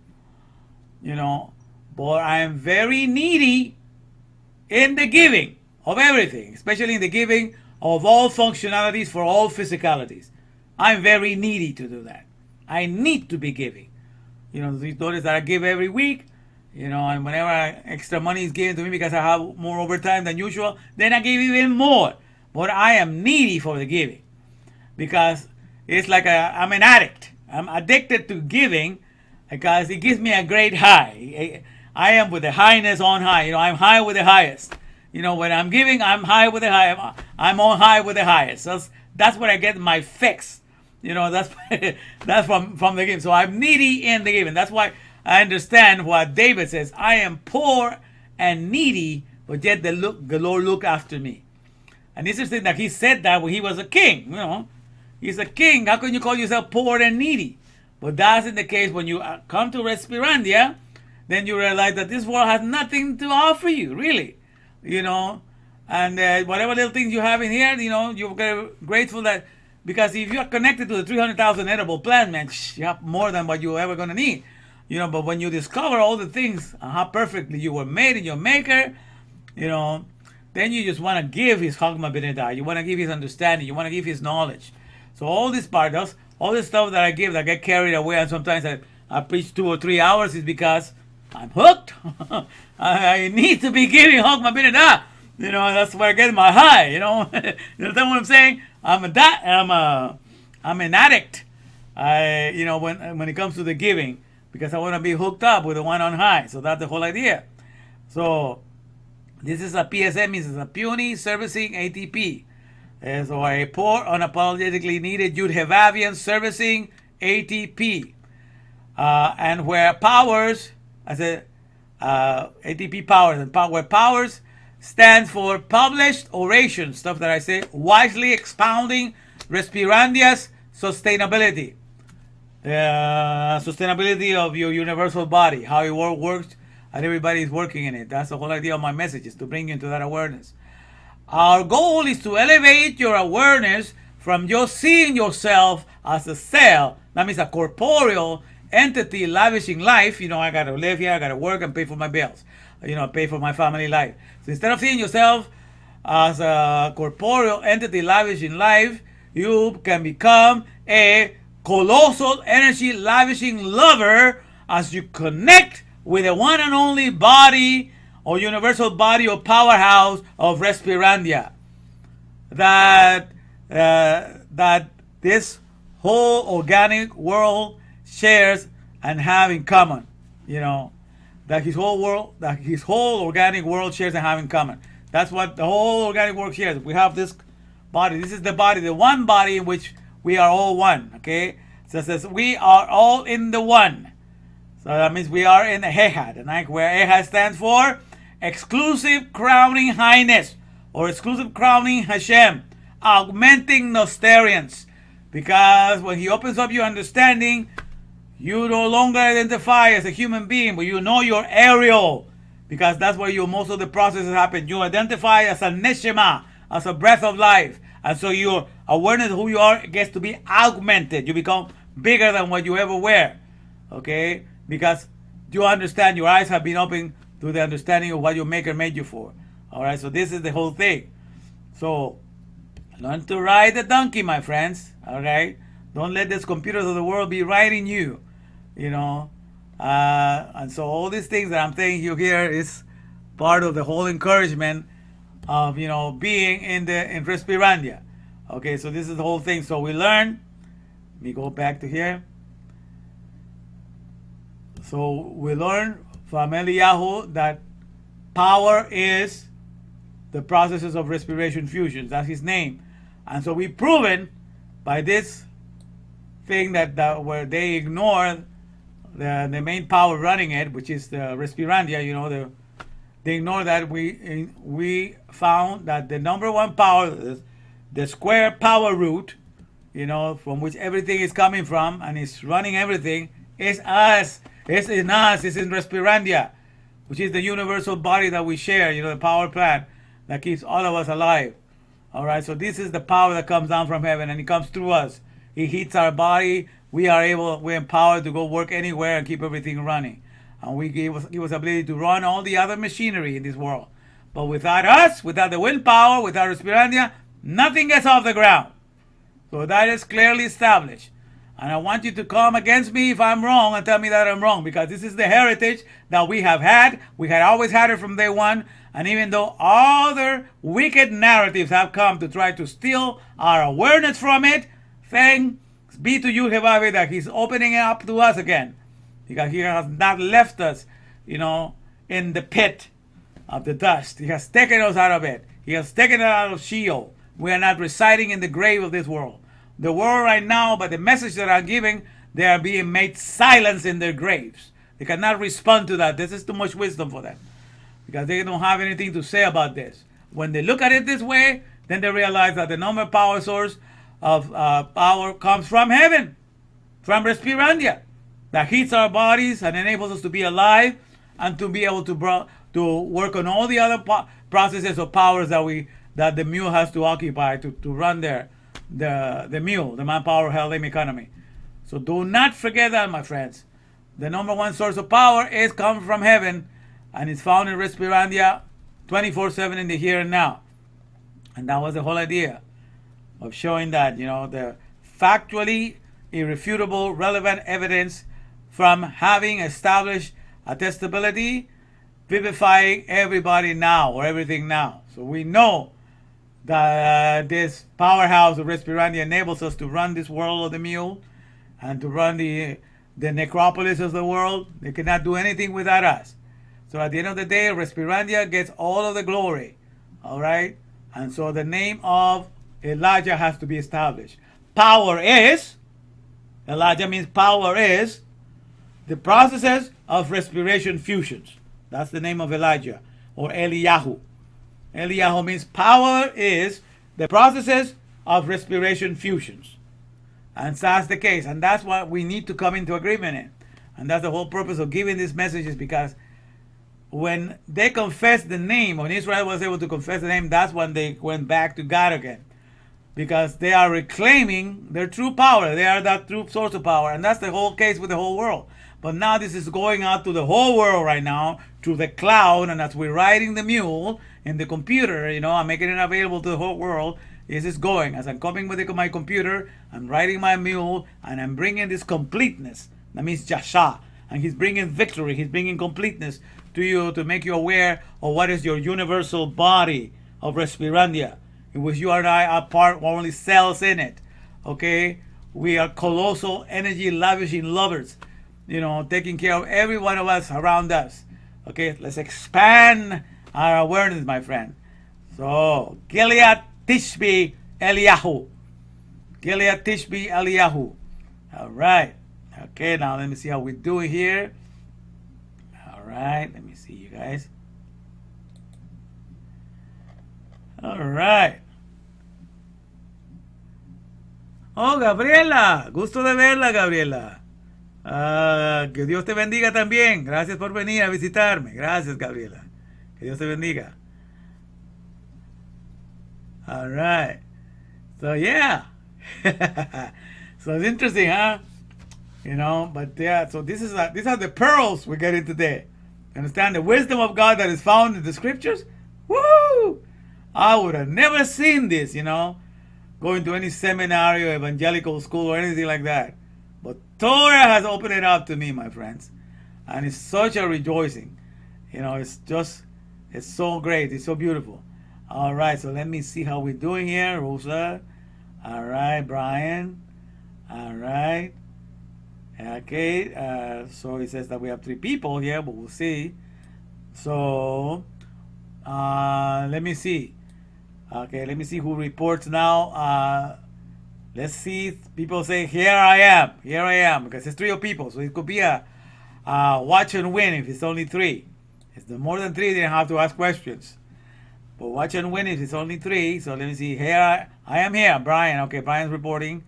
But I am very needy in the giving of everything, especially in the giving of all functionalities for all physicalities. I'm very needy to do that. I need to be giving. These notice that I give every week, and whenever extra money is given to me because I have more overtime than usual, then I give even more. But I am needy for the giving because it's like I'm an addict. I'm addicted to giving because it gives me a great high. I am with the highness on high. I'm high with the highest. When I'm giving, I'm high with the high. I'm on high with the highest. That's where I get my fix. That's from the giving. So I'm needy in the giving. That's why I understand what David says. I am poor and needy, but yet the Lord look after me. And it's interesting that he said that when he was a king. He's a king. How can you call yourself poor and needy? But that's in the case when you come to Respirandia, then you realize that this world has nothing to offer you, really. And whatever little things you have in here, you're grateful that, because if you're connected to the 300,000 edible plant, man, you have more than what you're ever going to need. But when you discover all the things, how perfectly you were made in your maker, then you just want to give his Chachma B'Nedah. You want to give his understanding. You want to give his knowledge. So all this part, all this stuff that I give, that I get carried away, and sometimes I preach 2 or 3 hours, is because I'm hooked. I need to be giving Chachma B'Nedah. That's where I get my high. You understand what I'm saying? I'm an addict. When it comes to the giving, because I want to be hooked up with the one on high. So that's the whole idea. So this is a PSM, means it's a puny servicing ATP. So a poor, unapologetically needed Yud-Hevavian servicing ATP. And where powers, as ATP powers, and where powers stands for published oration, stuff that I say, wisely expounding Respirandia's sustainability. Sustainability of your universal body, how it works, and everybody is working in it. That's the whole idea of my message, is to bring you into that awareness. Our goal is to elevate your awareness from just seeing yourself as a cell, that means a corporeal entity lavishing life. I gotta live here, I gotta work and pay for my bills, pay for my family life. So instead of seeing yourself as a corporeal entity lavishing life, you can become a colossal energy lavishing lover as you connect with the one and only body or universal body or powerhouse of Respirandia. That this whole organic world shares and have in common. That his whole organic world shares and have in common. That's what the whole organic world shares. We have this body. This is the body, the one body in which we are all one. Okay? So it says we are all in the one. So that means we are in Ehad, and where Ehad stands for exclusive crowning highness, or exclusive crowning Hashem, augmenting Nostarians. Because when he opens up your understanding, you no longer identify as a human being, but you know your aerial, because that's where most of the processes happen. You identify as a neshama, as a breath of life, and so your awareness of who you are gets to be augmented. You become bigger than what you ever were, okay? Because you understand, your eyes have been opened to the understanding of what your Maker made you for. All right, so this is the whole thing. So learn to ride the donkey, my friends. All right, don't let these computers of the world be riding you. And so all these things that I'm saying you here is part of the whole encouragement of being in Respirandia. Okay, so this is the whole thing. So we learn. Let me go back to here. So we learn from Eliyahu that power is the processes of respiration fusions. That's his name. And so we've proven by this thing that where they ignore the main power running it, which is the Respirandia, they ignore that. We found that the number one power, the square power root, from which everything is coming from and is running everything, is us. It's in us. It's in Respirandia, which is the universal body that we share. The power plant that keeps all of us alive. All right. So this is the power that comes down from heaven, and it comes through us. It heats our body. We're empowered to go work anywhere and keep everything running. And we give us ability to run all the other machinery in this world. But without us, without the wind power, without Respirandia, nothing gets off the ground. So that is clearly established. And I want you to come against me if I'm wrong and tell me that I'm wrong, because this is the heritage that we have had. We had always had it from day one. And even though other wicked narratives have come to try to steal our awareness from it, thanks be to you, Jehovah, that he's opening it up to us again. Because he has not left us, in the pit of the dust. He has taken us out of it. He has taken us out of Sheol. We are not residing in the grave of this world. The world right now, by the message that I'm giving, they are being made silence in their graves. They cannot respond to that. This is too much wisdom for them, because they don't have anything to say about this. When they look at it this way, then they realize that the number power source of power comes from heaven, from Respirandia, that heats our bodies and enables us to be alive and to be able to work on all the other processes of powers that the mule has to occupy to run the mule, the manpower, health, and economy. So do not forget that, my friends. The number one source of power is coming from heaven, and it's found in Respirandia 24/7 in the here and now. And that was the whole idea of showing that, the factually irrefutable, relevant evidence from having established attestability, vivifying everybody now, or everything now. So we know that this powerhouse of Respirandia enables us to run this world of the mule and to run the necropolis of the world. They cannot do anything without us. So at the end of the day, Respirandia gets all of the glory. All right? And so the name of Elijah has to be established. Power is, Elijah means power is, the processes of respiration fusions. That's the name of Elijah, or Eliyahu. Eliyahu means power is the processes of respiration fusions. And that's the case. And that's what we need to come into agreement in. And that's the whole purpose of giving these messages, because when they confessed the name, when Israel was able to confess the name, that's when they went back to God again. Because they are reclaiming their true power. They are that true source of power. And that's the whole case with the whole world. But now this is going out to the whole world right now through the cloud. And as we're riding the mule in the computer, I'm making it available to the whole world. This is going. As I'm coming with my computer, I'm riding my mule, and I'm bringing this completeness. That means Jasha. And he's bringing victory. He's bringing completeness to you to make you aware of what is your universal body of Respirandia, in which you and I are part, only cells in it. Okay? We are colossal energy lavishing lovers, taking care of every one of us around us. Okay? Let's expand our awareness, my friend. So, Gilead Tishbi Eliyahu. Gilead Tishbi Eliyahu. All right. Okay, now let me see how we're doing here. All right, let me see you guys. All right. Oh, Gabriela, gusto de verla, Gabriela. Que Dios te bendiga también. Gracias por venir a visitarme. Gracias, Gabriela. Que Dios te bendiga. All right. So, yeah. So, it's interesting, huh? But yeah, so these are the pearls we're getting today. Understand the wisdom of God that is found in the scriptures? Woo! I would have never seen this, going to any seminary or evangelical school or anything like that. But Torah has opened it up to me, my friends. And it's such a rejoicing. It's so great. It's so beautiful. All right, so let me see how we're doing here. Rosa. All right, Brian. All right. Okay, so it says that we have 3 people here, but we'll see. So, let me see. Okay, let me see who reports now. Let's see. People say, here I am, because it's 3 people. So it could be a watch and win if it's only 3. If it's more than 3, then I have to ask questions. But watch and win if it's only 3. So let me see. Here I am here, Brian. Okay, Brian's reporting.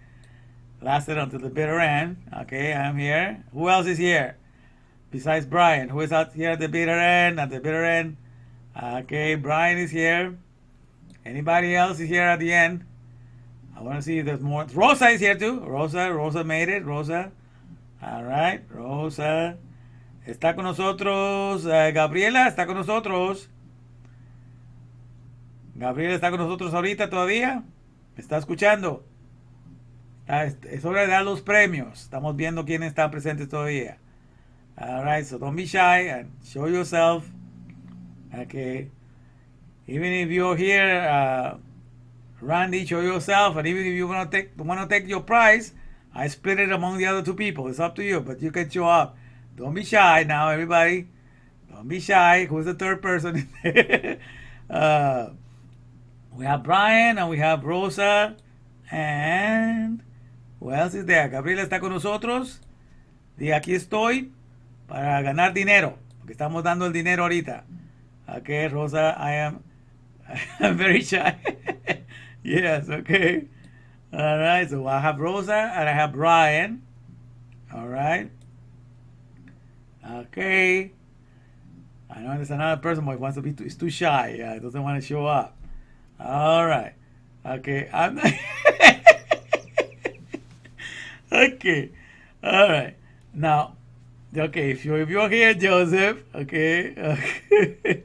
Lasted until the bitter end. Okay, I'm here. Who else is here? Besides Brian. Who is out here at the bitter end? At the bitter end. Okay, Brian is here. Anybody else is here at the end? I want to see if there's more. Rosa is here too. Rosa made it. Rosa. All right, Rosa. Está con nosotros. Gabriela está con nosotros. Gabriela está con nosotros ahorita todavía. ¿Me está escuchando? Es hora de dar los premios. Estamos viendo quiénes están presentes todavía. Alright, so don't be shy and show yourself. Okay. Even if you're here, Randy, show yourself. And even if you want to take your prize, I split it among the other 2 people. It's up to you, but you can show up. Don't be shy now, everybody. Don't be shy. Who's the 3rd person? We have Brian and we have Rosa. And who else is there? Gabriela está con nosotros. Y aquí estoy para ganar dinero, porque estamos dando el dinero ahorita. Okay, Rosa, I'm very shy. Yes, okay. All right, so I have Rosa and I have Brian. All right. Okay. I know there's another person who wants to be is too shy. Yeah, doesn't want to show up. All right. Okay, I'm not okay. All right. Now, okay, if you're here, Joseph, okay.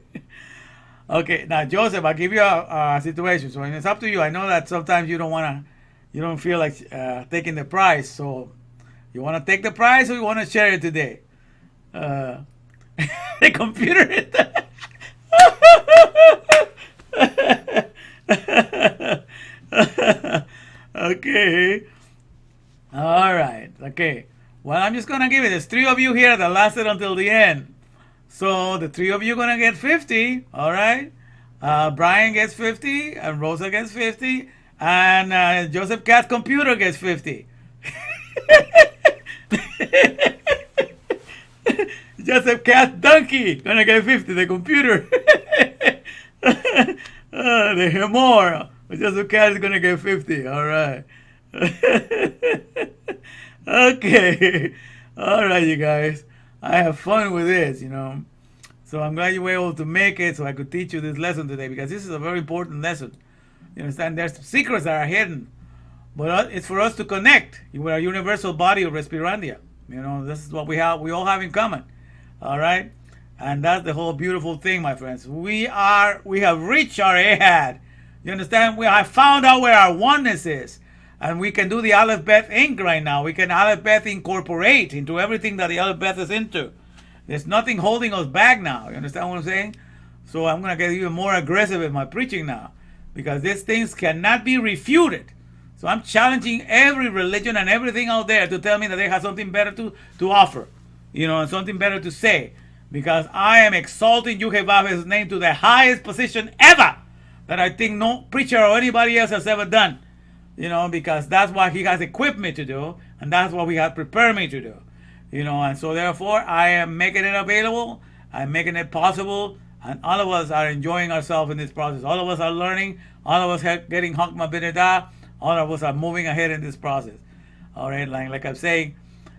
Okay, now Joseph, I'll give you a situation. So it's up to you. I know that sometimes you don't feel like taking the prize. So you want to take the prize or you want to share it today? The computer hit that. Okay. All right. Okay. Well, I'm just gonna give it. There's 3 of you here that lasted until the end. So the 3 of you gonna get 50. All right. Brian gets 50, and Rosa gets 50, and Joseph Cat's computer gets 50. Joseph Cat Donkey gonna get 50. The computer. The Hemor. Joseph Cat is gonna get 50. All right. Okay. All right, you guys. I have fun with this, So I'm glad you were able to make it so I could teach you this lesson today, because this is a very important lesson. You understand? There's secrets that are hidden, but it's for us to connect with our universal body of Respirandia. This is what we all have in common. All right? And that's the whole beautiful thing, my friends. We have reached our Ahad. You understand? We have found out where our oneness is. And we can do the Aleph Beth Inc. right now. We can Aleph Beth incorporate into everything that the Aleph Beth is into. There's nothing holding us back now. You understand what I'm saying? So I'm going to get even more aggressive in my preaching now, because these things cannot be refuted. So I'm challenging every religion and everything out there to tell me that they have something better to offer, and something better to say, because I am exalting Yuhevav's name to the highest position ever that I think no preacher or anybody else has ever done. Because that's what he has equipped me to do, and that's what he has prepared me to do. And so therefore I am making it available, I'm making it possible, and all of us are enjoying ourselves in this process. All of us are learning, all of us are getting Hakma Binidah, all of us are moving ahead in this process. All right, like I'm saying,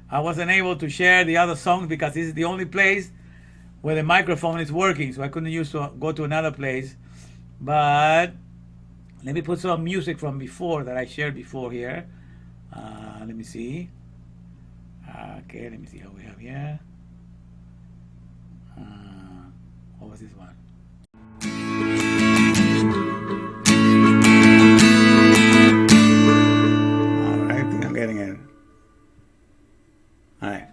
I wasn't able to share the other songs because this is the only place where the microphone is working, so I couldn't go to another place. But let me put some music from before that I shared before here. Let me see. Okay, let me see how we have here. What was this one? All right, I think I'm getting it. All right.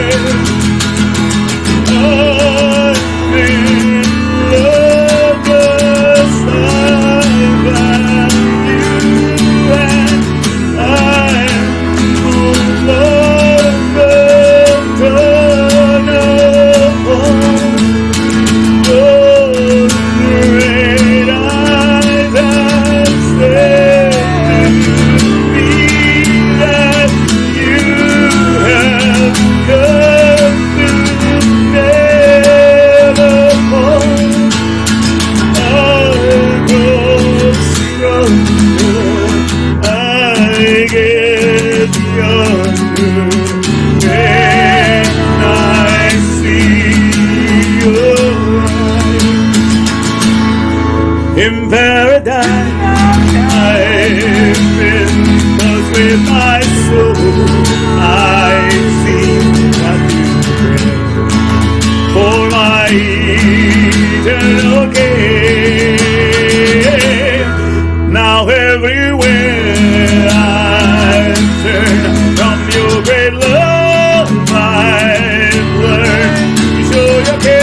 Yeah. In paradise I've been, 'cause with my soul I see what you bring for my eternal gain. Now everywhere I turn, from your great love I've learned to show your care.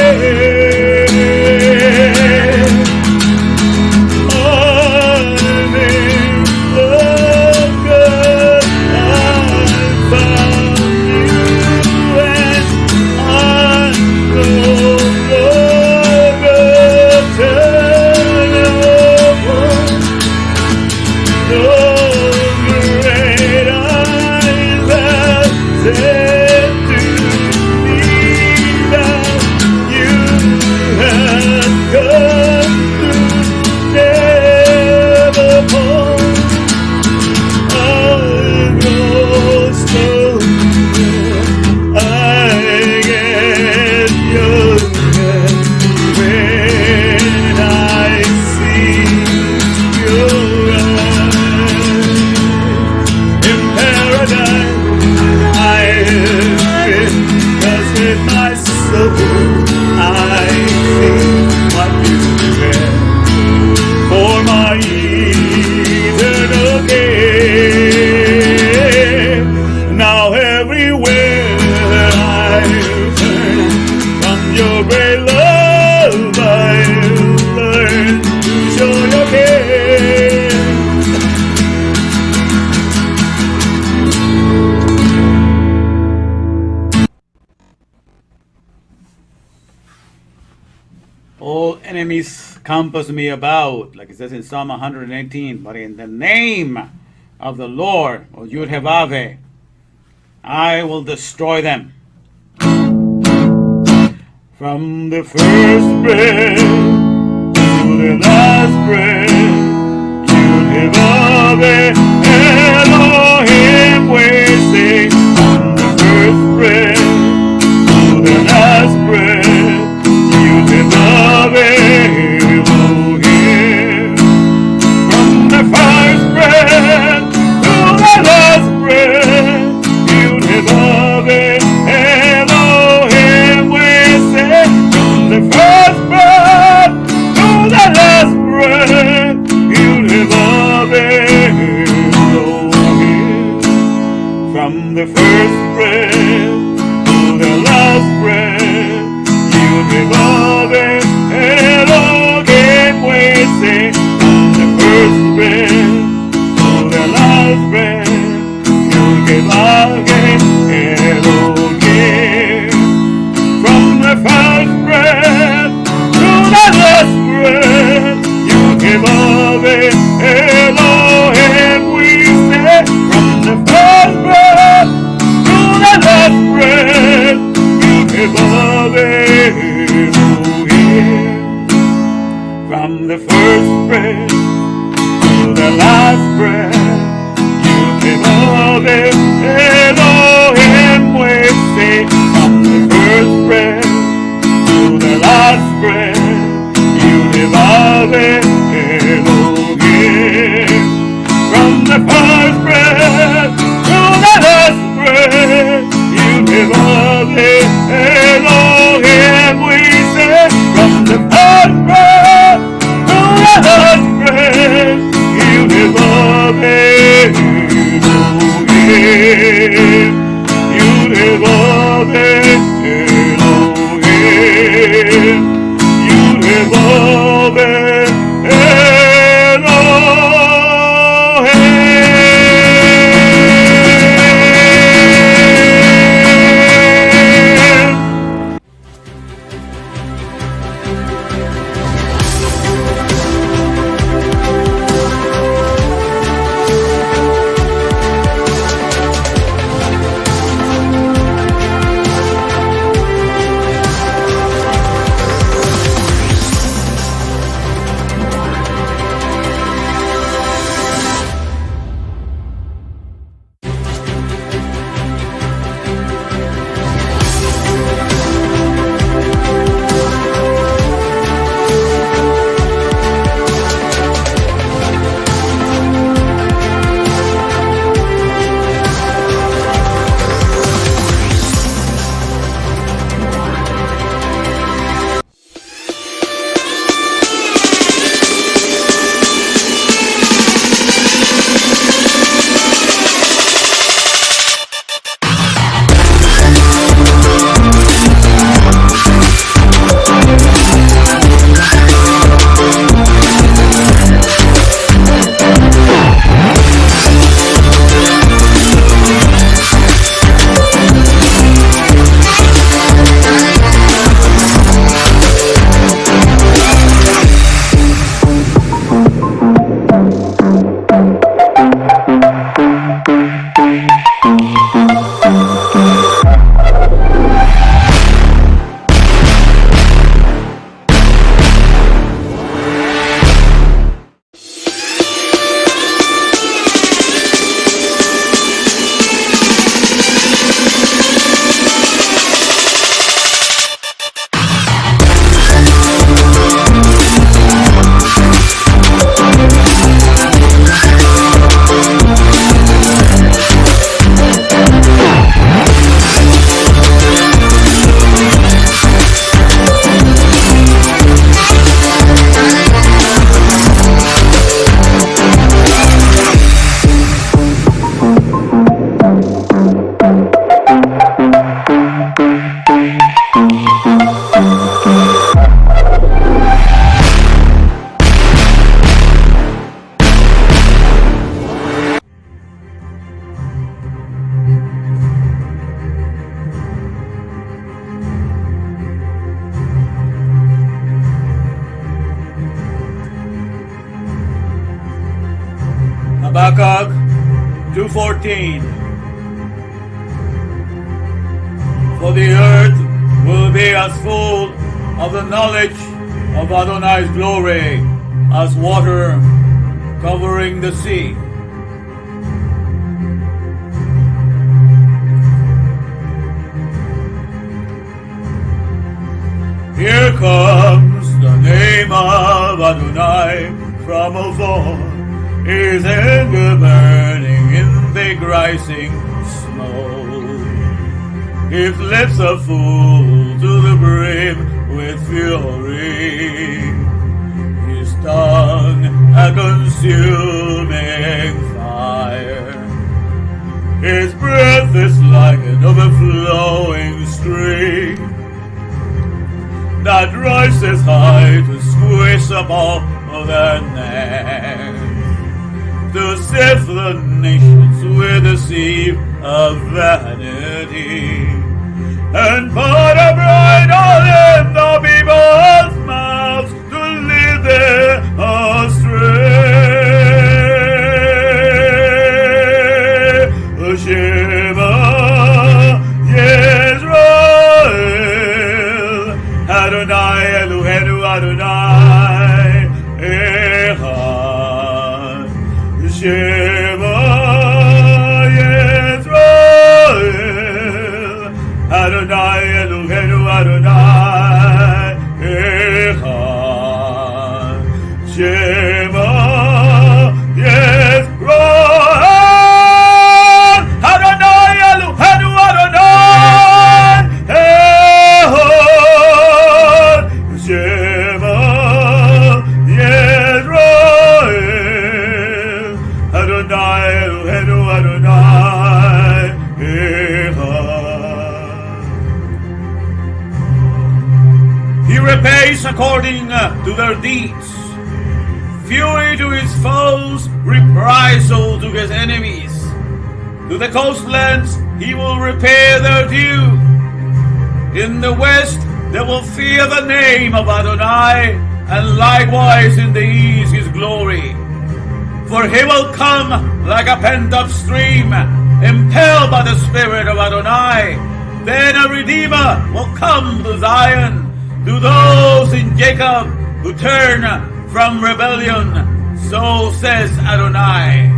All enemies compass me about, like it says in Psalm 118, but in the name of the Lord, or Yud-Heh-Vav-Heh, I will destroy them. From the first breath to the last breath, Yud-Heh-Vav-Heh, Elohim, we sing. From the first breath to the last breath, Elohim. From the first breath to the last breath, Yud-Heh-Vav-Heh, Elohim, we say. From the first breath to the last breath, Yud-Heh-Vav-Heh, Elohim. From the first breath to the last breath, Yud-Heh-Vav-Heh, Elohim, we say. From the first breath to the last breath, Yud-Heh-Vav-Heh, Elohim. From the first breath to the last breath, Yud-Heh-Vav-Heh, Elohim, we say. From the first breath to the last breath, Yud-Heh-Vav-Heh, Elohim. From the first breath to the last breath, Yud-Heh-Vav-Heh, Elohim, we say. From the first breath to the last breath, Yud-Heh-Vav-Heh, Elohim. From the first breath to the last breath, Yud-Heh-Vav-Heh, Elohim, we say. From the first breath to the last breath, Yud-Heh-Vav-Heh, Elohim. Yud-Heh-Vav-Heh, Elohim. Yud-Heh-Vav-Heh, Elohim. Habakkuk 2:14. For the earth will be as full of the knowledge of Adonai's glory as water covering the sea. Here comes the name of Adonai from afar, his anger burning in thick rising smoke. His lips are full to the brim with fury, his tongue a consuming fire. His breath is like an overflowing stream that rises high to squish up all of their necks, to sift the nations with a sieve of vanity, and put a bright oil in the people's mouths to lead them astray. Shema Yisrael, Adonai Eloheinu Adonai Echad. Shema Yisrael, Adonai Eloheinu Adonai Echad. Shema Yisrael, Adonai Eloheinu Adonai Echad. Shema Yisrael, Adonai Eloheinu Adonai Echad. He repays according to their deeds, fury to his foes, reprisal to his enemies. To the coastlands he will repay their due. In the west they will fear the name of Adonai, and likewise in the east his glory. For he will come like a pent-up stream, impelled by the Spirit of Adonai. Then a Redeemer will come to Zion, to those in Jacob who turn from rebellion. So says Adonai.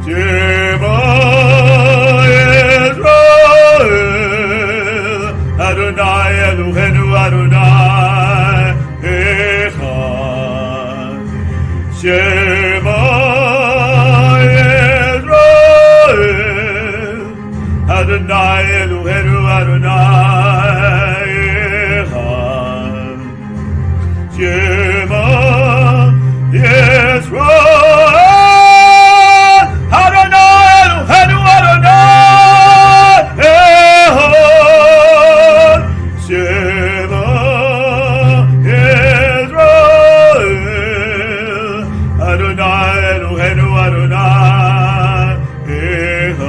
Shema Yisrael, Adonai Eloheinu Adonai Echad. Shema Yisrael, Adonai Eloheinu Adonai Echad. Shema Yisrael, Adonai Eloheinu Adonai Echad. Shema Yisrael, Adonai Eloheinu Adonai Echad.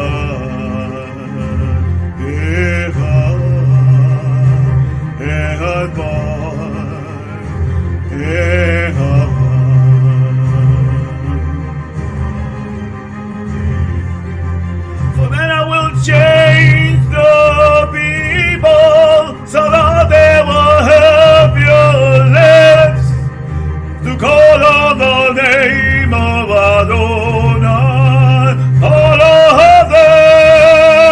Echad boy, Echad. For then I will change the people so that they will have your lips to call on the name of Adonai, all of them,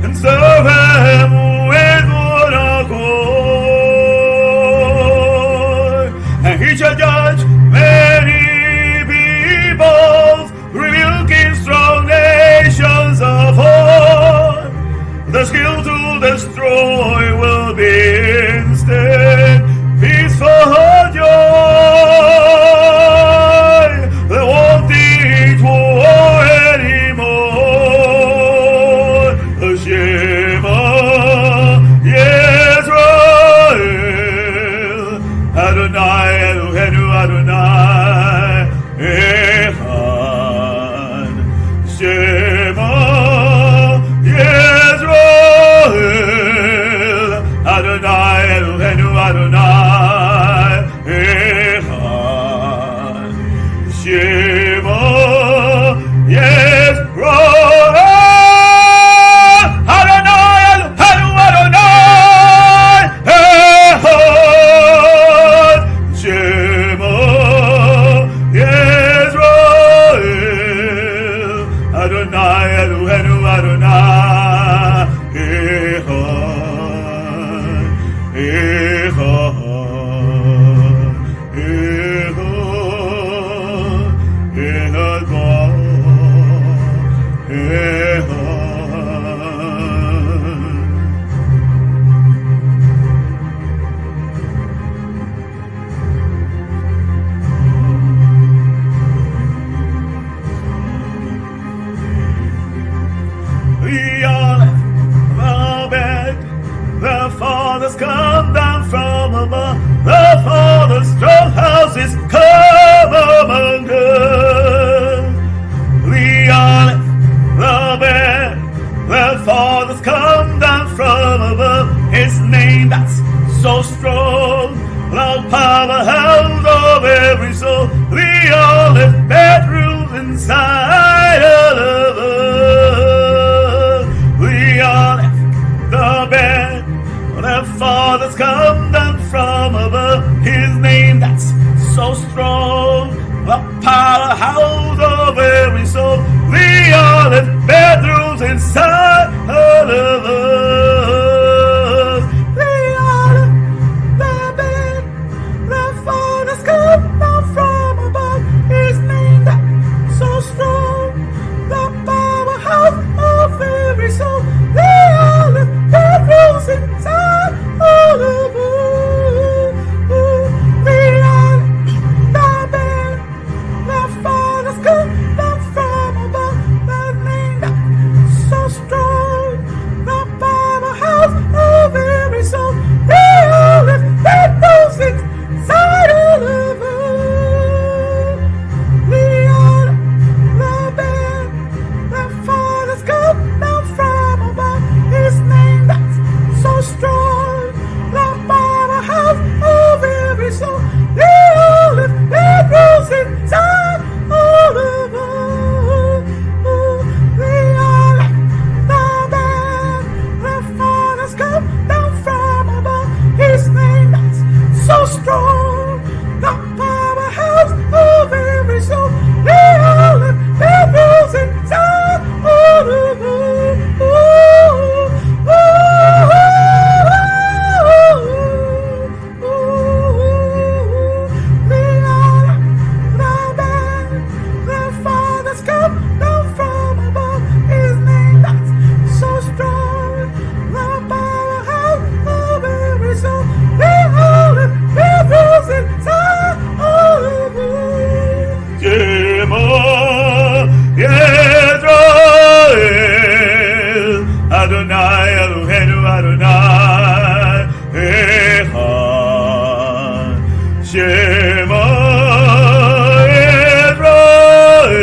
and serve him with one accord. And he shall judge many peoples, rebuking strong nations of old. The skill to destroy will be instant, peaceful joy. They won't teach war anymore. The Shema Yisrael, Adonai Eloheinu Adonai Echad. Shema Yisrael, Adonai Eloheinu Adonai Echad.
Echad, Echad ba, Echad. The olive, the bed, the Father's come down from above. The Father's strong house is come among us. The olive, the bed, the Father's come down from above. His name that's so strong, the powerhouse of every soul. The olive bedrooms inside of us. The olive, the bed, the Father's come down from above. His name that's so strong, the powerhouse of every soul. The olive bedrooms inside of us. The olive, the bed, the Father's come down from above. His name that's so strong, the powerhouse of every soul. The olive bedrooms inside all of us. The olive, the bed, the Father's come down from above. The name that's so strong, the powerhouse of every soul. The olive bedrooms inside all of us. The olive, the bed, the Father's come down from above. His name that's so strong, the powerhouse of every soul. The olive bedrooms inside all of us. The olive, the bed, the Father's come down from above. His name that's so strong, the powerhouse of every soul. The olive bedrooms inside all of Adonai Eloheinu Adonai Echad. Shema Israel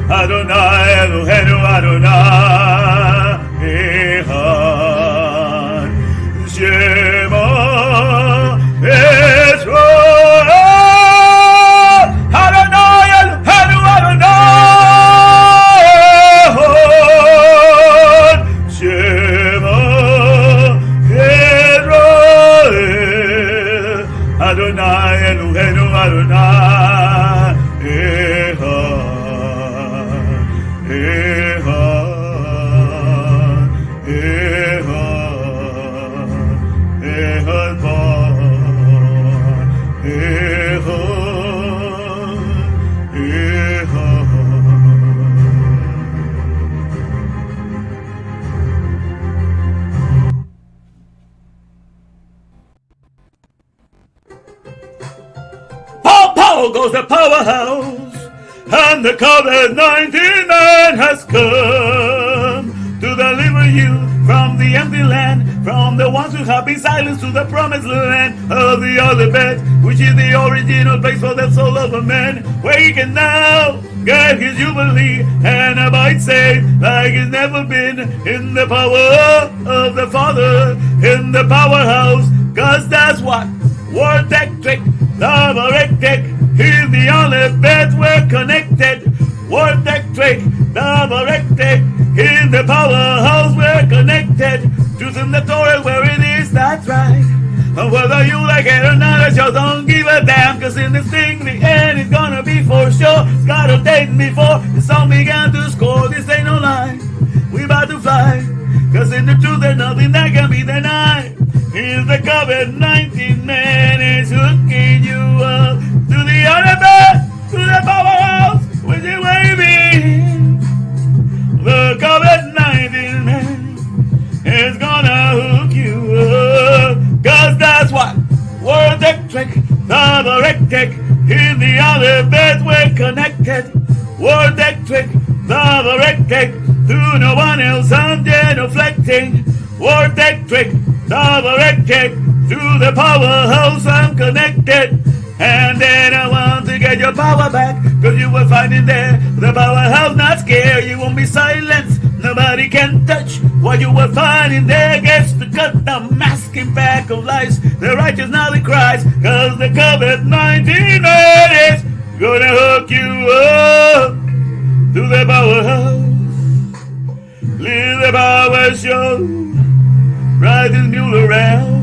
Adonai Eloheinu Adonai Echad. Shema Israel Adonai Eloheinu Adonai. Shema Israel Adonai Eloheinu Adonai Echad. Echad. Echad. Echad ba. Echad. Echad. Pow goes the powerhouse, and the COVID-19 has come to deliver you from the empty land, from the ones who have been silenced to the promised land of the other bed, which is the original place for the soul of a man, where he can now get his jubilee and abide safe like he's never been in the power of the Father, in the powerhouse, cause that's what Word Electric, Double Electric, in the olive bed we're connected. Word Electric, Double Electric, in the powerhouse we're connected. Truth in the Torah where it is, that's right. And whether you like it or not, I just don't give a damn. Cause in this thing, the end is gonna be for sure. It's got a date before the song began to score. This ain't no lie, we about to fly. Cause in the truth there's nothing that can be denied. In the COVID-19 man is hooking you up to the other bed, to the powerhouse with you waving. The COVID-19 man is gonna hook you up, 'cause that's what World Electric, the electric, in the other bed we're connected. World Electric, the electric, to no one else I'm genuflecting. World Electric, the electric, to the powerhouse I'm connected. And then I want to get your power back, 'cause you will find in there the powerhouse not scared. You won't be silenced, nobody can touch what you will find in there. Gets to cut the masking back of lies. The righteous now they cries, 'cause the COVID-19 is gonna hook you up to the powerhouse. Leave the power show, ride this mule around.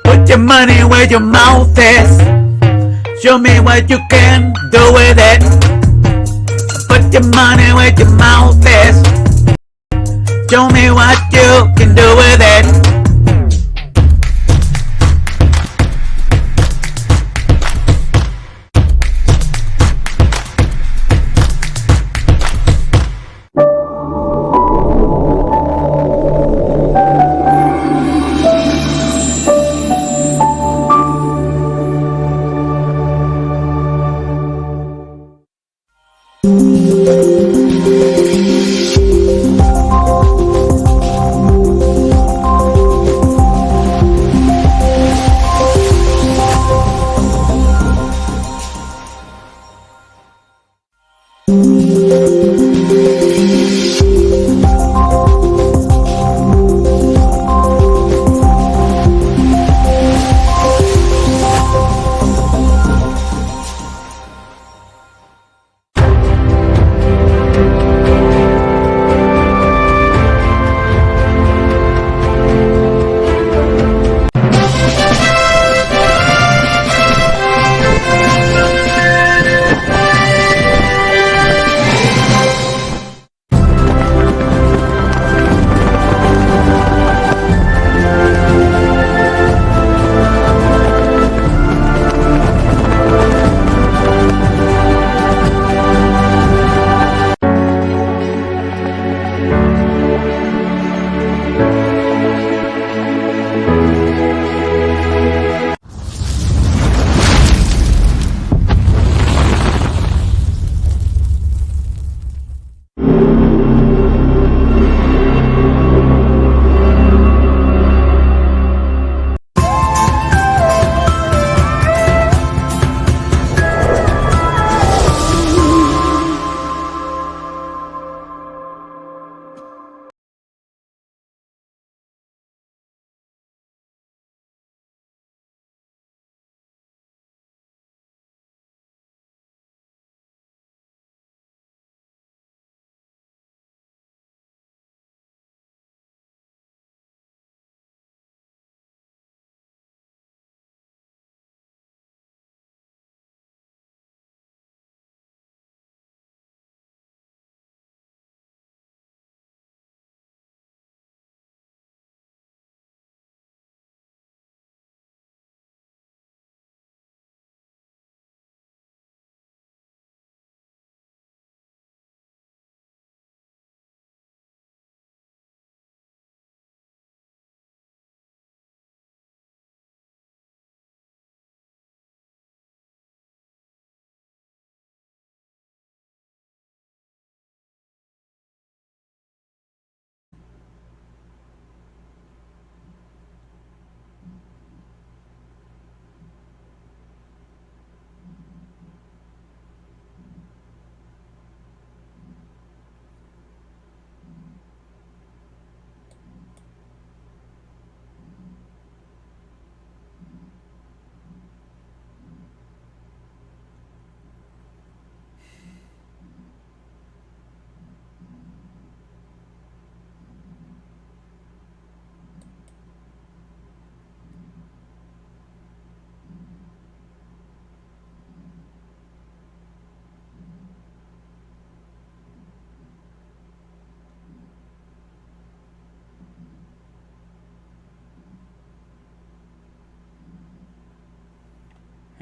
Put your money where your mouth is. Show me what you can do with it. Put your money where your mouth is. Show me what you can do with it.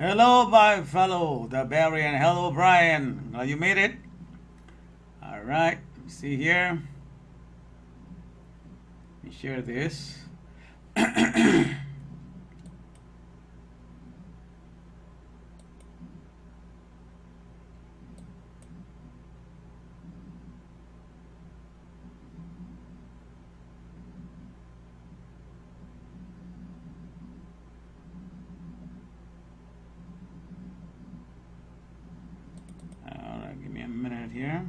Hello, my fellow, the Barry, and hello, Brian. You made it. All right. Let me see here. Let me share this. All right, give me a minute here.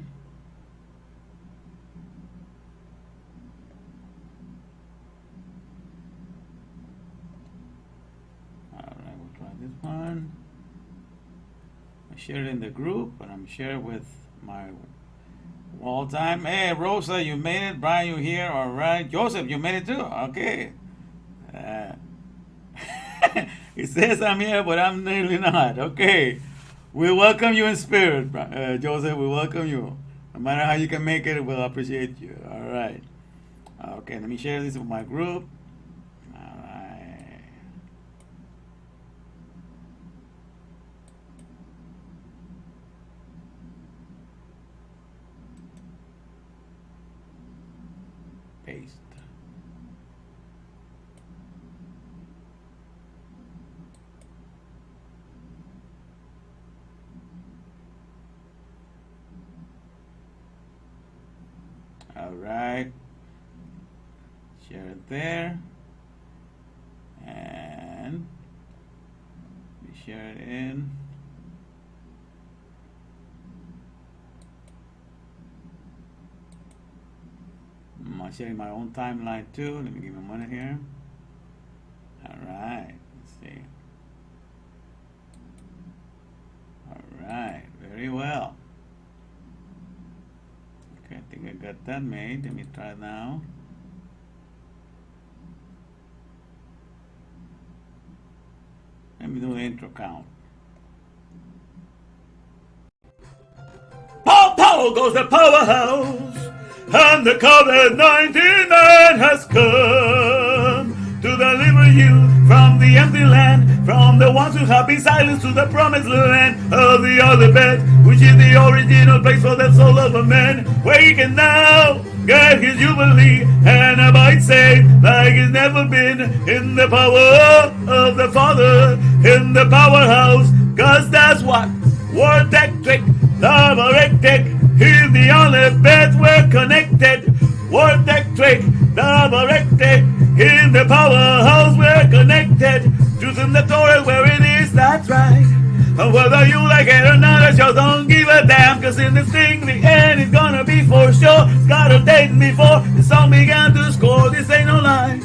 Alright, we'll try this one. I share it in the group, and I'm sharing with my wall time. Hey, Rosa, you made it. Brian, you here? Alright. Joseph, you made it too? Okay. It says I'm here, but I'm really not. Okay. We welcome you in spirit, Joseph. We welcome you. No matter how you can make it, we'll appreciate you. Alright. Okay, let me share this with my group. Alright. Paste. Alright. Share it there. And we share it in. I'm sharing my own timeline too. Let me give me a minute here. Alright. Let's see. Alright. Very well. Okay, I think I got that made. Let me try now. Let me do the intro count.
Pow, pow goes the powerhouse, and the COVID-19 has come to deliver you from the empty land, from the ones who have been silenced to the promised land of the other bed, which is the original place for the soul of a man, where he can now get his jubilee and abide safe like he's never been, in the power of the Father, in the powerhouse, cause that's what Word Electric, Love Electric, is the only best we're connected. Word Electric, Love Electric, in the powerhouse we're connected. Truth in the Torah where it is, that's right. And whether you like it or not, I sure don't give a damn. Cause in this thing, the end is gonna be for sure. It's got a date before the song began to score. This ain't no lie,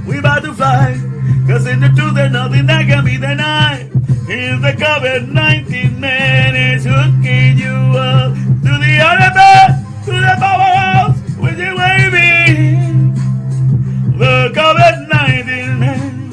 we about to fly. Cause in the truth, there's nothing that can be denied. Here's the COVID-19 man is hooking you up to the other bed, to the powerhouse, with you waving. The COVID-19 man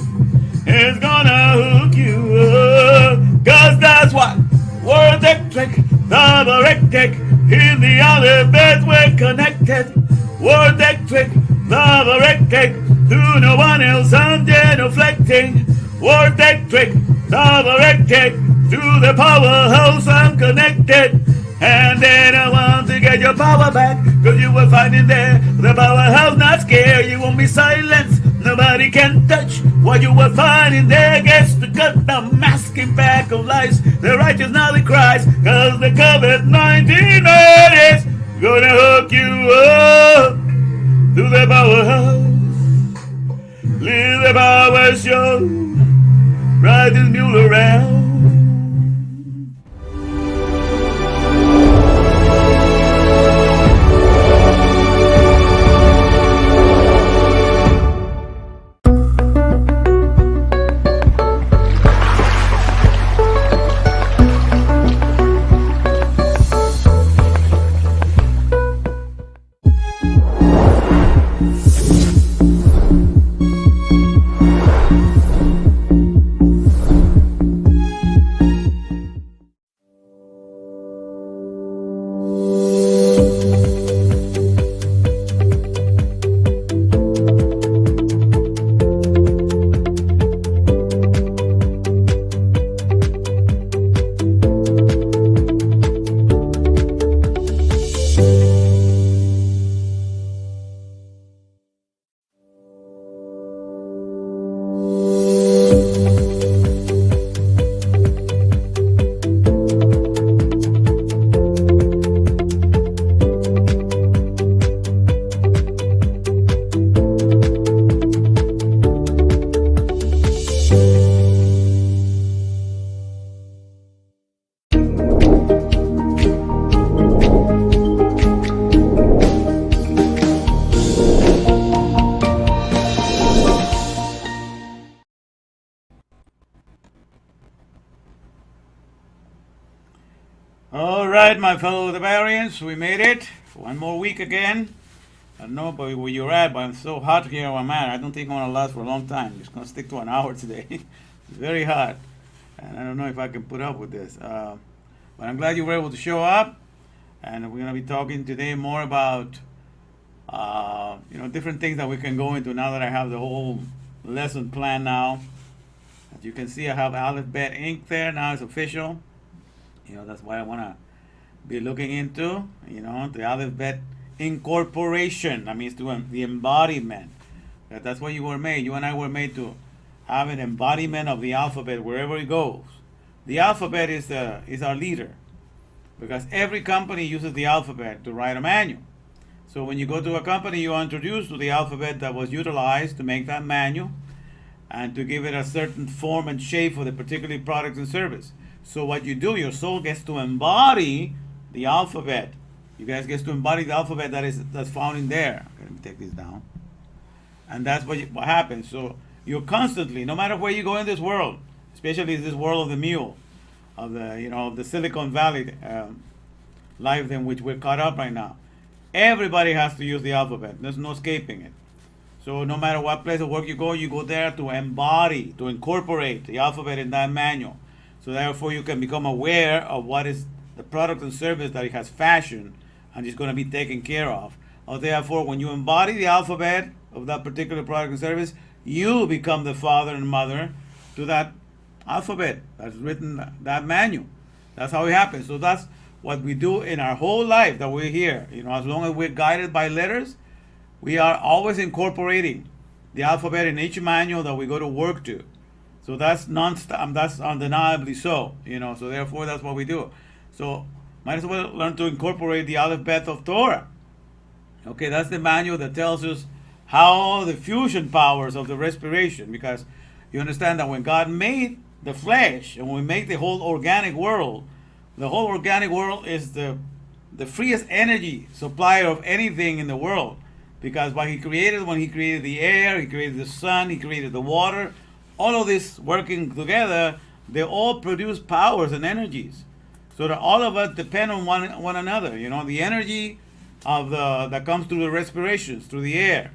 is gonna hook you up. Cause that's what Word Electric, Love Electric, in the other bed we're connected. Word Electric, Love Electric, to no one else I'm genuflecting. Word Electric, Love Electric, to the powerhouse I'm connected. And then I want to get your power back, cause you will find in there the powerhouse not scared. You won't be silenced, nobody can touch what you will find in there. Gets to cut the masking back of lies, the righteous now they cries, cause the COVID-19 is gonna hook you up to the powerhouse. Live the power show, ride this mule around.
All right, my fellow Bavarians, we made it. One more week again. I don't know but where you're at, but I'm so hot here where I'm at. I don't think I'm going to last for a long time. I'm just going to stick to an hour today. It's very hot. And I don't know if I can put up with this. But I'm glad you were able to show up. And we're going to be talking today more about, different things that we can go into now that I have the whole lesson plan now. As you can see, I have Aleph Bet Inc. there. Now it's official. That's what I want to be looking into. The Aleph Bet Incorporation. That means the embodiment. That's what you were made. You and I were made to have an embodiment of the alphabet wherever it goes. The alphabet is our leader, because every company uses the alphabet to write a manual. So when you go to a company, you are introduced to the alphabet that was utilized to make that manual and to give it a certain form and shape for the particular product and service. So what you do, your soul gets to embody the alphabet. You guys get to embody the alphabet that's found in there. Okay, let me take this down. And that's what happens. So you're constantly, no matter where you go in this world, especially this world of the mule, of the Silicon Valley life in which we're caught up right now, everybody has to use the alphabet. There's no escaping it. So no matter what place of work you go there to embody, to incorporate the alphabet in that manual. So therefore you can become aware of what is the product and service that it has fashioned and is going to be taken care of. Or therefore, when you embody the alphabet of that particular product and service, you become the father and mother to that alphabet that's written, that manual. That's how it happens. So that's what we do in our whole life that we're here. As long as we're guided by letters, we are always incorporating the alphabet in each manual that we go to work to. So that's non-stop. That's undeniably so. So therefore, that's what we do. So might as well learn to incorporate the Aleph Bet of Torah. Okay, that's the manual that tells us how the fusion powers of the respiration. Because you understand that when God made the flesh and when we make the whole organic world is the freest energy supplier of anything in the world. Because when he created the air, he created the sun, he created the water, all of this working together, they all produce powers and energies. So that all of us depend on one another. The energy that comes through the respirations, through the air.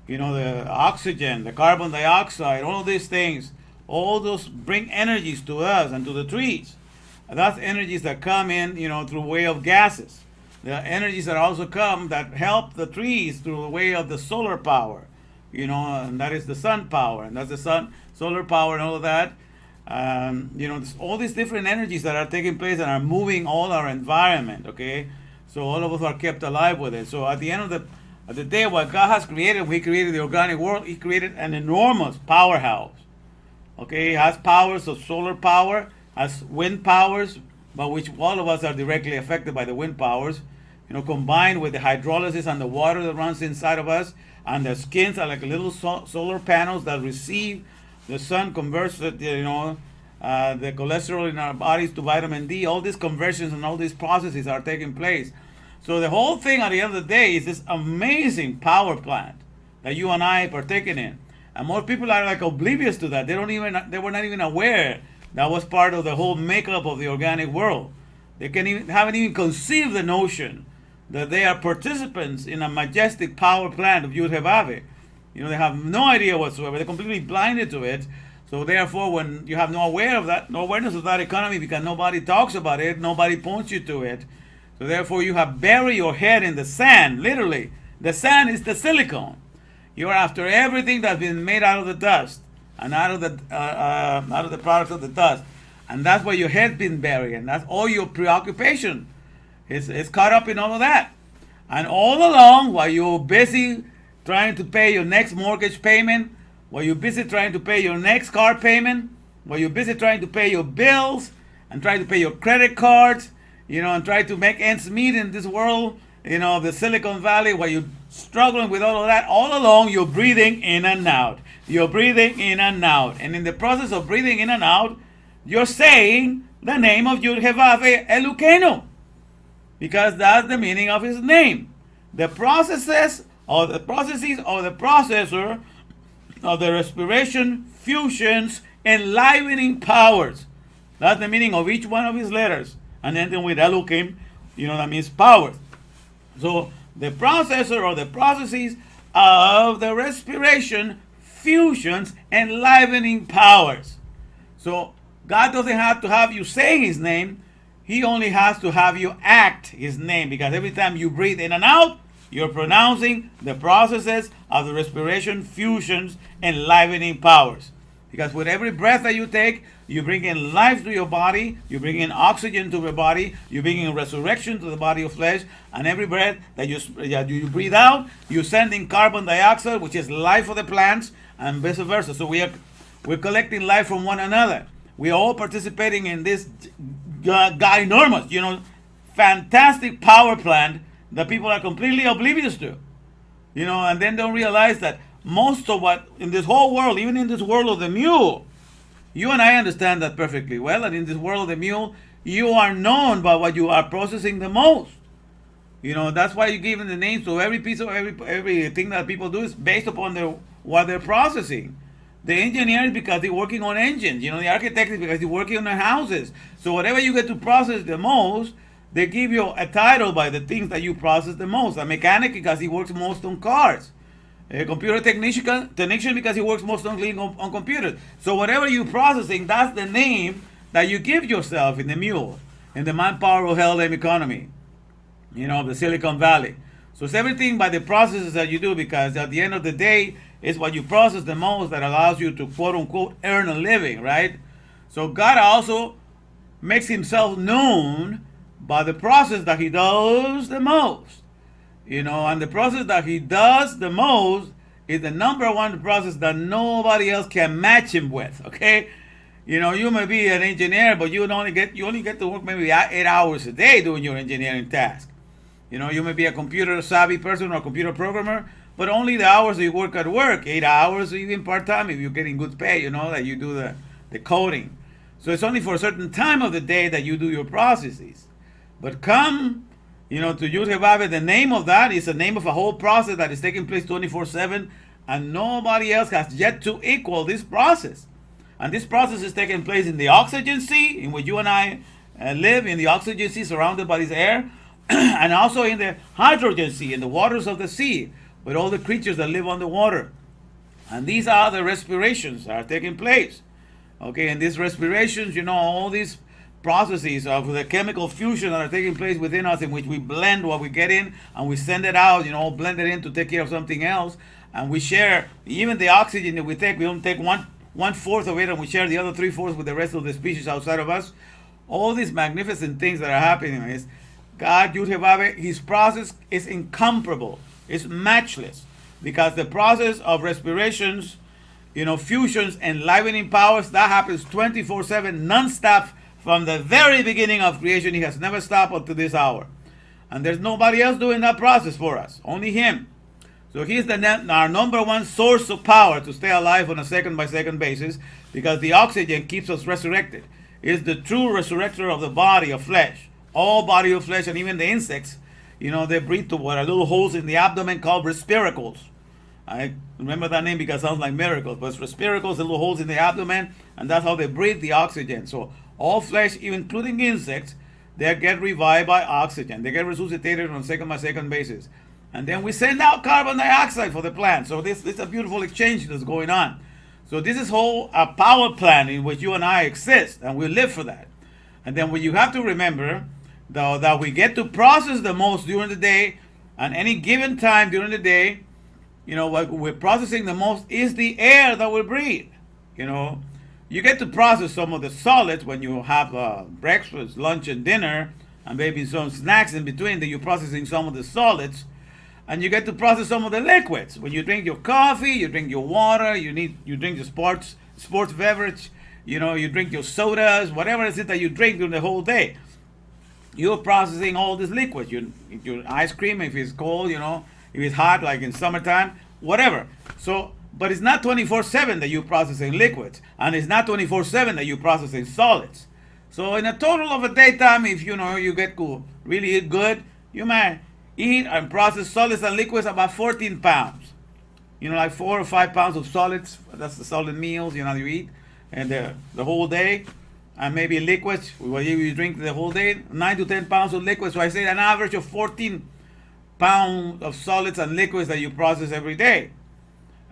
The oxygen, the carbon dioxide, all of these things, all those bring energies to us and to the trees. And that's energies that come in, through way of gases. The energies that also come that help the trees through the way of the solar power, and that is the sun power, and that's the solar power and all of that. All these different energies that are taking place and are moving all our environment, okay? So all of us are kept alive with it. So at the end of the day, what God has created, when He created the organic world, He created an enormous powerhouse. Okay, it has powers of solar power, has wind powers, but which all of us are directly affected by the wind powers. Combined with the hydrolysis and the water that runs inside of us, and the skins are like little solar panels that receive the sun, converts the cholesterol in our bodies to vitamin D. All these conversions and all these processes are taking place. So the whole thing at the end of the day is this amazing power plant that you and I partaking in. And more people are like oblivious to that. They were not even aware that was part of the whole makeup of the organic world. They haven't even conceived the notion that they are participants in a majestic power plant of Yud-Heh-Vav. They have no idea whatsoever. They're completely blinded to it. So therefore, when you have no awareness of that economy, because nobody talks about it, nobody points you to it. So therefore, you have buried your head in the sand. Literally, the sand is the silicon. You are after everything that's been made out of the dust and out of the products of the dust, and that's where your head's been buried, and that's all your preoccupation is caught up in all of that. And all along, while you're busy trying to pay your next mortgage payment, while you're busy trying to pay your next car payment, while you're busy trying to pay your bills and trying to pay your credit cards, and try to make ends meet in this world, of the Silicon Valley, while you're struggling with all of that, all along you're breathing in and out. You're breathing in and out. And in the process of breathing in and out, you're saying the name of Yud-Heh-Vav Elokeinu, because that's the meaning of His name. The processes or the processor of the respiration fusions enlivening powers. That's the meaning of each one of His letters. and then with Elohim, that means power. So the processor or the processes of the respiration, fusions, enlivening powers. So God doesn't have to have you say his name. He only has to have you act his name, because every time you breathe in and out, you're pronouncing the processes of the respiration, fusions, enlivening powers. Because with every breath that you take, you bring in life to your body, you bring in oxygen to your body, you bring in resurrection to the body of flesh, and every breath that you breathe out, you send in carbon dioxide, which is life for the plants, and vice versa. So we're collecting life from one another. We are all participating in this ginormous, fantastic power plant that people are completely oblivious to, and then don't realize that most of what in this whole world, even in this world of the mule, you and I understand that perfectly well. And in this world of the mule, you are known by what you are processing the most. That's why you give them the names. So every piece of everything that people do is based upon what they're processing. The engineer is because they're working on engines. The architect is because they're working on their houses. So whatever you get to process the most, they give you a title by the things that you process the most. A mechanic because he works most on cars. A computer technician because he works most on computers. So whatever you're processing, that's the name that you give yourself in the mule, in the manpower of hell economy, the Silicon Valley. So it's everything by the processes that you do, because at the end of the day, it's what you process the most that allows you to quote unquote earn a living, right? So God also makes himself known by the process that he does the most. And the process that he does the most is the number one process that nobody else can match him with, okay? You may be an engineer, but you only get to work maybe 8 hours a day doing your engineering task. You may be a computer savvy person or a computer programmer, but only the hours that you work at work, 8 hours, even part-time if you're getting good pay, that you do the coding. So it's only for a certain time of the day that you do your processes. But come, to Yud-Heh-Vav, the name of that is the name of a whole process that is taking place 24/7, and nobody else has yet to equal this process. And this process is taking place in the oxygen sea, in which you and I live, in the oxygen sea surrounded by this air, and also in the hydrogen sea, in the waters of the sea, with all the creatures that live on the water. And these are the respirations that are taking place. Okay, and these respirations, all these processes of the chemical fusion that are taking place within us, in which we blend what we get in and we send it out, blend it in to take care of something else. And we share, even the oxygen that we take, we don't take one fourth of it, and we share the other 3/4 with the rest of the species outside of us. All these magnificent things that are happening is God, Yud-Heh-Vav, his process is incomparable. It's matchless, because the process of respirations, fusions, enlivening powers, that happens 24/7, non-stop, from the very beginning of creation. He has never stopped up to this hour. And there's nobody else doing that process for us, only him. So he's our number one source of power to stay alive on a second-by-second basis, because the oxygen keeps us resurrected. It's the true resurrector of the body of flesh. All body of flesh, and even the insects, they breathe to what are little holes in the abdomen called respiracles. I remember that name because it sounds like miracles, but it's respiracles, the little holes in the abdomen, and that's how they breathe the oxygen. So all flesh, including insects, they get revived by oxygen. They get resuscitated on a second-by-second basis. And then we send out carbon dioxide for the plant. So this is a beautiful exchange that's going on. So this is a power plant in which you and I exist, and we live for that. And then what you have to remember, though, that we get to process the most during the day, and any given time during the day, what we're processing the most is the air that we breathe. You get to process some of the solids when you have breakfast, lunch, and dinner, and maybe some snacks in between. That you're processing some of the solids, and you get to process some of the liquids. When you drink your coffee, you drink your water, you drink your sports beverage, you drink your sodas, whatever it is that you drink during the whole day. You're processing all these liquids. Your ice cream, if it's cold, if it's hot, like in summertime, whatever. So. But it's not 24/7 that you're processing liquids, and it's not 24/7 that you're processing solids. So in a total of a daytime, if you get really eat good, you might eat and process solids and liquids about 14 pounds. Like 4 or 5 pounds of solids. That's the solid meals you eat, and the whole day. and maybe liquids, whatever you drink the whole day, 9 to 10 pounds of liquids. So I say an average of 14 pounds of solids and liquids that you process every day.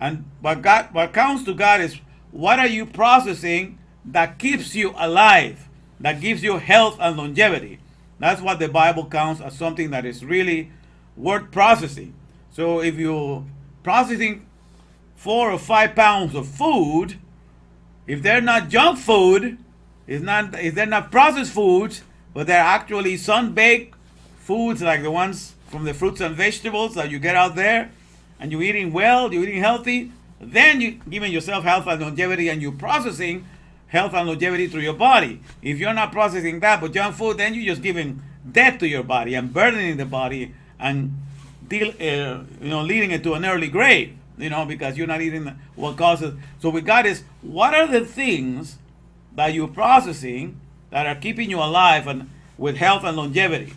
And what counts to God is, what are you processing that keeps you alive, that gives you health and longevity? That's what the Bible counts as something that is really worth processing. So if you're processing 4 or 5 pounds of food, if they're not junk food, if they're not processed foods, but they're actually sun-baked foods like the ones from the fruits and vegetables that you get out there, and you're eating well, you're eating healthy, then you're giving yourself health and longevity, and you're processing health and longevity through your body. If you're not processing that but junk food, then you're just giving death to your body and burdening the body and leading it to an early grave, because you're not eating what causes. So with God is, what are the things that you're processing that are keeping you alive and with health and longevity?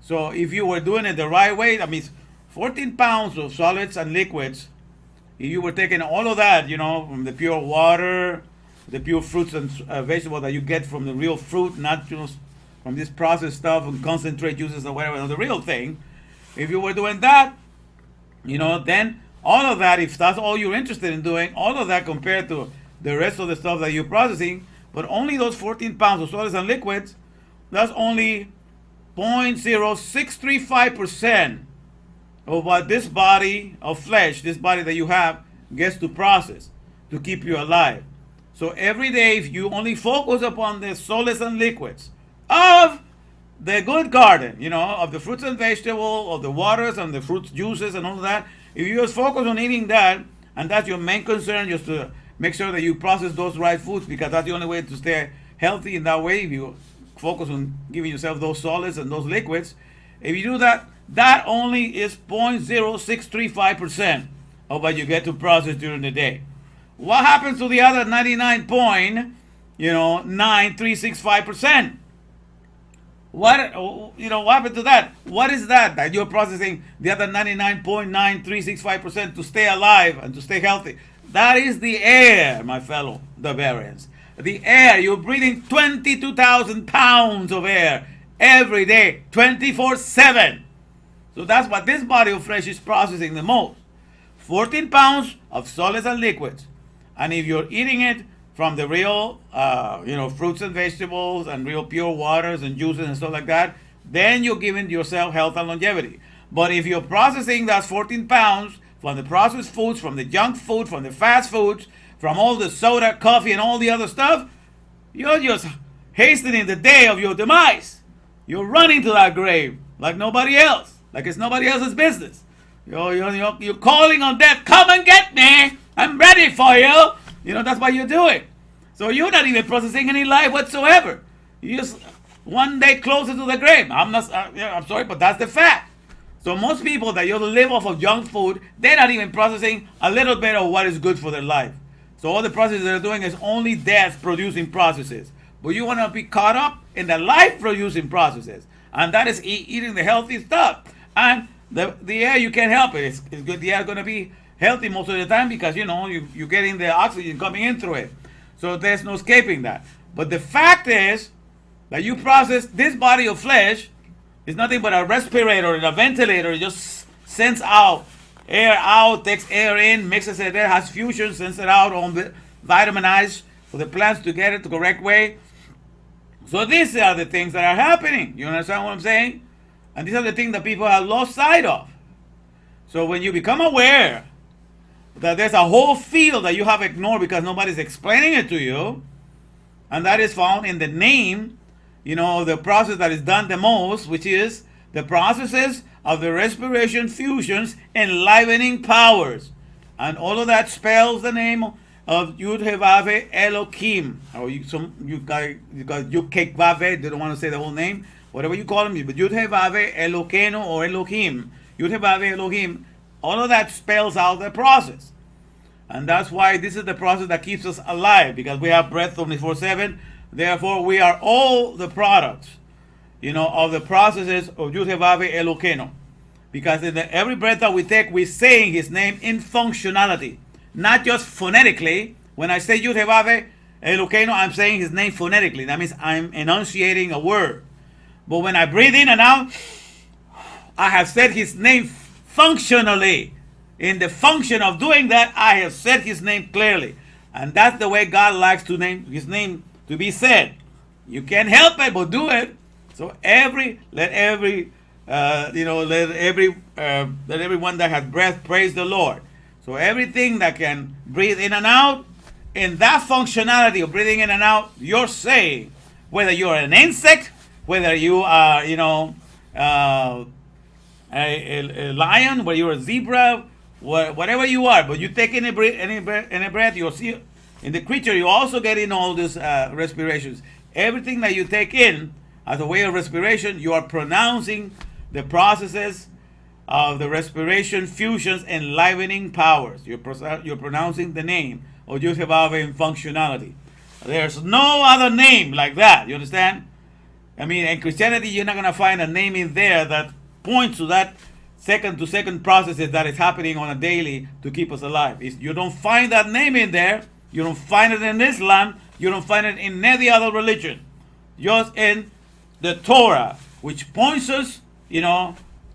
So if you were doing it the right way, that means 14 pounds of solids and liquids. If you were taking all of that, from the pure water, the pure fruits and vegetables that you get from the real fruit, not just from this processed stuff and concentrate juices or whatever, the real thing. If you were doing that, then all of that, if that's all you're interested in doing, all of that compared to the rest of the stuff that you're processing, but only those 14 pounds of solids and liquids, that's only 0.0635% of what this body of flesh, this body that you have, gets to process to keep you alive. So every day, if you only focus upon the solids and liquids of the good garden, of the fruits and vegetables, of the waters and the fruits, juices and all of that, if you just focus on eating that, and that's your main concern, just to make sure that you process those right foods, because that's the only way to stay healthy in that way. If you focus on giving yourself those solids and those liquids, if you do that, that only is 0.0635% of what you get to process during the day. What happens to the other 99.9365%? What happened to that? What is that you're processing the other 99.9365% to stay alive and to stay healthy? That is the air, my fellow Bavarians. The air. You're breathing 22,000 pounds of air every day, 24/7. So that's what this body of flesh is processing the most. 14 pounds of solids and liquids. And if you're eating it from the real, fruits and vegetables and real pure waters and juices and stuff like that, then you're giving yourself health and longevity. But if you're processing that 14 pounds from the processed foods, from the junk food, from the fast foods, from all the soda, coffee, and all the other stuff, you're just hastening the day of your demise. You're running to that grave like nobody else. Like it's nobody else's business. You're calling on death. Come and get me. I'm ready for you. That's what you're doing. So you're not even processing any life whatsoever. You just one day closer to the grave. I'm sorry, but that's the fact. So most people that live off of junk food, they're not even processing a little bit of what is good for their life. So all the processes they're doing is only death-producing processes. But you want to be caught up in the life-producing processes. And that is eating the healthy stuff. And the air, you can't help it. It's good. The air is going to be healthy most of the time because, you're getting the oxygen coming in through it. So there's no escaping that. But the fact is that you process this body of flesh is nothing but a respirator and a ventilator. It just sends air out, takes air in, mixes it there, has fusion, sends it out on the vitaminized for the plants to get it the correct way. So these are the things that are happening. You understand what I'm saying? And these are the things that people have lost sight of. So when you become aware that there's a whole field that you have ignored because nobody's explaining it to you, and that is found in the name, the process that is done the most, which is the processes of the respiration fusions enlivening powers. And all of that spells the name of Yud-He-Vav Elohim. Or you got Yud-He-Vav, they don't want to say the whole name. Whatever you call them, but Yud-He-Vav Elokeinu or Elohim. Yud-He-Vav Elohim. All of that spells out the process. And that's why this is the process that keeps us alive, because we have breath 24/7. Therefore, we are all the products, of the processes of Yud-He-Vav Elokeinu. Because in every breath that we take, we're saying His name in functionality, not just phonetically. When I say Yud-He-Vav Elokeinu, I'm saying his name phonetically. That means I'm enunciating a word. But when I breathe in and out, I have said his name functionally. In the function of doing that, I have said his name clearly. And that's the way God likes to name his name to be said. You can't help it but do it. So let everyone that has breath praise the Lord. So everything that can breathe in and out, in that functionality of breathing in and out, you're saying, whether you're an insect, whether you are, a lion, whether you're a zebra, whatever you are, but you take any breath, you'll see in the creature, you also get in all these respirations. Everything that you take in as a way of respiration, you are pronouncing the processes of the respiration, fusions, enlivening powers. You're pronouncing the name of Yud-Heh-Vav in functionality. There's no other name like that. You understand? I mean, in Christianity, you're not going to find a name in there that points to that second-to-second processes that is happening on a daily to keep us alive. You don't find that name in there. You don't find it in Islam. You don't find it in any other religion. Just in the Torah, which points us,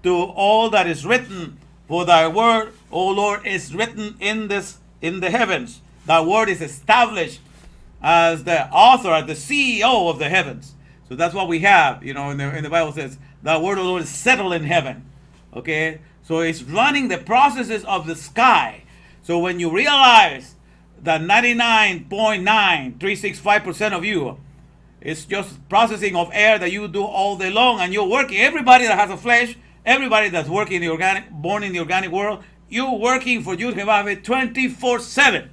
to all that is written. For thy word, O Lord, is written in the heavens. Thy word is established as the author, as the CEO of the heavens. So that's what we have. In the Bible says, thy word, O Lord, is settled in heaven. Okay? So it's running the processes of the sky. So when you realize that 99.9365% of you is just processing of air that you do all day long, and you're working, everybody that has a flesh, everybody that's working in the organic, born in the organic world, you're working for Yud-Heh-Vav 24/7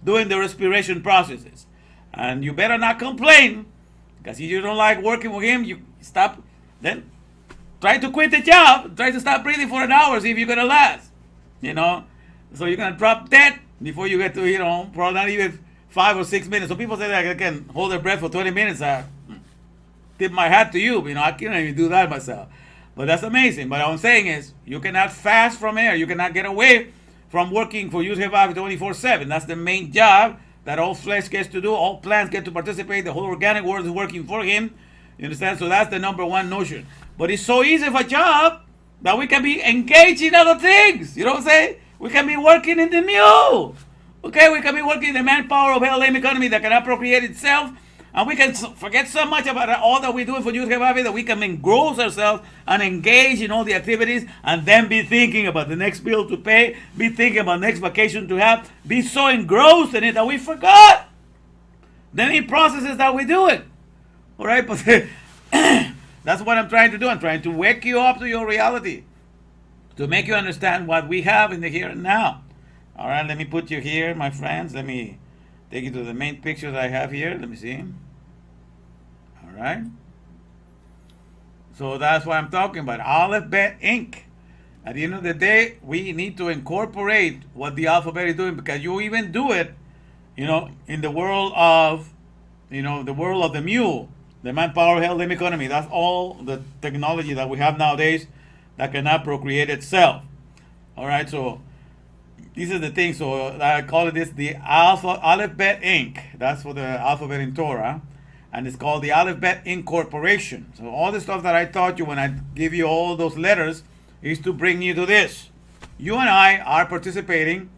doing the respiration processes. And you better not complain, because if you don't like working with him, you stop. Then try to quit the job. Try to stop breathing for an hour, see if you're going to last. So you're going to drop dead before you get to, probably not even 5 or 6 minutes. So people say that I can hold their breath for 20 minutes. I tip my hat to you. I can't even do that myself. But that's amazing. But what I'm saying is, you cannot fast from air. You cannot get away from working for Yud-Heh-Vav 24/7. That's the main job that all flesh gets to do. All plants get to participate. The whole organic world is working for him. You understand? So that's the number one notion. But it's so easy of a job that we can be engaged in other things. You know what I'm saying? We can be working in the mule. Okay, we can be working in the manpower of LM economy that can appropriate itself. And we can forget so much about all that we're doing for Yud-Heh-Vav that we can engross ourselves and engage in all the activities, and then be thinking about the next bill to pay, be thinking about next vacation to have, be so engrossed in it that we forgot the many processes that we do it. All right, but that's what I'm trying to do. I'm trying to wake you up to your reality, to make you understand what we have in the here and now. All right, let me put you here, my friends. Let me take you to the main picture that I have here. Let me see. All right. So that's what I'm talking about. Aleph Bet Inc. At the end of the day, we need to incorporate what the alphabet is doing, because you even do it, in the world of, the world of the mule, the manpower held them economy. That's all the technology that we have nowadays that cannot procreate itself. All right, so this is the thing. So I call it the Aleph Bet Inc. That's for the alphabet in Torah, and it's called the Aleph Bet Incorporation. So all the stuff that I taught you when I give you all those letters is to bring you to this. You and I are participating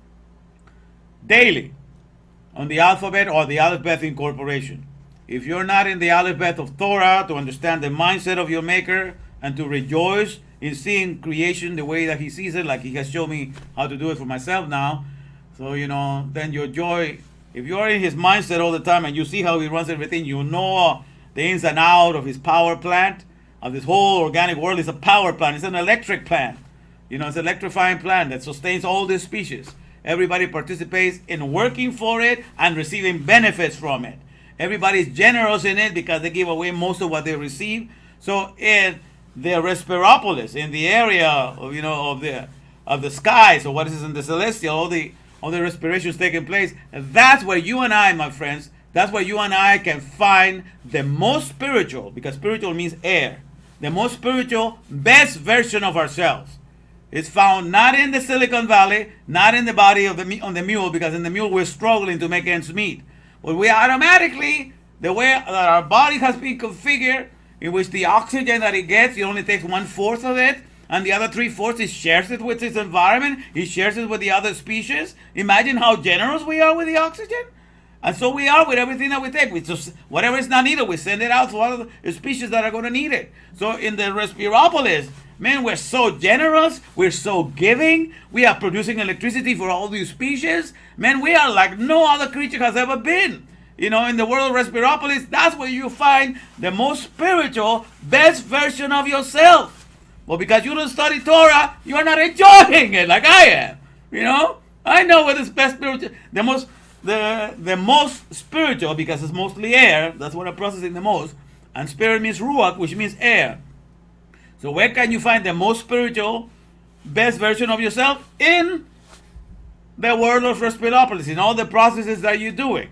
daily on the alphabet or the Aleph Bet Incorporation. If you're not in the Aleph Bet of Torah to understand the mindset of your Maker and to rejoice in seeing creation the way that he sees it, like he has shown me how to do it for myself now. So, then your joy, if you're in his mindset all the time and you see how he runs everything, you know the ins and out of his power plant, of this whole organic world. Is a power plant. It's an electric plant. It's an electrifying plant that sustains all these species. Everybody participates in working for it and receiving benefits from it. Everybody's generous in it because they give away most of what they receive. So the Respiropolis, in the area of the sky, so what is in the celestial, all the respirations taking place, that's where you and I, my friends, that's where you and I can find the most spiritual, because spiritual means air, the most spiritual, best version of ourselves. It's found not in the Silicon Valley, not in the body of on the mule, because in the mule we're struggling to make ends meet. But we automatically, the way that our body has been configured, in which the oxygen that it gets, it only takes 1/4 of it, and the other 3/4 it shares it with its environment, it shares it with the other species. Imagine how generous we are with the oxygen. And so we are with everything that we take. We just, whatever is not needed, we send it out to other species that are going to need it. So in the Respiropolis, man, we're so generous, we're so giving, we are producing electricity for all these species. Man, we are like no other creature has ever been. You know, in the world of Respiropolis, that's where you find the most spiritual, best version of yourself. Well, because you don't study Torah, you are not enjoying it like I am. You know, I know what is best spiritual, the most spiritual, because it's mostly air. That's what I'm processing the most. And spirit means ruach, which means air. So where can you find the most spiritual, best version of yourself? In the world of Respiropolis, in all the processes that you're doing.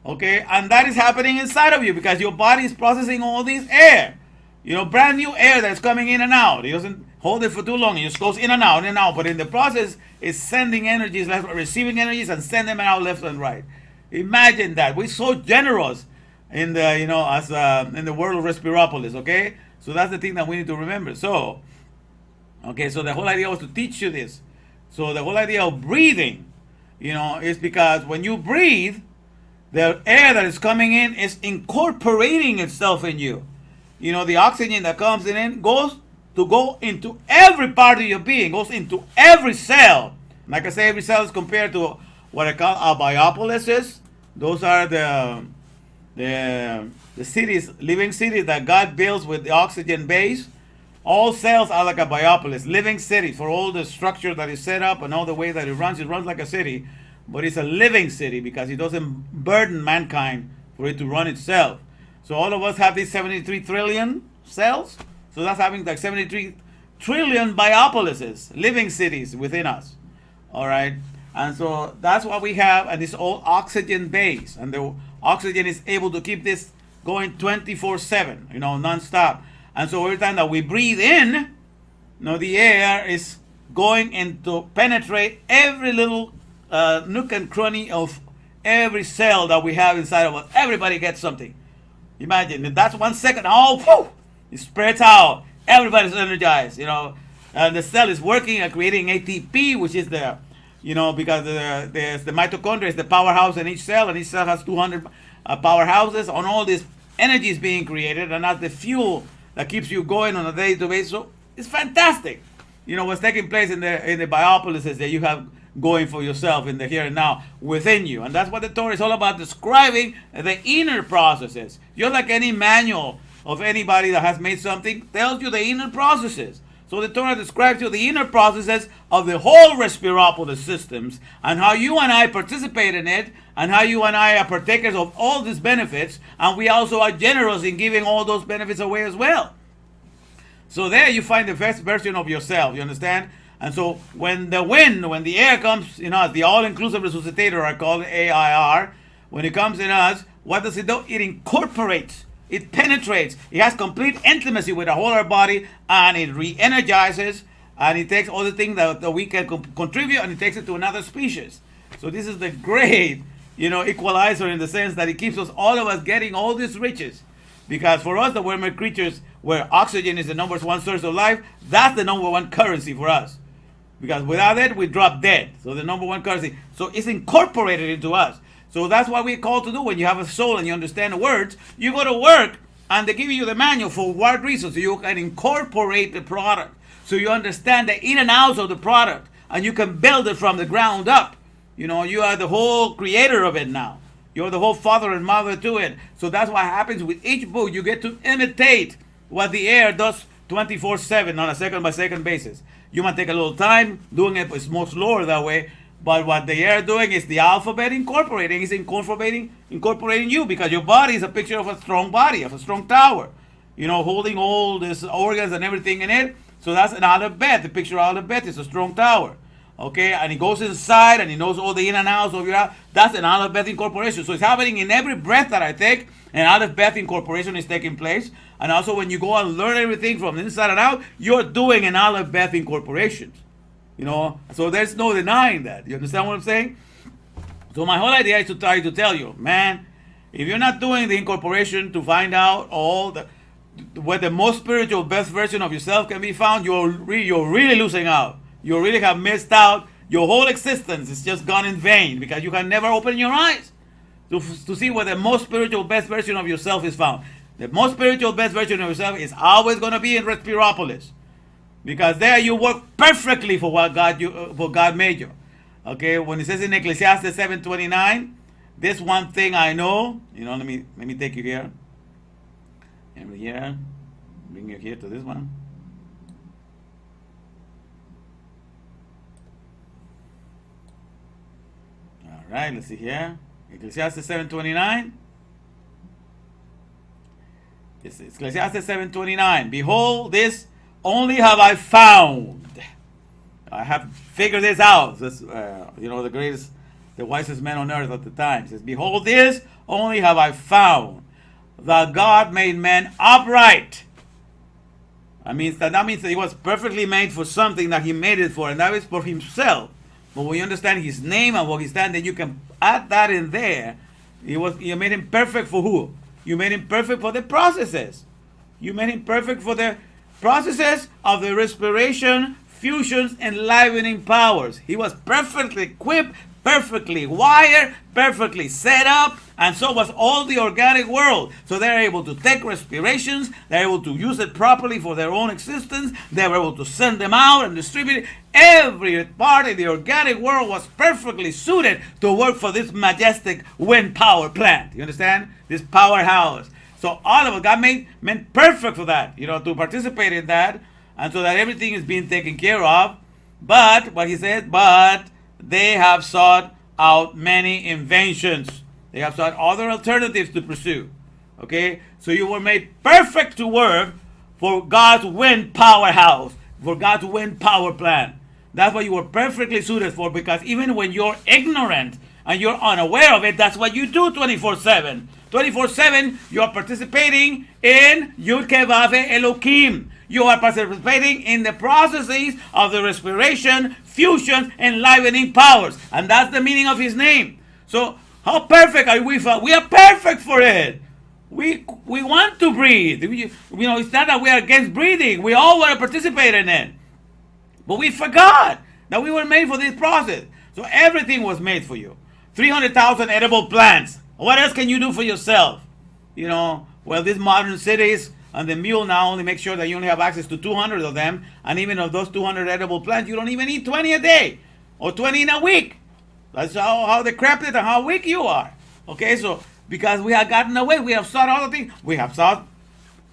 Okay, and that is happening inside of you because your body is processing all this air. You know, brand new air that's coming in and out. It doesn't hold it for too long. It just goes in and out, in and out. But in the process, it's sending energies, receiving energies, and sending them out left and right. Imagine that. We're so generous in the, you know, as in the world of Respiropolis. Okay, so that's the thing that we need to remember. So, okay, so the whole idea was to teach you this. So the whole idea of breathing, you know, is because when you breathe, the air that is coming in is incorporating itself in you. You know, the oxygen that comes in goes to go into every part of your being, goes into every cell. Like I say, every cell is compared to what I call a biopolis. Those are the cities, living cities that God builds with the oxygen base. All cells are like a biopolis, living cities for all the structure that is set up and all the way that it runs. It runs like a city, but it's a living city because it doesn't burden mankind for it to run itself. So all of us have these 73 trillion cells. So that's having like 73 trillion biopolises, living cities within us. All right. And so that's what we have. And it's all oxygen based. And the oxygen is able to keep this going 24/7, you know, nonstop. And so every time that we breathe in, you know, the air is going in to penetrate every little nook and cranny of every cell that we have inside of us. Everybody gets something. Imagine, that's 1 second. Oh, whew, it spreads out. Everybody's energized, you know. And the cell is working and creating ATP, which is the, you know, because the mitochondria is the powerhouse in each cell, and each cell has 200 powerhouses. On all this energy is being created, and that's the fuel that keeps you going on a day-to-day basis. So it's fantastic. You know, what's taking place in the biopolises that you have going for yourself in the here and now within you. And that's what the Torah is all about, describing the inner processes. Just like any manual of anybody that has made something tells you the inner processes. So the Torah describes you the inner processes of the whole Respiropolis systems and how you and I participate in it and how you and I are partakers of all these benefits, and we also are generous in giving all those benefits away as well. So there you find the best version of yourself, you understand? And so when the air comes in us, the all-inclusive resuscitator, I call it AIR, when it comes in us, what does it do? It incorporates, it penetrates, it has complete intimacy with the whole of our body, and it re-energizes, and it takes all the things that we can contribute, and it takes it to another species. So this is the great, you know, equalizer in the sense that it keeps us, all of us, getting all these riches. Because for us, the worm creatures, where oxygen is the number one source of life, that's the number one currency for us. Because without it, we drop dead. So the number one currency. So it's incorporated into us. So that's what we're called to do. When you have a soul and you understand the words, you go to work and they give you the manual for what reason. So you can incorporate the product. So you understand the in and outs of the product. And you can build it from the ground up. You know, you are the whole creator of it now. You're the whole father and mother to it. So that's what happens with each book. You get to imitate what the air does 24/7 on a second-by-second basis. You might take a little time doing it, but it's more slower that way. But what the air doing is the alphabet incorporating. It's incorporating you, because your body is a picture of a strong body, of a strong tower. You know, holding all these organs and everything in it. So that's an alphabet. The picture of alphabet is a strong tower. Okay, and he goes inside and he knows all the in and outs of your. That's an Aleph Beth incorporation. So it's happening in every breath that I take. An Aleph Beth incorporation is taking place. And also when you go and learn everything from inside and out, you're doing an Aleph Beth incorporation. You know, so there's no denying that. You understand what I'm saying? So my whole idea is to try to tell you, man, If you're not doing the incorporation to find out all the where the most spiritual best version of yourself can be found, you're really losing out. You really have missed out. Your whole existence is just gone in vain because you can never open your eyes to see where the most spiritual best version of yourself is found. The most spiritual best version of yourself is always going to be in Respiropolis, because there you work perfectly for what God made you. Okay, when it says in Ecclesiastes 7:29, this one thing I know. Let me take you here. And here, bring you here to this one. All right, let's see here. Ecclesiastes 7:29. This is Ecclesiastes 7:29. Behold, this only have I found. I have figured this out. This, the greatest, the wisest man on earth at the time says, "Behold, this only have I found, that God made man upright." That means that he was perfectly made for something that he made it for, and that is for himself. But when you understand his name and what he stands, then you can add that in there. You made him perfect for who? You made him perfect for the processes. You made him perfect for the processes of the respiration, fusions, enlivening powers. He was perfectly equipped, perfectly wired, perfectly set up, and so was all the organic world. So they're able to take respirations, they're able to use it properly for their own existence, they were able to send them out and distribute it. Every part of the organic world was perfectly suited to work for this majestic wind power plant. You understand? This powerhouse. So all of it, God meant perfect for that, to participate in that, and so that everything is being taken care of. But, what he said, but they have sought out many inventions. They have sought other alternatives to pursue. Okay? So you were made perfect to work for God's wind powerhouse, for God's wind power plant. That's what you were perfectly suited for, because even when you're ignorant and you're unaware of it, that's what you do 24/7. 24/7, you are participating in Yud Kei Vav Hei Elokim. You are participating in the processes of the respiration, fusion, enlivening powers. And that's the meaning of his name. So, how perfect are we for? We are perfect for it. We want to breathe. It's not that we are against breathing. We all want to participate in it. But we forgot that we were made for this process. So everything was made for you. 300,000 edible plants. What else can you do for yourself? These modern cities and the mule now only make sure that you only have access to 200 of them. And even of those 200 edible plants, you don't even eat 20 a day or 20 in a week. That's how decrepit and how weak you are. Okay, so because we have gotten away, we have sought other things. We have sought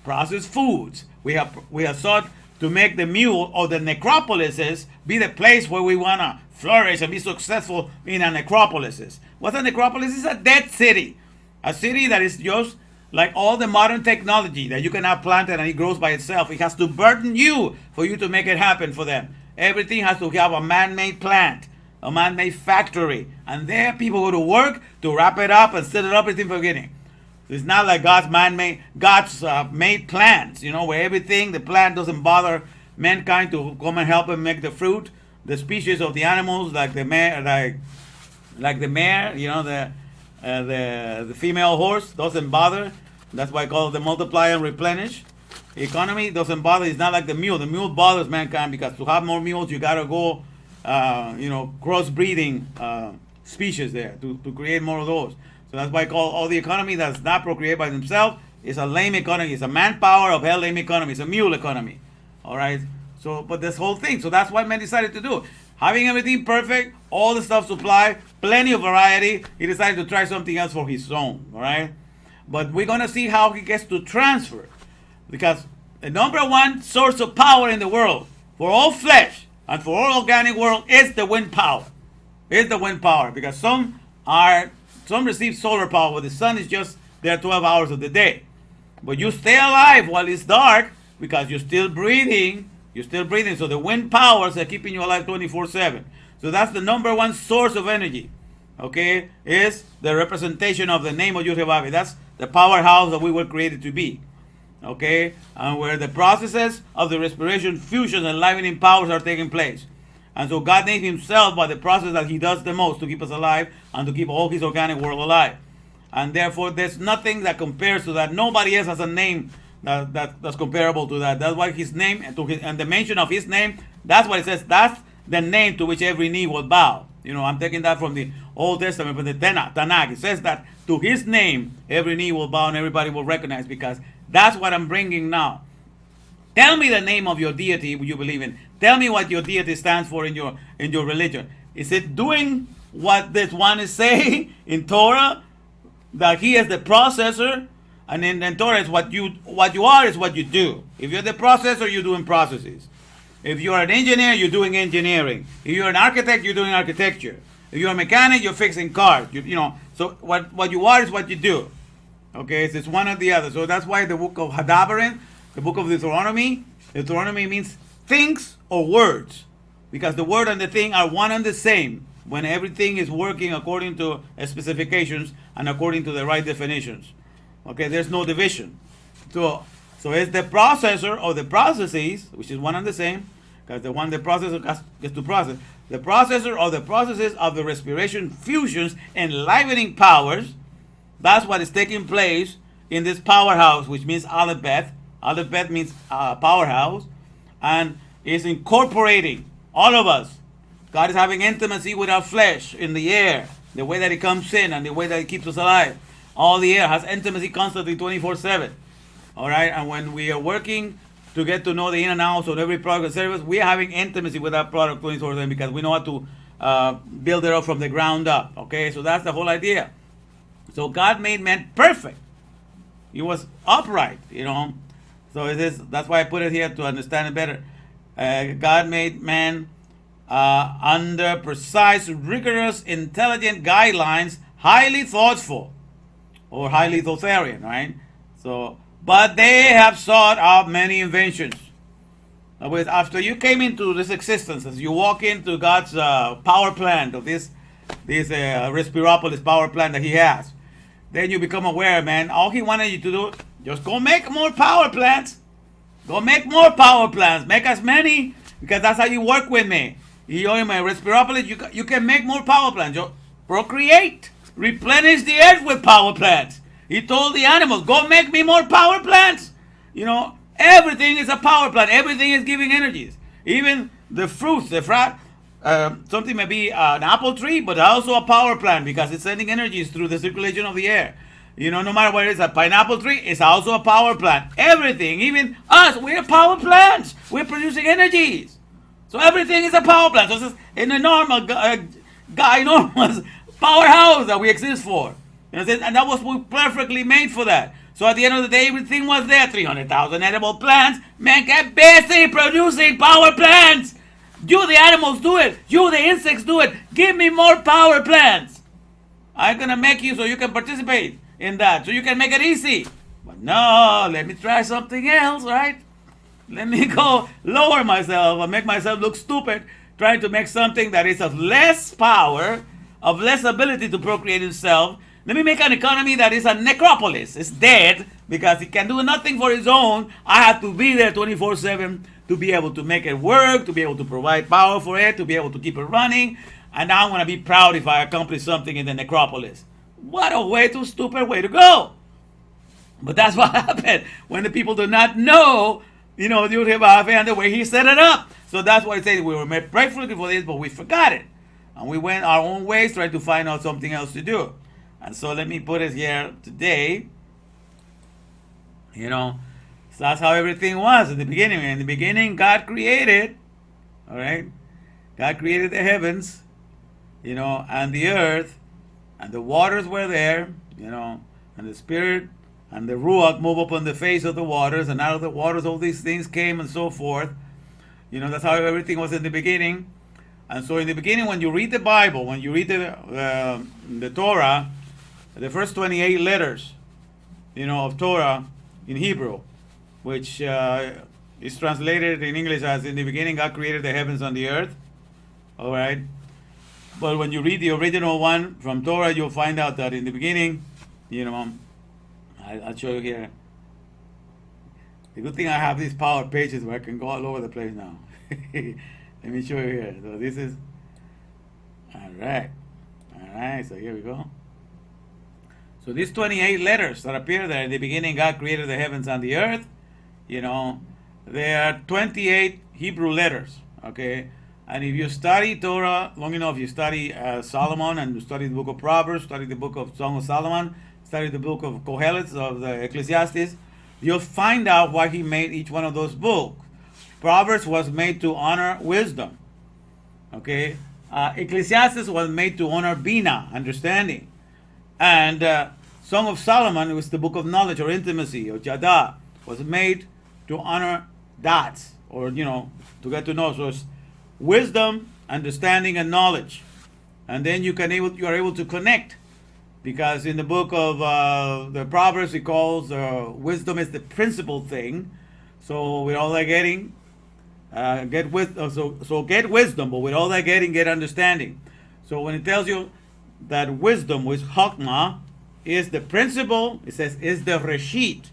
processed foods. We have sought to make the mule or the necropolises be the place where we want to flourish and be successful in a necropolis. What's a necropolis? It's a dead city. A city that is just like all the modern technology that you cannot plant it and it grows by itself. It has to burden you for you to make it happen for them. Everything has to have a man-made plant, a man-made factory. And there people go to work to wrap it up and set it up from the beginning. It's not like God's made plants, where the plant doesn't bother mankind to come and help him make the fruit. The species of the animals, like the mare, the female horse, doesn't bother. That's why I call it the multiply and replenish. The economy doesn't bother. It's not like the mule. The mule bothers mankind because to have more mules, you gotta go, crossbreeding species there to create more of those. So that's why I call all the economy that's not procreated by themselves is a lame economy. It's a manpower of hell lame economy. It's a mule economy. All right. So, but this whole thing. So that's what man decided to do. Having everything perfect, all the stuff supplied, plenty of variety. He decided to try something else for his own. All right. But we're gonna see how he gets to transfer, because the number one source of power in the world for all flesh and for all organic world is the wind power. Is the wind power, because some receive solar power, but the sun is just there 12 hours of the day. But you stay alive while it's dark because you're still breathing. You're still breathing. So the wind powers are keeping you alive 24/7. So that's the number one source of energy. Okay, is the representation of the name of Yud-Heh-Vav-Heh. That's the powerhouse that we were created to be. Okay, and where the processes of the respiration, fusion, and enlivening powers are taking place. And so God named himself by the process that he does the most to keep us alive and to keep all his organic world alive. and therefore there's nothing that compares to that. Nobody else has a name that's comparable to that. That's why his name and the mention of his name, that's what it says. That's the name to which every knee will bow. I'm taking that from the Old Testament, from the Tanakh. It says that to his name every knee will bow and everybody will recognize, because that's what I'm bringing now. Tell me the name of your deity you believe in. Tell me what your deity stands for in your religion. Is it doing what this one is saying in Torah, that he is the processor? And in Torah, it's what you are is what you do. If you're the processor, you're doing processes. If you're an engineer, you're doing engineering. If you're an architect, you're doing architecture. If you're a mechanic, you're fixing cars. So what you are is what you do. Okay, it's one or the other. So that's why the book of Hadabarim, the book of Deuteronomy means things or words, because the word and the thing are one and the same when everything is working according to specifications and according to the right definitions. Okay, there's no division. So it's the processor of the processes, which is one and the same, because the processor gets to process. The processor of the processes of the respiration fusions, enlivening powers. That's what is taking place in this powerhouse, which means Aleph Bet. Aleph Bet means powerhouse, and is incorporating all of us. God is having intimacy with our flesh in the air, the way that it comes in and the way that it keeps us alive. All the air has intimacy constantly 24/7. All right, and when we are working to get to know the in and outs of every product and service, we are having intimacy with that product 24/7, because we know how to build it up from the ground up. Okay, so that's the whole idea. So God made man perfect. He was upright, So that's why I put it here to understand it better. God made man under precise, rigorous, intelligent guidelines, highly thoughtful, or highly Thotharian, right? So, but they have sought out many inventions. In other words, after you came into this existence, as you walk into God's power plant of this Respiropolis power plant that He has, then you become aware, man. All He wanted you to do, just go make more power plants. Go make more power plants. Make as many, because that's how you work with me. In my Respiropolis, you can make more power plants. You procreate. Replenish the earth with power plants. He told the animals, go make me more power plants. Everything is a power plant. Everything is giving energies. Even the fruits, something may be an apple tree, but also a power plant, because it's sending energies through the circulation of the air. No matter what it is, a pineapple tree is also a power plant. Everything, even us, we're power plants. We're producing energies. So everything is a power plant. So it's an enormous, enormous powerhouse that we exist for. And that was perfectly made for that. So at the end of the day, everything was there. 300,000 edible plants. Man, get busy producing power plants. You, the animals, do it. You, the insects, do it. Give me more power plants. I'm going to make you so you can participate in that. So you can make it easy. But no, let me try something else, right? Let me go lower myself and make myself look stupid, trying to make something that is of less power, of less ability to procreate itself. Let me make an economy that is a necropolis. It's dead because it can do nothing for its own. I have to be there 24/7 to be able to make it work, to be able to provide power for it, to be able to keep it running. And now I'm going to be proud if I accomplish something in the necropolis. What a way too stupid way to go. But that's what happened when the people do not know, and the way He set it up. So that's why it says we were made perfectly for this, but we forgot it. And we went our own ways trying to find out something else to do. And so let me put it here today. So that's how everything was in the beginning. In the beginning, God created, all right? God created the heavens, and the earth, and the waters were there, and the Spirit and the Ruach move upon the face of the waters, and out of the waters all these things came and so forth. That's how everything was in the beginning. And so in the beginning, when you read the Bible, when you read the Torah, the first 28 letters, of Torah in Hebrew, which is translated in English as, in the beginning God created the heavens and the earth. All right. But when you read the original one from Torah, you'll find out that in the beginning, I'll show you here. The good thing I have these power pages where I can go all over the place now. Let me show you here. So this is, all right. So here we go. So these 28 letters that appear there, in the beginning God created the heavens and the earth, there are 28 Hebrew letters, okay? And if you study Torah long enough, you study Solomon, and you study the book of Proverbs, study the book of Song of Solomon, study the book of Kohelet, of the Ecclesiastes, you'll find out why he made each one of those books. Proverbs was made to honor wisdom, okay? Ecclesiastes was made to honor Bina, understanding. And Song of Solomon was the book of knowledge or intimacy, or Jada, was made to honor dots, or to get to know. So it's wisdom, understanding, and knowledge. And then you are able to connect, because in the book of the Proverbs, it calls wisdom is the principal thing. So with all that getting, get wisdom, but with all that getting, get understanding. So when it tells you that wisdom, which Chokmah, is the principle, it says is the Reshit.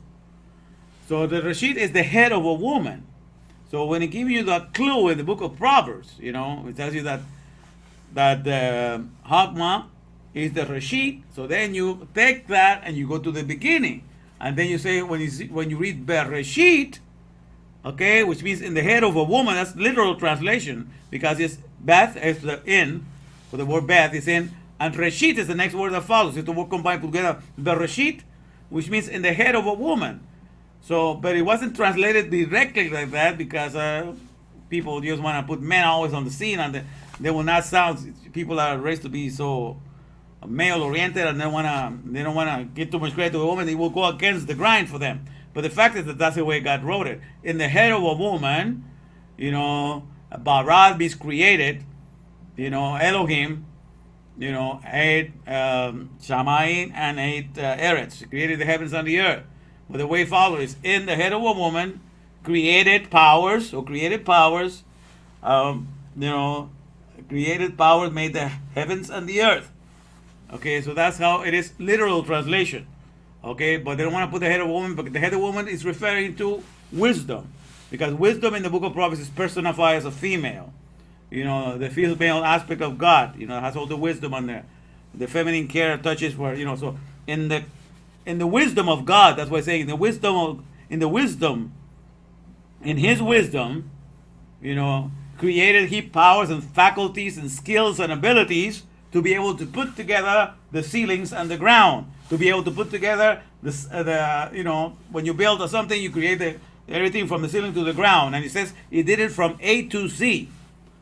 So the Reshit is the head of a woman. So when it gives you the clue in the book of Proverbs, it tells you that Chokmah is the Reshit. So then you take that and you go to the beginning, and then you say when you read Bereshit, okay, which means in the head of a woman. That's literal translation, because it's Beth is the in, for the word Beth is in, and Reshit is the next word that follows. It's the word combined together, Bereshit, which means in the head of a woman. So, but it wasn't translated directly like that, because people just want to put men always on the scene, and they will not sound. People are raised to be so male oriented, and they don't want to give too much credit to a woman. They will go against the grind for them. But the fact is that that's the way God wrote it. In the head of a woman, Barad is created, Elohim, 8 Shamayim and 8 Eretz, created the heavens and the earth. But the way follows: in the head of a woman, created powers, created powers made the heavens and the earth. Okay, so that's how it is, literal translation. Okay, but they don't want to put the head of a woman, but the head of a woman is referring to wisdom, because wisdom in the book of Proverbs is personified as a female. The female aspect of God, has all the wisdom on there. The feminine care touches where, so in the wisdom of God, that's what I'm saying, in his wisdom, created he powers and faculties and skills and abilities to be able to put together the ceilings and the ground, to be able to put together when you build something, you create everything from the ceiling to the ground. And he says he did it from A to Z,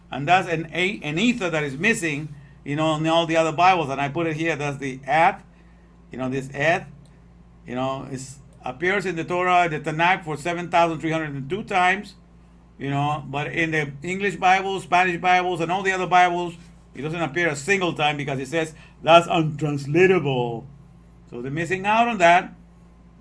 and that's an ether that is missing, in all the other Bibles. And I put it here. That's the Eth, this Eth, it appears in the Torah, the Tanakh, for 7,302 times, but in the English Bibles, Spanish Bibles, and all the other Bibles, it doesn't appear a single time, because it says that's untranslatable. So they're missing out on that.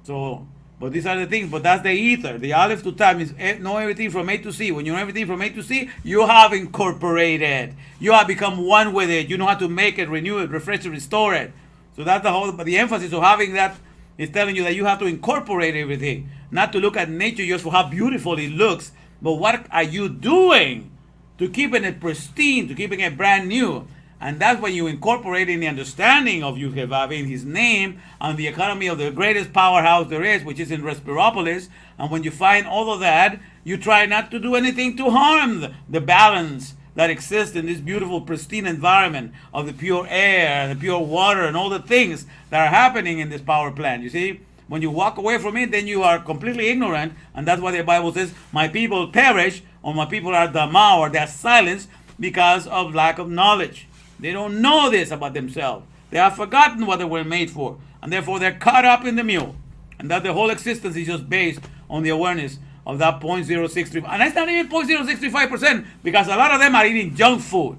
So, but these are the things. But that's the ether. The Aleph to Tav means know everything from A to C. When you know everything from A to C, you have incorporated. You have become one with it. You know how to make it, renew it, refresh it, restore it. So that's the whole. But the emphasis of having that is telling you that you have to incorporate everything, not to look at nature just for how beautiful it looks, but what are you doing to keeping it pristine, to keeping it brand new. And that's when you incorporate in the understanding of Yud-Heh-Vav, in his name, and the economy of the greatest powerhouse there is, which is in Respiropolis. And when you find all of that, you try not to do anything to harm the balance that exists in this beautiful, pristine environment of the pure air, the pure water, and all the things that are happening in this power plant. You see, when you walk away from it, then you are completely ignorant. And that's why the Bible says, my people perish, or my people are dama, or they are silenced, because of lack of knowledge. They don't know this about themselves. They have forgotten what they were made for. And therefore they're caught up in the mule. And that the whole existence is just based on the awareness of that 0.063. And that's not even 0.065%, because a lot of them are eating junk food.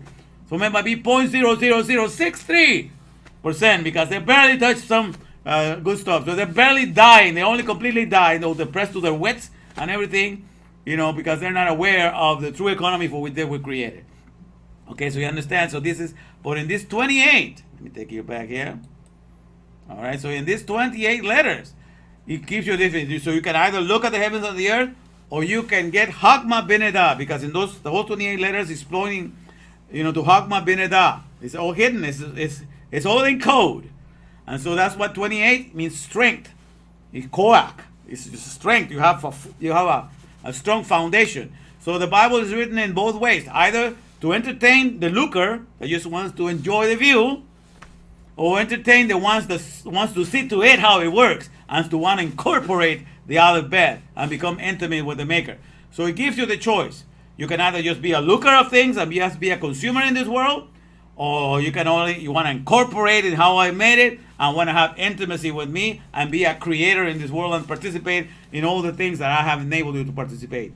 So it might be 0.00063%, because they barely touch some good stuff. So they're barely dying. They only completely die. They're depressed to their wits and everything, because they're not aware of the true economy for which they were created. Okay, so you understand. So this is, but in this 28, let me take you back here. All right, so in this 28 letters, it gives you this. So you can either look at the heavens and the earth, or you can get Chokmah Bineda, because in those, the whole 28 letters is pointing, to Chokmah Bineda. It's all hidden. It's all in code. And so that's what 28 means, strength. It's koach. It's just strength. You have a strong foundation. So the Bible is written in both ways, either to entertain the looker that just wants to enjoy the view, or entertain the ones that wants to see to it how it works and to want to incorporate the alphabet and become intimate with the maker. So it gives you the choice. You can either just be a looker of things and just be a consumer in this world, or you want to incorporate in how I made it and want to have intimacy with me and be a creator in this world and participate in all the things that I have enabled you to participate.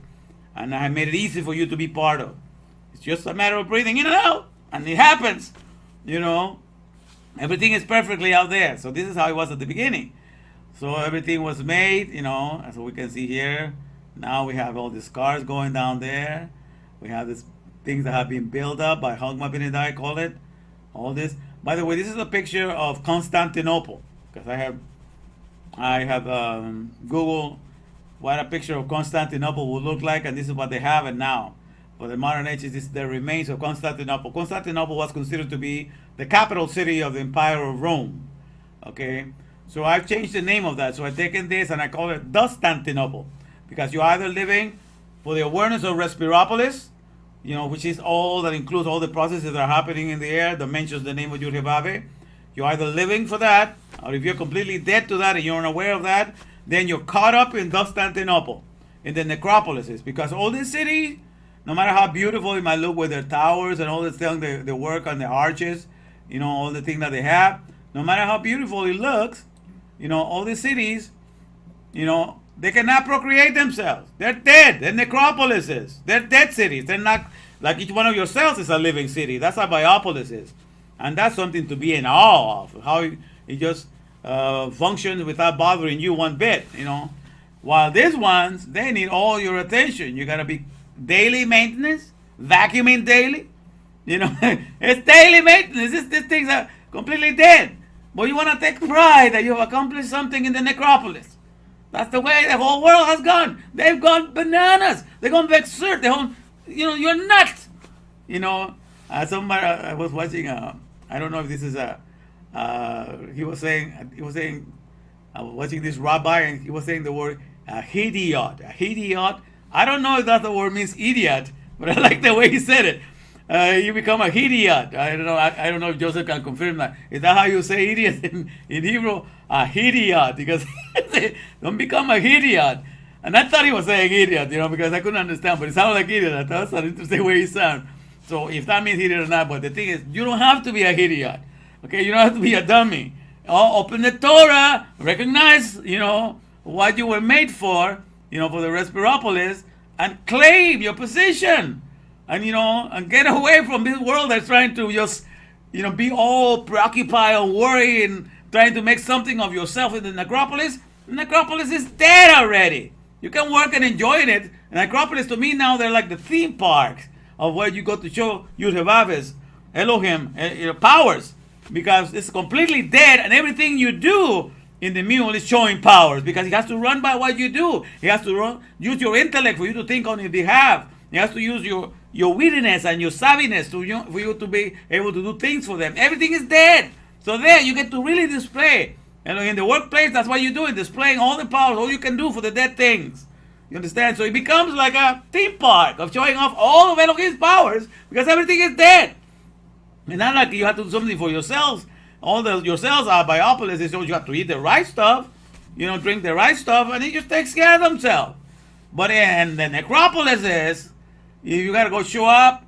And I have made it easy for you to be part of. It's just a matter of breathing in and out, and it happens. Everything is perfectly out there. So this is how it was at the beginning. So everything was made, as we can see here. Now we have all these cars going down there. We have these things that have been built up by Hagma Benedai, call it. All this. By the way, this is a picture of Constantinople, because I have Google what a picture of Constantinople would look like, and this is what they have it now. For the modern age, this is the remains of Constantinople. Constantinople was considered to be the capital city of the Empire of Rome. Okay, so I've changed the name of that. So I've taken this and I call it Constantinople, because you're either living for the awareness of Respiropolis, which is all that includes all the processes that are happening in the air that mentions the name of Yud-Heh-Vav. You're either living for that, or if you're completely dead to that and you're unaware of that, then you're caught up in Constantinople, in the necropolises, because all these cities, no matter how beautiful it might look with their towers and all the things, the work on the arches, all the things that they have, no matter how beautiful it looks, all these cities, they cannot procreate themselves. They're dead. They're necropolises. They're dead cities. They're not, like each one of your cells is a living city. That's how Biopolis is. And that's something to be in awe of, how it just functions without bothering you one bit, While these ones, they need all your attention. You got to be daily maintenance, vacuuming daily. It's daily maintenance. These things are completely dead. But you want to take pride that you have accomplished something in the necropolis. That's the way the whole world has gone. They've gone bananas. They've gone absurd. You're nuts. Somebody I was watching. I don't know if this is he was saying. I was watching this rabbi, and he was saying the word hidiot. A hidiot. I don't know if that the word means idiot, but I like the way he said it. You become a hidiot. I don't know. I don't know if Joseph can confirm that. Is that how you say idiot in Hebrew? A hidiot, because don't become a hidiot. And I thought he was saying idiot, because I couldn't understand, but it sounded like idiot. I thought that's an interesting way he sounded. So if that means idiot or not, but the thing is, you don't have to be a idiot. Okay, you don't have to be a dummy. Open the Torah, recognize, what you were made for the Respiropolis, and claim your position. And get away from this world that's trying to just, be all preoccupied or worried and trying to make something of yourself in the necropolis. The necropolis is dead already. You can work and enjoy it. And necropolis, to me now, they're like the theme parks of where you go to show Yud-Heh-Vav's Elohim powers, because it's completely dead, and everything you do in the mule is showing powers, because he has to run by what you do. He has to use your intellect for you to think on his behalf. He has to use your wittiness and your savviness for you to be able to do things for them. Everything is dead. So there you get to really display. And in the workplace, that's what you do, displaying all the powers, all you can do for the dead things. You understand? So it becomes like a theme park of showing off all of Elohim's powers, because everything is dead. It's not like you have to do something for yourselves. Your cells are Biopolis, so you have to eat the right stuff, drink the right stuff, and it just takes care of themselves. But in the necropolis is, you got to go show up,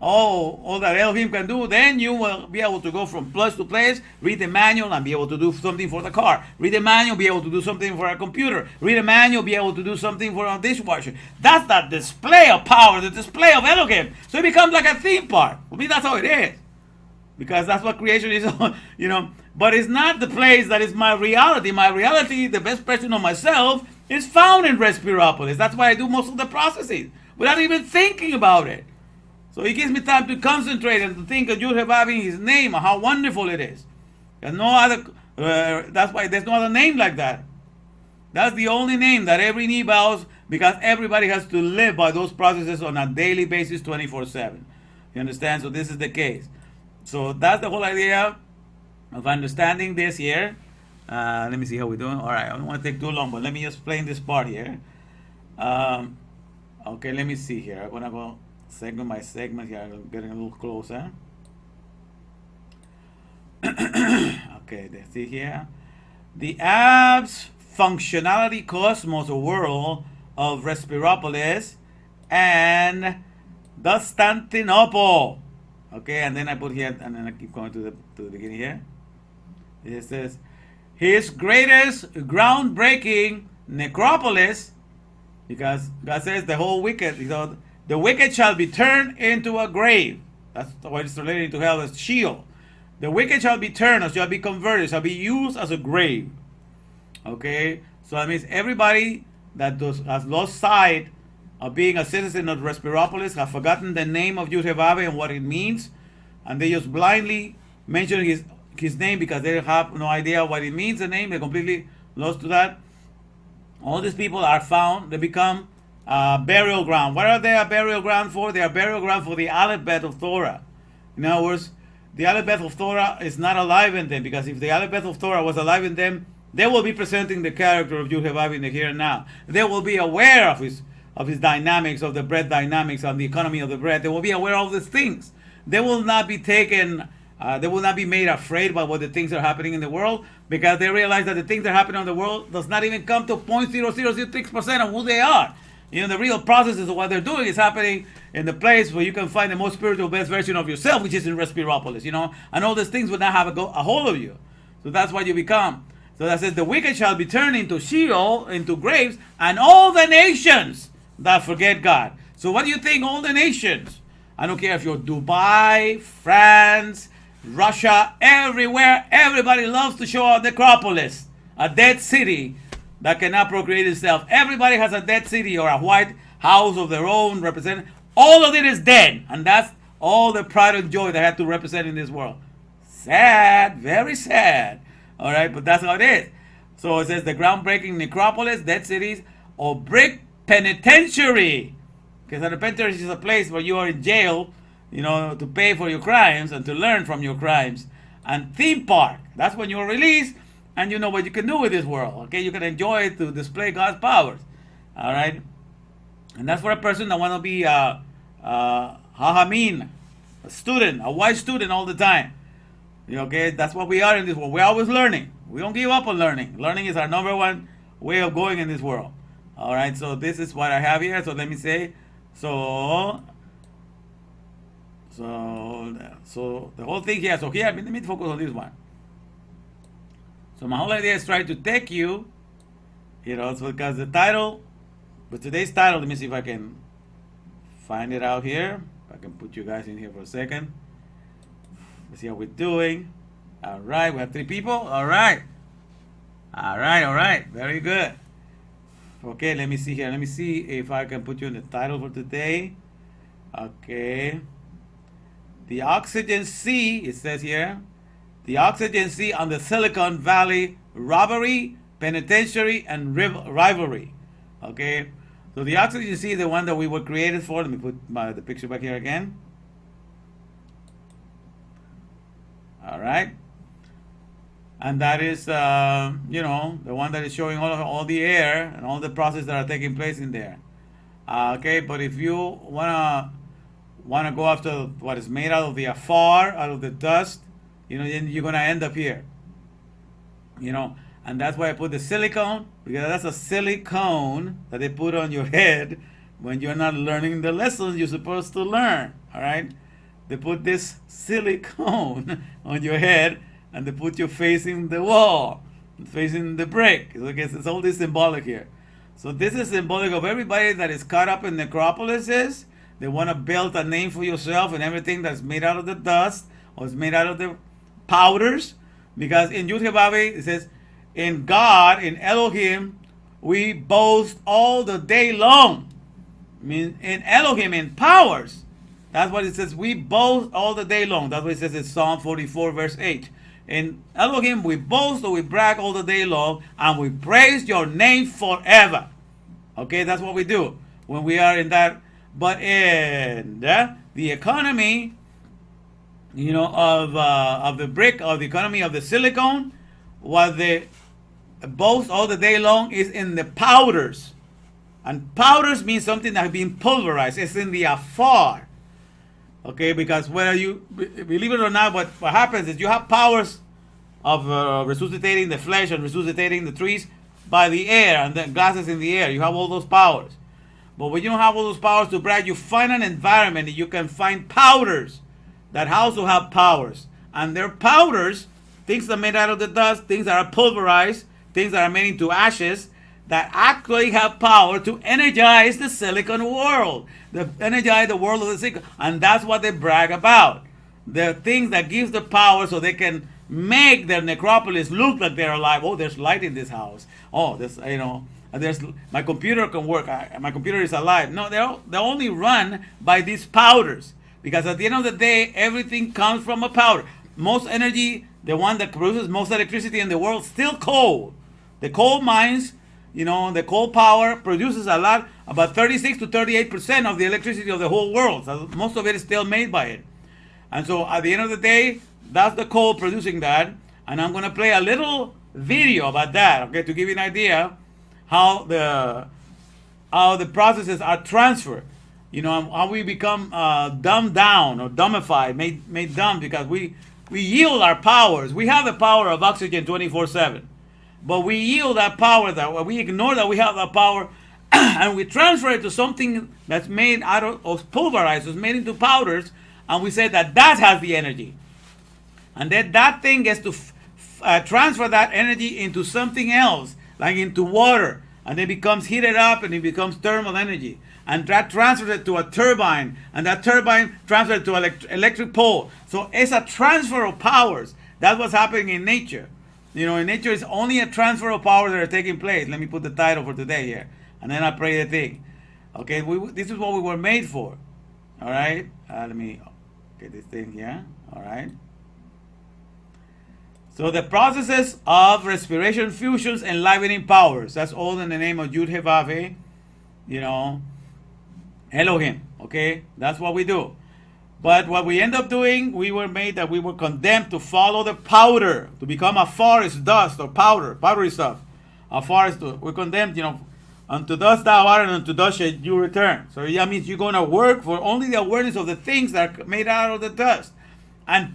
all that Elohim can do, then you will be able to go from place to place, read the manual, and be able to do something for the car. Read the manual, be able to do something for a computer. Read the manual, be able to do something for a dishwasher. That's that display of power, the display of Elohim. So it becomes like a theme park. For me, that's how it is. Because that's what creation is, But it's not the place that is my reality. My reality, the best expression of myself, is found in Respiropolis. That's why I do most of the processes, without even thinking about it. So it gives me time to concentrate and to think of Yud-Heh-Vav in his name, and how wonderful it is. There's no other, that's why there's no other name like that. That's the only name that every knee bows, because everybody has to live by those processes on a daily basis, 24/7. You understand? So this is the case. So that's the whole idea. of understanding this here. Let me see how we're doing. All right, I don't want to take too long, but let me explain this part here. Okay, let me see here. I'm gonna go segment by segment here. I'm getting a little closer. Okay, let's see here. The Abs Functionality Cosmos World of Respiropolis and Constantinople. Okay, and then I put here, and then I keep going to the beginning here. It says, his greatest groundbreaking necropolis, because God says the whole wicked, the wicked shall be turned into a grave. That's what it's related to hell as Sheol. The wicked shall be turned, or shall be converted, shall be used as a grave. Okay, so that means everybody that has lost sight of being a citizen of Respiropolis, have forgotten the name of Yud-Heh-Vav and what it means, and they just blindly mention his name because they have no idea what it means, the name. They're completely lost to that. All these people are found, they become burial ground. What are they a burial ground for? They are burial ground for the Aleph Bet of Torah. In other words, the Aleph Bet of Torah is not alive in them, because if the Aleph Bet of Torah was alive in them, they will be presenting the character of Yud-Heh-Vav in the here and now. They will be aware of his dynamics, of the bread dynamics, of the economy of the bread. They will be aware of these things. They will not be taken, they will not be made afraid by what the things are happening in the world, because they realize that the things that are happening in the world does not even come to 0.0006% of who they are. You know, the real processes of what they're doing is happening in the place where you can find the most spiritual, best version of yourself, which is in Respiropolis, you know, and all these things will not have a hold of you. So that's what you become. So that says, the wicked shall be turned into Sheol, into graves, and all the nations that forget God. So what do you think, all the nations? I don't care if you're Dubai, France, Russia, everywhere, everybody loves to show a necropolis, a dead city that cannot procreate itself. Everybody has a dead city or a white house of their own represent. All of it is dead, and that's all the pride and joy they have to represent in this world. Sad, very sad. All right, but that's how it is. So it says the groundbreaking necropolis, dead cities, or brick penitentiary. Because a penitentiary is a place where you are in jail, you know, to pay for your crimes and to learn from your crimes. And theme park, that's when you're released and you know what you can do with this world. Okay, you can enjoy it to display God's powers. All right, and that's for a person that want to be Hahamin, a student, a wise student all the time. Okay, that's what we are in this world. We're always learning. We don't give up on learning. Learning is our number one way of going in this world. All right, so this is what I have here. So let me say, so the whole thing here. So here, let me focus on this one. So my whole idea is trying to take you, you know, so because the title, but today's title, let me see if I can find it out here. If I can put you guys in here for a second. Let's see how we're doing. All right, we have 3 people. All right. All right. Very good. Okay, let me see here. Let me see if I can put you in the title for today. Okay. The Oxygen Sea, it says here. The Oxygen Sea on the Silicon Valley robbery, penitentiary, and rivalry. Okay. So the Oxygen Sea is the one that we were created for. Let me put the picture back here again. All right, and that is, you know, the one that is showing all the air and all the processes that are taking place in there. Okay, but if you wanna go after what is made out of the afar, out of the dust, you know, then you're gonna end up here. You know, and that's why I put the silicone, because that's a silicone that they put on your head when you're not learning the lessons you're supposed to learn. All right. They put this silicone on your head and they put you facing the wall, facing the brick. It's all this symbolic here. So this is symbolic of everybody that is caught up in necropolises. They want to build a name for yourself and everything that's made out of the dust or is made out of the powders. Because in Yud-Heh-Vav it says, in God, in Elohim, we boast all the day long. I mean, in Elohim, in powers. That's what it says. We boast all the day long. That's what it says in Psalm 44, verse 8. In Elohim, we boast or we brag all the day long, and we praise your name forever. Okay, that's what we do when we are in that. But in the economy, of the brick, of the economy of the silicon, what they boast all the day long is in the powders. And powders means something that has been pulverized. It's in the afar. Okay, because whether you believe it or not, what happens is you have powers of resuscitating the flesh and resuscitating the trees by the air and the gases in the air. You have all those powers. But when you don't have all those powers to brag, you find an environment that you can find powders that also have powers. And they're powders, things that are made out of the dust, things that are pulverized, things that are made into ashes, that actually have power to energize the silicon world, energize the world of the silicon. And that's what they brag about. The things that gives the power so they can make their necropolis look like they're alive. Oh, there's light in this house. Oh, there's my computer can work. My computer is alive. No, they only run by these powders, because at the end of the day, everything comes from a powder. Most energy, the one that produces most electricity in the world, still coal. The coal mines, the coal power produces a lot, about 36 to 38% of the electricity of the whole world. So most of it is still made by it. And so at the end of the day, that's the coal producing that. And I'm going to play a little video about that, okay, to give you an idea how the processes are transferred. How we become dumbed down or dumbified, made dumb, because we yield our powers. We have the power of oxygen 24/7. But we yield that power, that we ignore that we have that power, and we transfer it to something that's made out of pulverized, it's made into powders, and we say that has the energy. And then that thing gets to transfer that energy into something else, like into water, and it becomes heated up and it becomes thermal energy. And that transfers it to a turbine, and that turbine transfers it to an electric pole. So it's a transfer of powers. That's what's happening in nature. In nature, it's only a transfer of powers that are taking place. Let me put the title for today here, and then I pray the thing. Okay, this is what we were made for. All right, let me get this thing here. All right. So the processes of respiration, fusions, enlivening powers. That's all in the name of Yud He Vav He, Elohim. Okay, that's what we do. But what we end up doing, we were made that we were condemned to follow the powder, to become a forest dust or powdery stuff. A forest, we're condemned, unto dust thou art and unto dust shall you return. So that means you're going to work for only the awareness of the things that are made out of the dust. And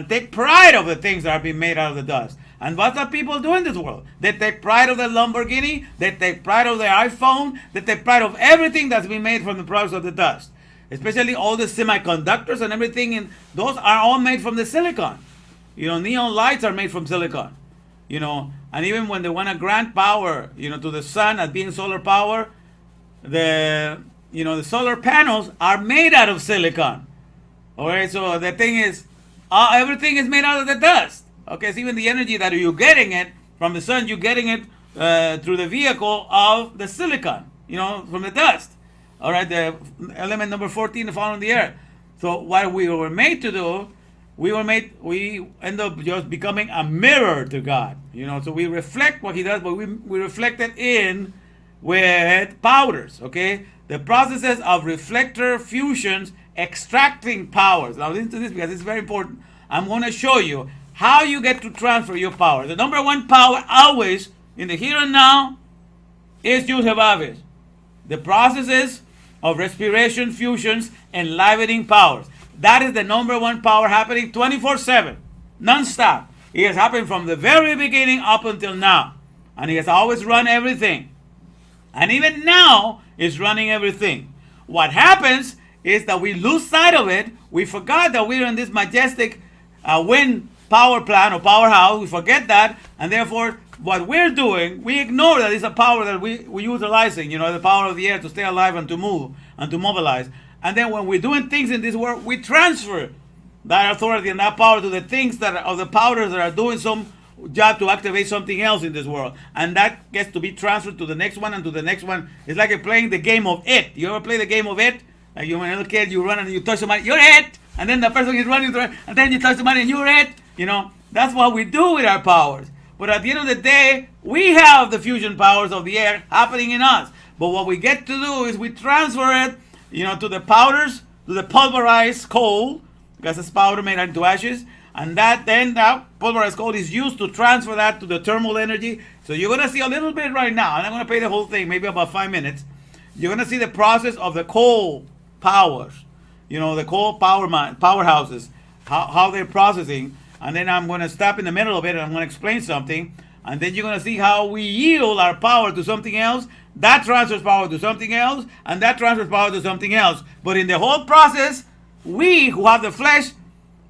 take pride of the things that are being made out of the dust. And what are people doing in this world? They take pride of the Lamborghini, they take pride of their iPhone, they take pride of everything that's been made from the products of the dust. Especially all the semiconductors and everything, and those are all made from the silicon. Neon lights are made from silicon. And even when they want to grant power, to the sun as being solar power, the solar panels are made out of silicon. Okay, so the thing is, everything is made out of the dust. Okay, so even the energy that you're getting it from the sun, you're getting it through the vehicle of the silicon, from the dust. All right, the element number 14 found on the earth. So what we were made to do, we end up just becoming a mirror to God. So we reflect what He does, but we reflect it in with powders. Okay, the processes of reflector fusions, extracting powers. Now listen to this, because it's very important. I'm going to show you how you get to transfer your power. The number one power always in the here and now is Yud He Vav He. The processes of respiration, fusions, enlivening powers. That is the number one power happening 24/7, non-stop. It has happened from the very beginning up until now. And He has always run everything. And even now is running everything. What happens is that we lose sight of it. We forgot that we're in this majestic wind power plant or powerhouse. We forget that, and therefore what we're doing, we ignore that it's a power that we're utilizing, the power of the air to stay alive and to move and to mobilize. And then when we're doing things in this world, we transfer that authority and that power to the things that are of the powders that are doing some job to activate something else in this world. And that gets to be transferred to the next one and to the next one. It's like playing the game of It. You ever play the game of It? Like you're a little kid, you run and you touch somebody, you're It! And then the person is running through it, and then you touch somebody and you're It! That's what we do with our powers. But at the end of the day, we have the fusion powers of the air happening in us. But what we get to do is we transfer it, to the powders, to the pulverized coal, because it's powder made into ashes. And that pulverized coal is used to transfer that to the thermal energy. So you're going to see a little bit right now, and I'm going to play the whole thing, maybe about 5 minutes. You're going to see the process of the coal powers, the coal powerhouses, how they're processing. And then I'm going to stop in the middle of it, and I'm going to explain something. And then you're going to see how we yield our power to something else. That transfers power to something else, and that transfers power to something else. But in the whole process, we who have the flesh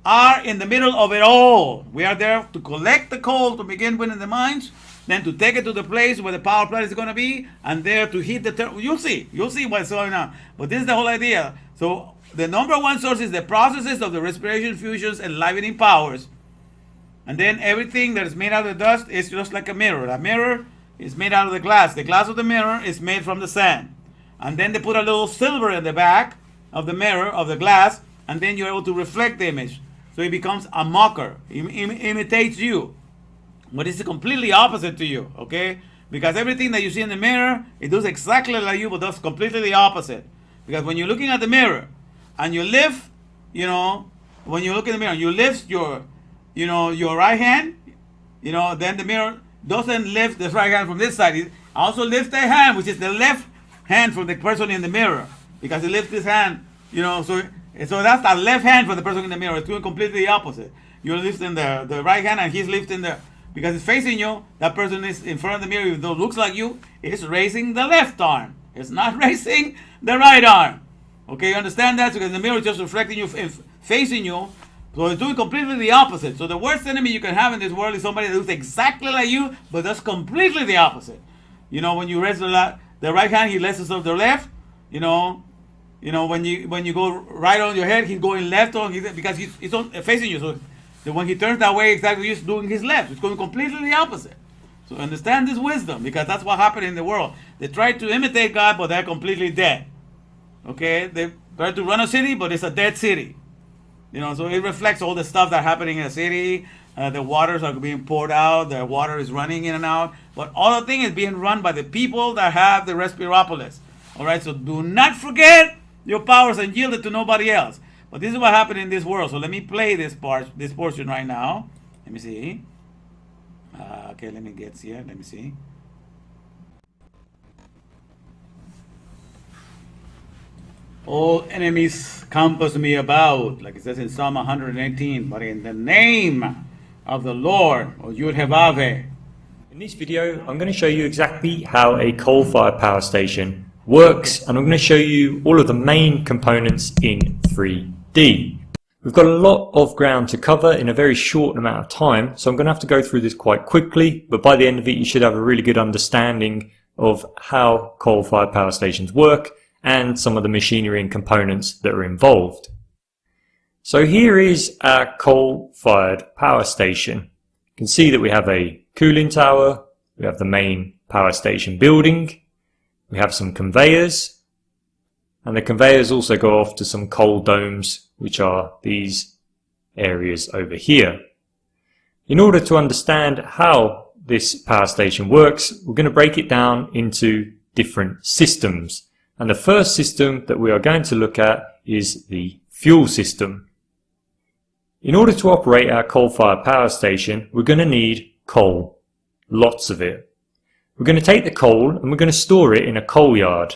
are in the middle of it all. We are there to collect the coal to begin with in the mines, then to take it to the place where the power plant is going to be, and there to heat the you'll see what's going on. But this is the whole idea. So the number one source is the processes of the respiration, fusions, and livening powers. And then everything that is made out of the dust is just like a mirror. A mirror is made out of the glass. The glass of the mirror is made from the sand. And then they put a little silver in the back of the mirror, of the glass, and then you're able to reflect the image. So it becomes a mocker. Imitates you. But it's completely opposite to you, okay? Because everything that you see in the mirror, it does exactly like you, but does completely the opposite. Because when you're looking at the mirror, and you lift, when you look in the mirror, you lift your right hand, then the mirror doesn't lift the right hand from this side. It also lifts the hand, which is the left hand from the person in the mirror. Because it lifts his hand, so that's the left hand for the person in the mirror. It's doing completely the opposite. You're lifting the right hand, and he's lifting because it's facing you. That person is in front of the mirror, even though it looks like you, is raising the left arm. It's not raising the right arm. Okay, you understand that? Because the mirror is just reflecting you, facing you. So it's doing completely the opposite. So the worst enemy you can have in this world is somebody that looks exactly like you, but does completely the opposite. When you raise the right hand, he lets us off the left. When you go right on your head, he's going left because he's facing you. So when he turns that way, exactly, he's doing his left. It's going completely the opposite. So understand this wisdom, because that's what happened in the world. They try to imitate God, but they're completely dead. Okay, they try to run a city, but it's a dead city. So it reflects all the stuff that's happening in the city. The waters are being poured out. The water is running in and out. But all the thing is being run by the people that have the Respiropolis. All right, so do not forget your powers and yield it to nobody else. But this is what happened in this world. So let me play this portion right now. Let me see. Okay, let me get here. Let me see. All enemies compass me about, like it says in Psalm 118, but in the name of the Lord, or Yud-Heh-Vav-Heh.
In this video, I'm going to show you exactly how a coal-fired power station works, and I'm going to show you all of the main components in 3D. We've got a lot of ground to cover in a very short amount of time, so I'm going to have to go through this quite quickly, but by the end of it you should have a really good understanding of how coal-fired power stations work and some of the machinery and components that are involved. So here is our coal-fired power station. You can see that we have a cooling tower, we have the main power station building, we have some conveyors, and the conveyors also go off to some coal domes, which are these areas over here. In order to understand how this power station works, we're going to break it down into different systems. And the first system that we are going to look at is the fuel system. In order to operate our coal-fired power station, we're going to need coal, lots of it. We're going to take the coal and we're going to store it in a coal yard.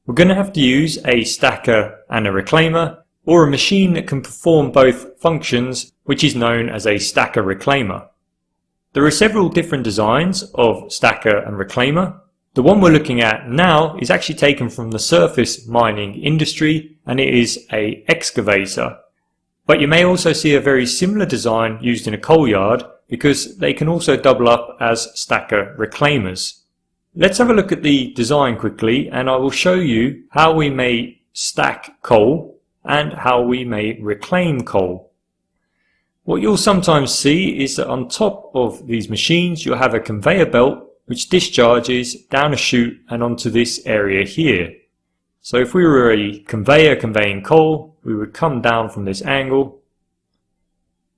We're going to have to use a stacker and a reclaimer, or a machine that can perform both functions, which is known as a stacker reclaimer. There are several different designs of stacker and reclaimer. The one we're looking at now is actually taken from the surface mining industry, and it is an excavator. But you may also see a very similar design used in a coal yard, because they can also double up as stacker reclaimers. Let's have a look at the design quickly, and I will show you how we may stack coal and how we may reclaim coal. What you'll sometimes see is that on top of these machines you'll have a conveyor belt which discharges down a chute and onto this area here. So if we were a conveyor conveying coal, we would come down from this angle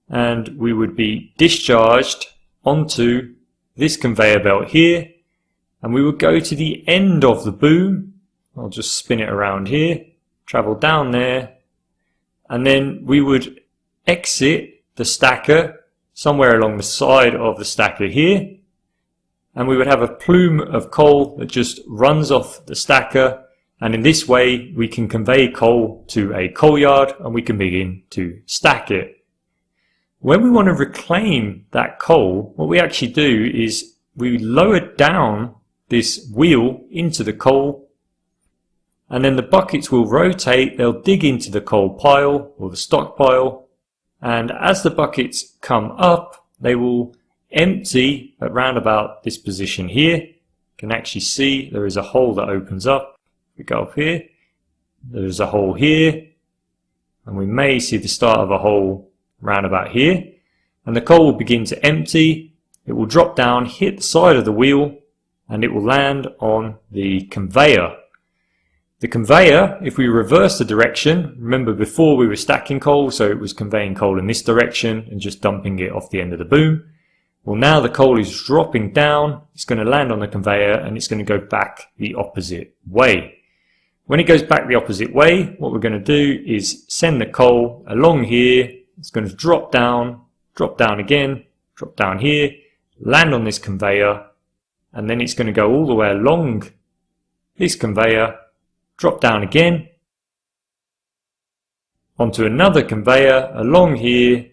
and we would be discharged onto this conveyor belt here, and we would go to the end of the boom. I'll just spin it around here, travel down there, and then we would exit the stacker somewhere along the side of the stacker here, and we would have a plume of coal that just runs off the stacker, and in this way we can convey coal to a coal yard and we can begin to stack it. When we want to reclaim that coal, what we actually do is we lower down this wheel into the coal, and then the buckets will rotate, they'll dig into the coal pile or the stockpile, and as the buckets come up, they will empty at round about this position here. You can actually see there is a hole that opens up. We go up here, there's a hole here, and we may see the start of a hole round about here, and the coal will begin to empty. It will drop down, hit the side of the wheel, and it will land on the conveyor. The conveyor, if we reverse the direction, remember before we were stacking coal, so it was conveying coal in this direction and just dumping it off the end of the boom. Well, now the coal is dropping down, it's going to land on the conveyor and it's going to go back the opposite way. When it goes back the opposite way, what we're going to do is send the coal along here. It's going to drop down again, drop down here, land on this conveyor, and then it's going to go all the way along this conveyor, drop down again, onto another conveyor, along here,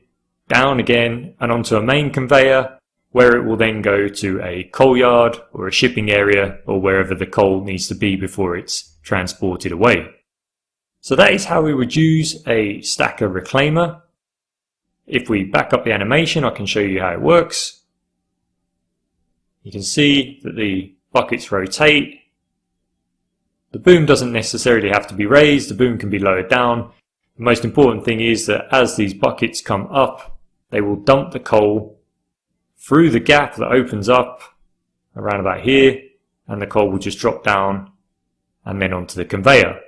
down again, and onto a main conveyor, where it will then go to a coal yard or a shipping area or wherever the coal needs to be before it's transported away. So that is how we would use a stacker reclaimer. If we back up the animation, I can show you how it works. You can see that the buckets rotate. The boom doesn't necessarily have to be raised, the boom can be lowered down. The most important thing is that as these buckets come up, they will dump the coal through the gap that opens up around about here, and the coal will just drop down and then onto the conveyor.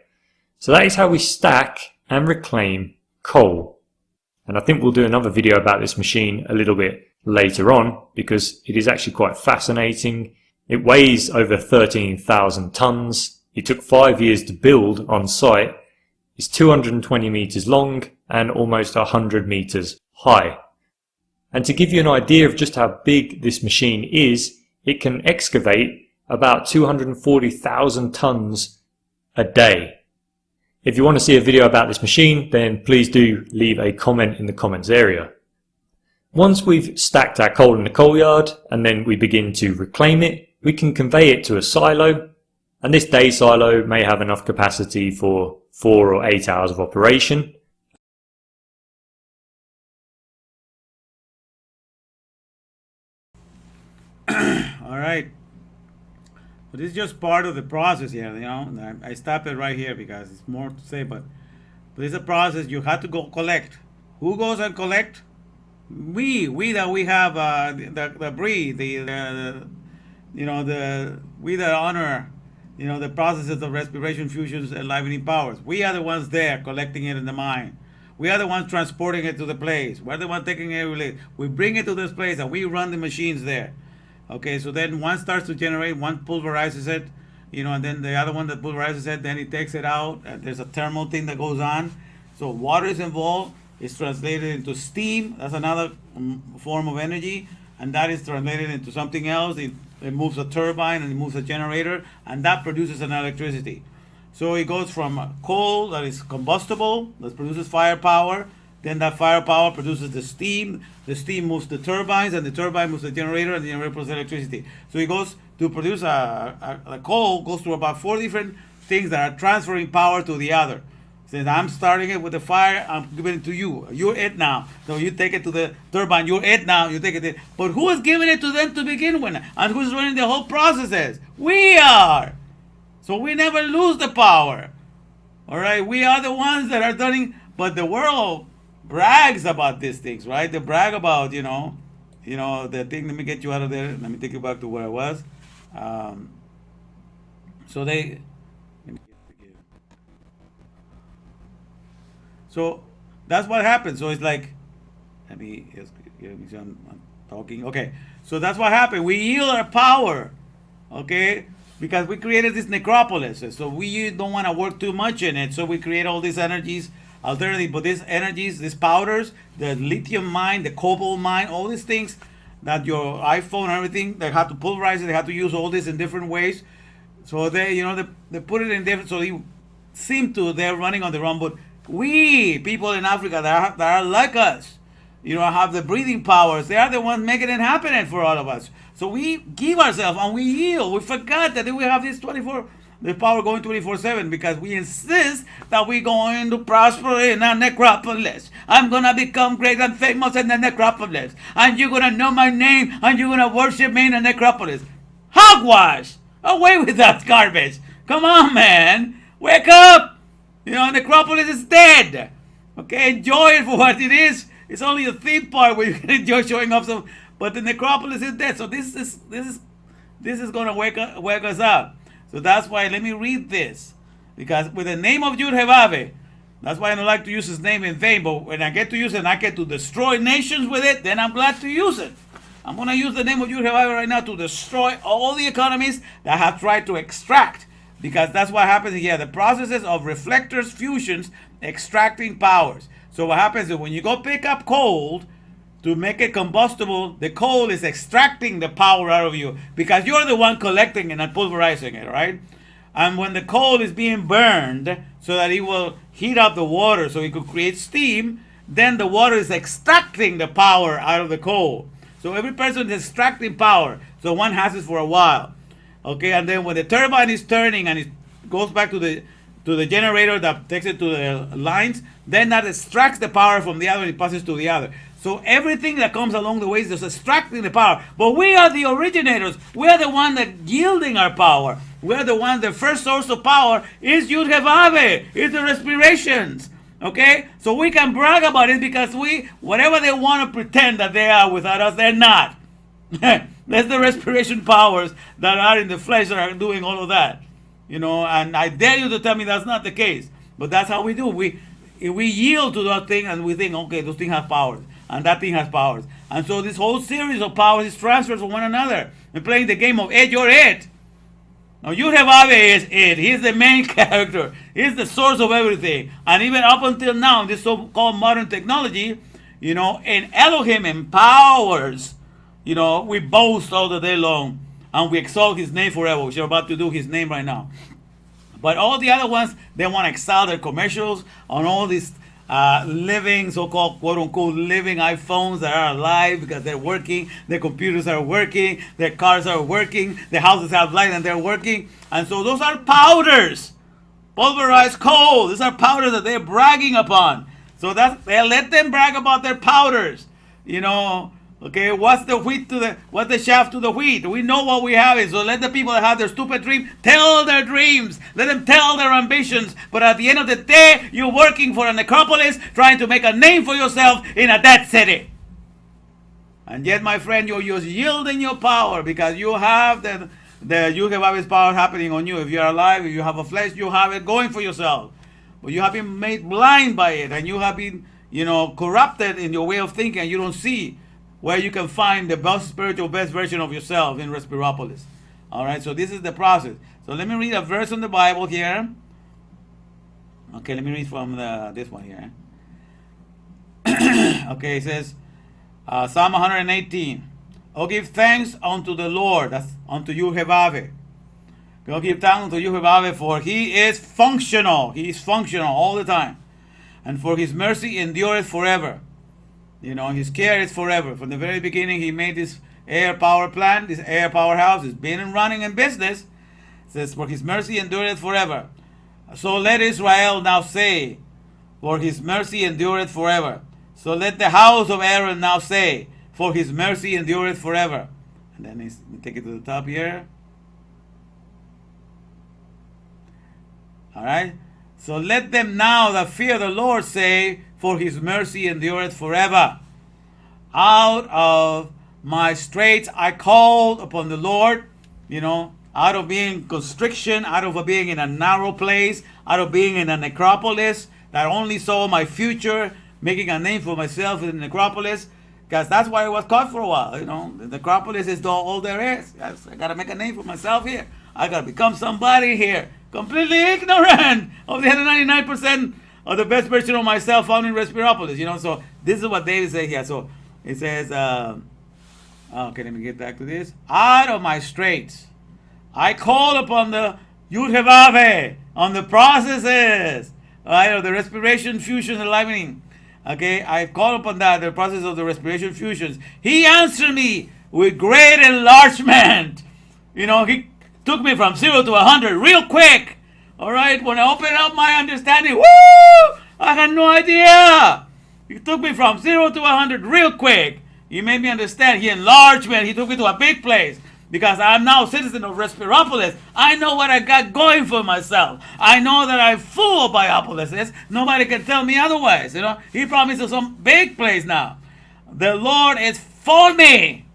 So that is how we stack and reclaim coal. And I think we'll do another video about this machine a little bit later on, because it is actually quite fascinating. It weighs over 13,000 tons. It took 5 years to build on site. It's 220 meters long and almost 100 meters high. And to give you an idea of just how big this machine is, it can excavate about 240,000 tons a day. If you want to see a video about this machine, then please do leave a comment in the comments area. Once we've stacked our coal in the coal yard and then we begin to reclaim it, we can convey it to a silo, and this day silo may have enough capacity for 4 or 8 hours of operation.
All right. But this is just part of the process here, you know. I stopped it right here because it's more to say, but this is a process. You have to go collect. Who goes and collect? We that we have the breed, you know, we that honor, you know, the processes of respiration, fusions, and livening powers. We are the ones there collecting it in the mine. We are the ones transporting it to the place. We're the ones taking it. We bring it to this place and we run the machines there. Okay, so then one starts to generate, one pulverizes it, you know, and then the other one that pulverizes it, then it takes it out. There's a thermal thing that goes on. So water is involved. It's translated into steam. That's another form of energy. And that is translated into something else. It moves a turbine and it moves a generator, and that produces an electricity. So it goes from coal that is combustible, that produces firepower. Then that firepower produces the steam moves the turbines, and the turbine moves the generator, and the generator produces electricity. So it goes to produce a coal, goes through about 4 different things that are transferring power to the other. Since I'm starting it with the fire, I'm giving it to you. You're it now. So you take it to the turbine, you're it now, you take it there. But who is giving it to them to begin with? And who's running the whole processes? We are. So we never lose the power. All right, we are the ones that are doing, but the world brags about these things, right? They brag about, you know, the thing. Let me get you out of there. Let me take you back to where I was. So that's what happens. So it's like, let me see, I'm talking. Okay, so that's what happened. We yield our power, okay, because we created this necropolis. So we don't want to work too much in it. So we create all these energies alternative, but these energies, these powders, the lithium mine, the cobalt mine, all these things that your iPhone and everything, they have to pulverize it, they have to use all this in different ways. So they put it in different, so they seem to, they're running on the run, but we, people in Africa that are like us, have the breathing powers, they are the ones making it happen for all of us. So we give ourselves and we yield. We forgot that we have the power going 24/7 because we insist that we're going to prosper in a necropolis. I'm going to become great and famous in the necropolis. And you're going to know my name and you're going to worship me in the necropolis. Hogwash! Away with that garbage. Come on, man. Wake up. Necropolis is dead. Okay, enjoy it for what it is. It's only a theme park where you can enjoy showing off some, but the necropolis is dead. So this is going to wake us up. So that's why, let me read this. Because with the name of Yud-Heh-Vaveh, that's why I don't like to use his name in vain, but when I get to use it and I get to destroy nations with it, then I'm glad to use it. I'm going to use the name of Yud-Heh-Vaveh right now to destroy all the economies that have tried to extract. Because that's what happens here. The processes of reflectors, fusions, extracting powers. So what happens is when you go pick up coal to make it combustible, the coal is extracting the power out of you because you're the one collecting it and pulverizing it, right? And when the coal is being burned so that it will heat up the water so it could create steam, then the water is extracting the power out of the coal. So every person is extracting power. So one has it for a while. Okay, and then when the turbine is turning and it goes back to the generator that takes it to the lines, then that extracts the power from the other and it passes to the other. So everything that comes along the way is just extracting the power. But we are the originators. We are the one that yielding our power. We are the one, the first source of power is Yud-Heh-Vaveh, is the respirations. Okay? So we can brag about it because whatever they want to pretend that they are without us, they're not. That's the respiration powers that are in the flesh that are doing all of that. And I dare you to tell me that's not the case. But that's how we do. We yield to that thing and we think, okay, those things have powers. And that thing has powers. And so this whole series of powers is transferred from one another. We're playing the game of it, you're it. Now Yud-Heh-Vaveh is it. He's the main character. He's the source of everything. And even up until now, this so-called modern technology, in Elohim empowers. We boast all the day long and we exalt his name forever, which we're about to do his name right now. But all the other ones, they want to excel their commercials on all these living, so-called quote-unquote living iPhones that are alive because they're working, their computers are working, their cars are working, their houses have light and they're working. And so those are powders, pulverized coal. These are powders that they're bragging upon. So they let them brag about their powders, Okay, what's the shaft to the wheat? We know what we have is, so let the people that have their stupid dream tell their dreams. Let them tell their ambitions. But at the end of the day, you're working for a necropolis, trying to make a name for yourself in a dead city. And yet, my friend, you're just yielding your power because you have the Yud-Heh-Vaveh's power happening on you. If you're alive, if you have a flesh, you have it going for yourself. But you have been made blind by it, and you have been, corrupted in your way of thinking, and you don't see where you can find the best version of yourself in Respiropolis. All right, so this is the process. So let me read a verse in the Bible here. Okay, let me read from this one here. Okay, it says, Psalm 118. Oh, give thanks unto the Lord, that's unto Yud-Heh-Vaveh. Go give thanks unto Yud-Heh-Vaveh, for he is functional. He is functional all the time. And for his mercy endureth forever. His care is forever. From the very beginning, he made this air power plant, this air powerhouse. It's been running in business. It says, for his mercy endureth forever. So let Israel now say, for his mercy endureth forever. So let the house of Aaron now say, for his mercy endureth forever. And then let me take it to the top here. All right. So let them now that fear the Lord say, for his mercy endureth forever. Out of my straits I called upon the Lord, out of being constriction, out of being in a narrow place, out of being in a necropolis that only saw my future, making a name for myself in the necropolis, because that's why I was caught for a while. The necropolis is all there is. I got to make a name for myself here. I got to become somebody here. Completely ignorant of the other 99% of the best version of myself found in Respiropolis. You know, so this is what David said here. So it says, okay, let me get back to this. Out of my straits, I call upon the Yud-Heh-Vav-Heh, on the processes, right, of the respiration, fusion, enlivening. Okay, I call upon that, the process of the respiration fusions. He answered me with great enlargement. You know, he took me from 0 to 100 real quick. All right, when I opened up my understanding, woo! I had no idea. He took me from 0 to 100 real quick. He made me understand. He enlarged me. He took me to a big place. Because I'm now a citizen of Respiropolis. I know what I got going for myself. I know that I'm full of Biopolises. Nobody can tell me otherwise. You know, he promised us some big place now. The Lord is for me.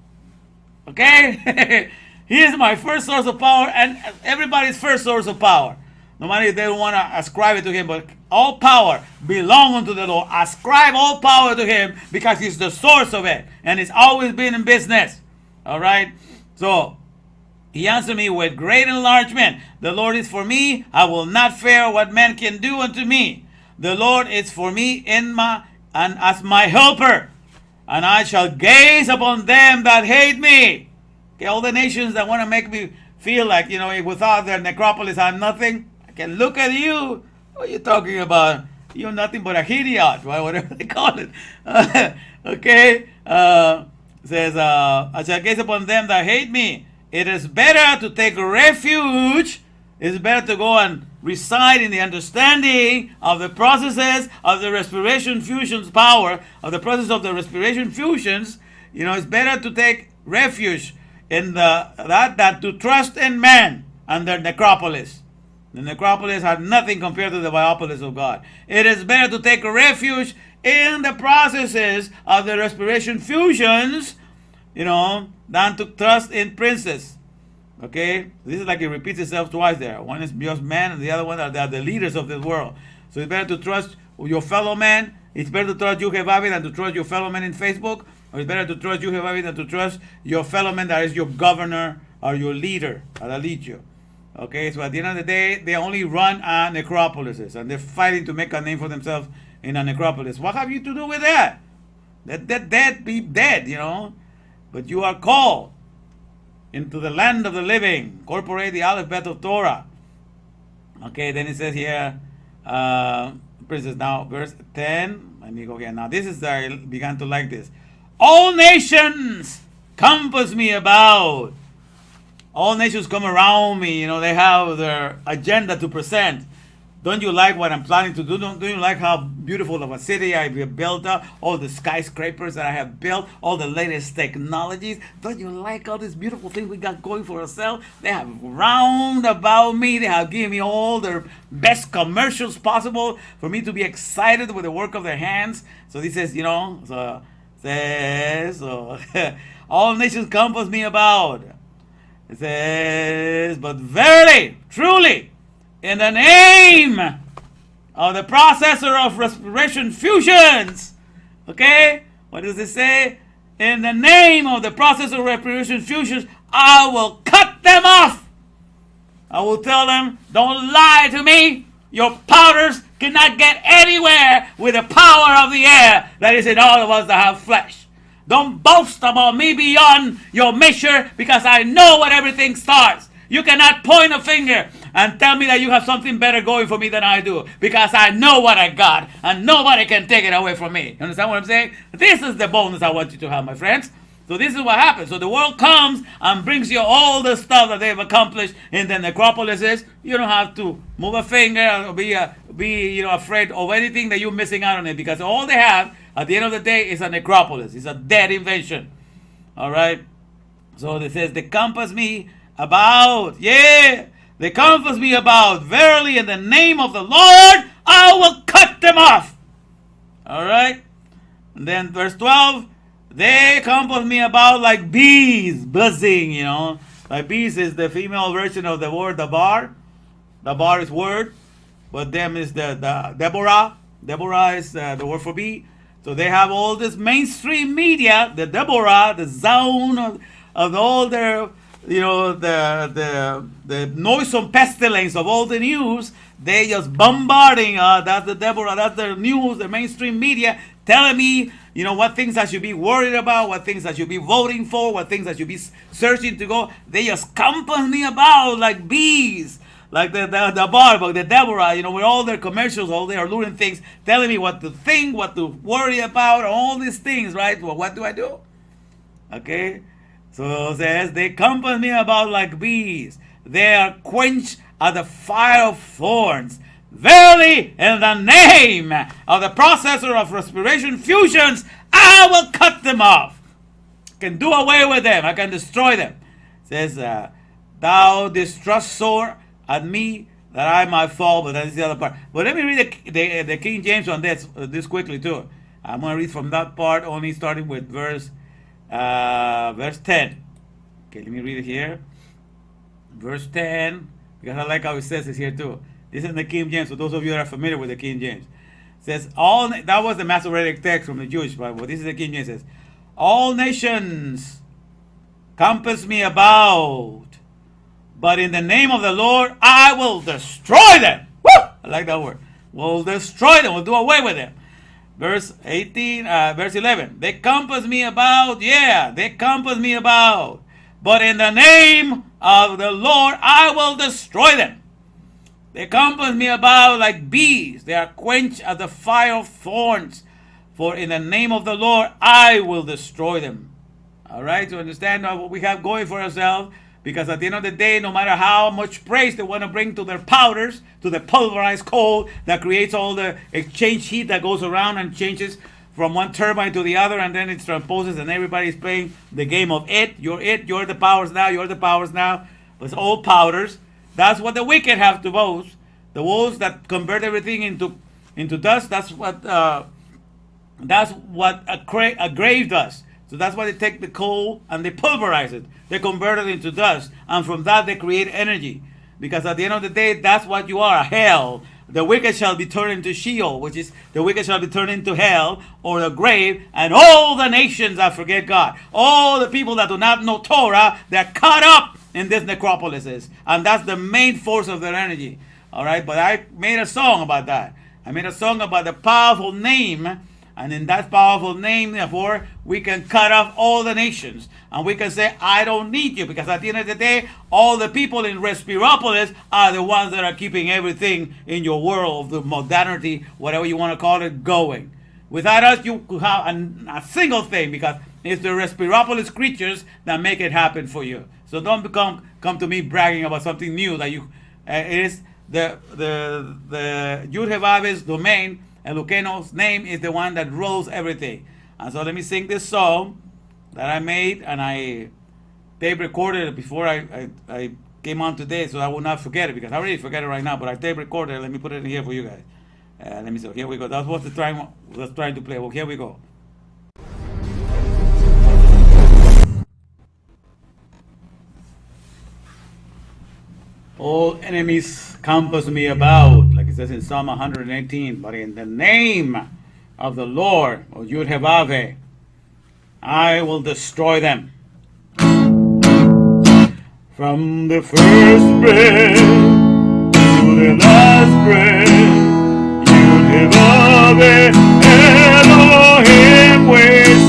Okay? He is my first source of power and everybody's first source of power. No matter if they don't want to ascribe it to him, but all power belongs unto the Lord. Ascribe all power to him because he's the source of it. And he's always been in business. All right? So, he answered me with great enlargement. The Lord is for me. I will not fear what man can do unto me. The Lord is for me and as my helper. And I shall gaze upon them that hate me. Okay, all the nations that want to make me feel like, you know, without their necropolis I'm nothing. I can look at you. What are you talking about? You're nothing but a idiot, right? Whatever they call it. Okay? Says, I shall gaze upon them that hate me. It is better to take refuge. It's better to go and reside in the understanding of the processes of the respiration fusions power, of the process of the respiration fusions. You know, it's better to take refuge in that to trust in man and their necropolis. The necropolis had nothing compared to the biopolis of God. It is better to take refuge in the processes of the respiration fusions, you know, than to trust in princes. Okay? This is like it repeats itself twice there. One is just man, and the other one are the leaders of this world. So it's better to trust your fellow man. It's better to trust Yud-Heh-Vav-Heh than to trust your fellow man in Facebook. Or it's better to trust Yud-Heh-Vav-Heh than to trust your fellow man that is your governor or your leader, that leads you. Okay? So at the end of the day, they only run necropolises, and they're fighting to make a name for themselves in a necropolis. What have you to do with that? Let that dead be dead, you know. But you are called into the land of the living. Incorporate the alphabet of Torah. Okay, then it says here, princess, now verse 10. Let me go again. Now this is, I began to like this. All nations compass me about. All nations come around me. You know, they have their agenda to present. Don't you like what I'm planning to do? Don't you like how beautiful of a city I have built up? All the skyscrapers that I have built, all the latest technologies. Don't you like all these beautiful things we got going for ourselves? They have round about me. They have given me all their best commercials possible for me to be excited with the work of their hands. So this says, you know, so says, so all nations compass me about. It says, but verily, truly, in the name of the processor of respiration fusions. Okay? What does it say? In the name of the processor of respiration fusions, I will cut them off. I will tell them, don't lie to me. Your powders cannot get anywhere with the power of the air that is in all of us that have flesh. Don't boast about me beyond your measure, because I know what everything starts. You cannot point a finger and tell me that you have something better going for me than I do, because I know what I got and nobody can take it away from me. You understand what I'm saying? This is the bonus I want you to have, my friends. So this is what happens. So the world comes and brings you all the stuff that they've accomplished in the necropolises. You don't have to move a finger or be afraid of anything that you're missing out on it, because all they have at the end of the day is a necropolis. It's a dead invention. All right. So it says, they compass me about. Yeah. They compass me about. Verily, in the name of the Lord, I will cut them off. All right. And then verse 12. They compass me about like bees, buzzing, you know. Like bees is the female version of the word dabar. Dabar is word, but them is the Deborah. Deborah is the word for bee. So they have all this mainstream media, the Deborah, the zone of all their the noisome pestilence of all the news. They just bombarding. That's the Deborah. That's the news, the mainstream media, telling me, what things I should be worried about, what things I should be voting for, what things I should be searching to go. They just compass me about like bees, like the Barbara, the Deborah, with all their commercials, all their alluring things, telling me what to think, what to worry about, all these things, right? Well, what do I do? Okay, so it says, they compass me about like bees. They are quenched at the fire of thorns. Verily, in the name of the processor of respiration fusions, I will cut them off. I can do away with them. I can destroy them. It says, thou distrust sore at me that I might fall, but that's the other part. But let me read the King James on this quickly too. I'm going to read from that part, only starting with verse 10. Okay, let me read it here. Verse 10, because I like how it says it here too. This is in the King James, so those of you that are familiar with the King James. It says, that was the Masoretic text from the Jewish Bible. This is the King James. It says, all nations compass me about, but in the name of the Lord, I will destroy them. Woo! I like that word. We'll destroy them. We'll do away with them. Verse 11. They compass me about. Yeah, they compass me about. But in the name of the Lord, I will destroy them. They compass me about like bees. They are quenched at the fire of thorns. For in the name of the Lord, I will destroy them. All right, to understand what we have going for ourselves. Because at the end of the day, no matter how much praise they want to bring to their powders, to the pulverized coal that creates all the exchange heat that goes around and changes from one turbine to the other, and then it transposes, and everybody's playing the game of you're the powers now, you're the powers now. But it's all powders. That's what the wicked have to boast. The wolves that convert everything into dust. That's what a grave does. So that's why they take the coal and they pulverize it. They convert it into dust, and from that they create energy. Because at the end of the day, that's what you are, a hell. The wicked shall be turned into Sheol, which is the wicked shall be turned into hell or the grave, and all the nations that forget God, all the people that do not know Torah, they're caught up in these necropolises, and that's the main force of their energy. All right, but I made a song about that. I made a song about the powerful name, and in that powerful name, therefore, we can cut off all the nations. And we can say, I don't need you. Because at the end of the day, all the people in Respiropolis are the ones that are keeping everything in your world, the modernity, whatever you want to call it, going. Without us, you could have a single thing, because it's the Respiropolis creatures that make it happen for you. So don't come to me bragging about something new that you... it is the Yud-Heh-Vav's domain. Elokeino's name is the one that rules everything. And so let me sing this song that I made, and I tape recorded it before I came on today, so I will not forget it, because I already forget it right now, but I tape recorded it. Let me put it in here for you guys. Let me see. Here we go. That's what was trying to play. Well, here we go. All enemies compass me about, like it says in Psalm 118, but in the name of the Lord, or Yud-Heh-Vaveh, I will destroy them. From the first breath to the last breath, Yud-Heh-Vaveh, Elohim, we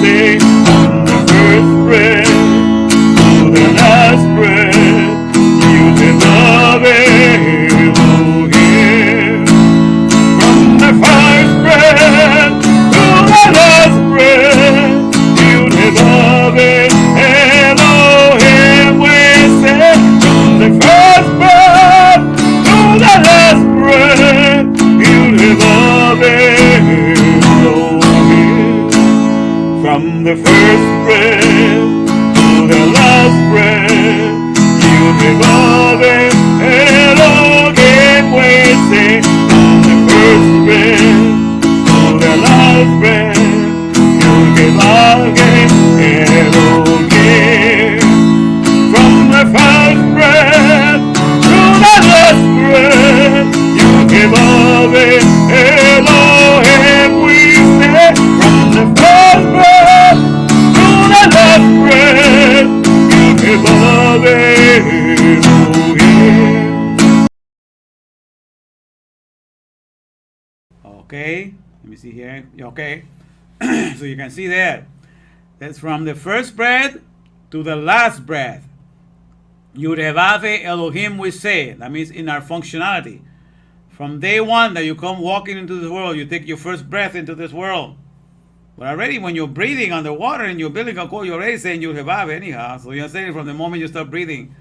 sing. From the first breath to the last breath, from the first breath to the last breath, Yud-Heh-Vaveh, Elohim, we say. From the first breath to the last breath, Yud-Heh-Vaveh, Elohim. From the first breath to the last breath, Yud-Heh-Vaveh, Elohim, we say. From the first breath to the last breath, Yud-Heh-Vaveh, Elohim. From the first breath to the last breath, Yud-Heh-Vaveh, Elohim, we say. From the first breath Okay, let me see here. Okay, so you can see that. That's from the first breath to the last breath. Yud-Heh-Vav Elohim, we say. That means in our functionality. From day one that you come walking into this world, you take your first breath into this world. But already when you're breathing underwater in your umbilical cord, you're already saying Yud-Heh-Vav anyhow. So you're saying it from the moment you start breathing.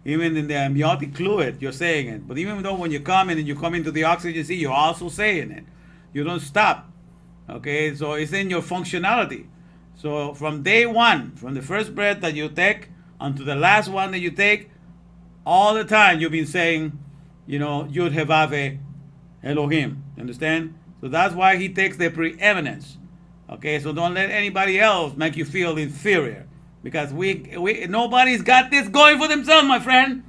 Even in the amniotic fluid, you're saying it. But even though when you come in and you come into the oxygen sea, you're also saying it. You don't stop. Okay, so it's in your functionality. So from day one, from the first breath that you take unto the last one that you take, all the time you've been saying, Yud-Heh-Vav Elohim. Understand? So that's why he takes the preeminence. Okay, so don't let anybody else make you feel inferior. Because nobody's got this going for themselves, my friend.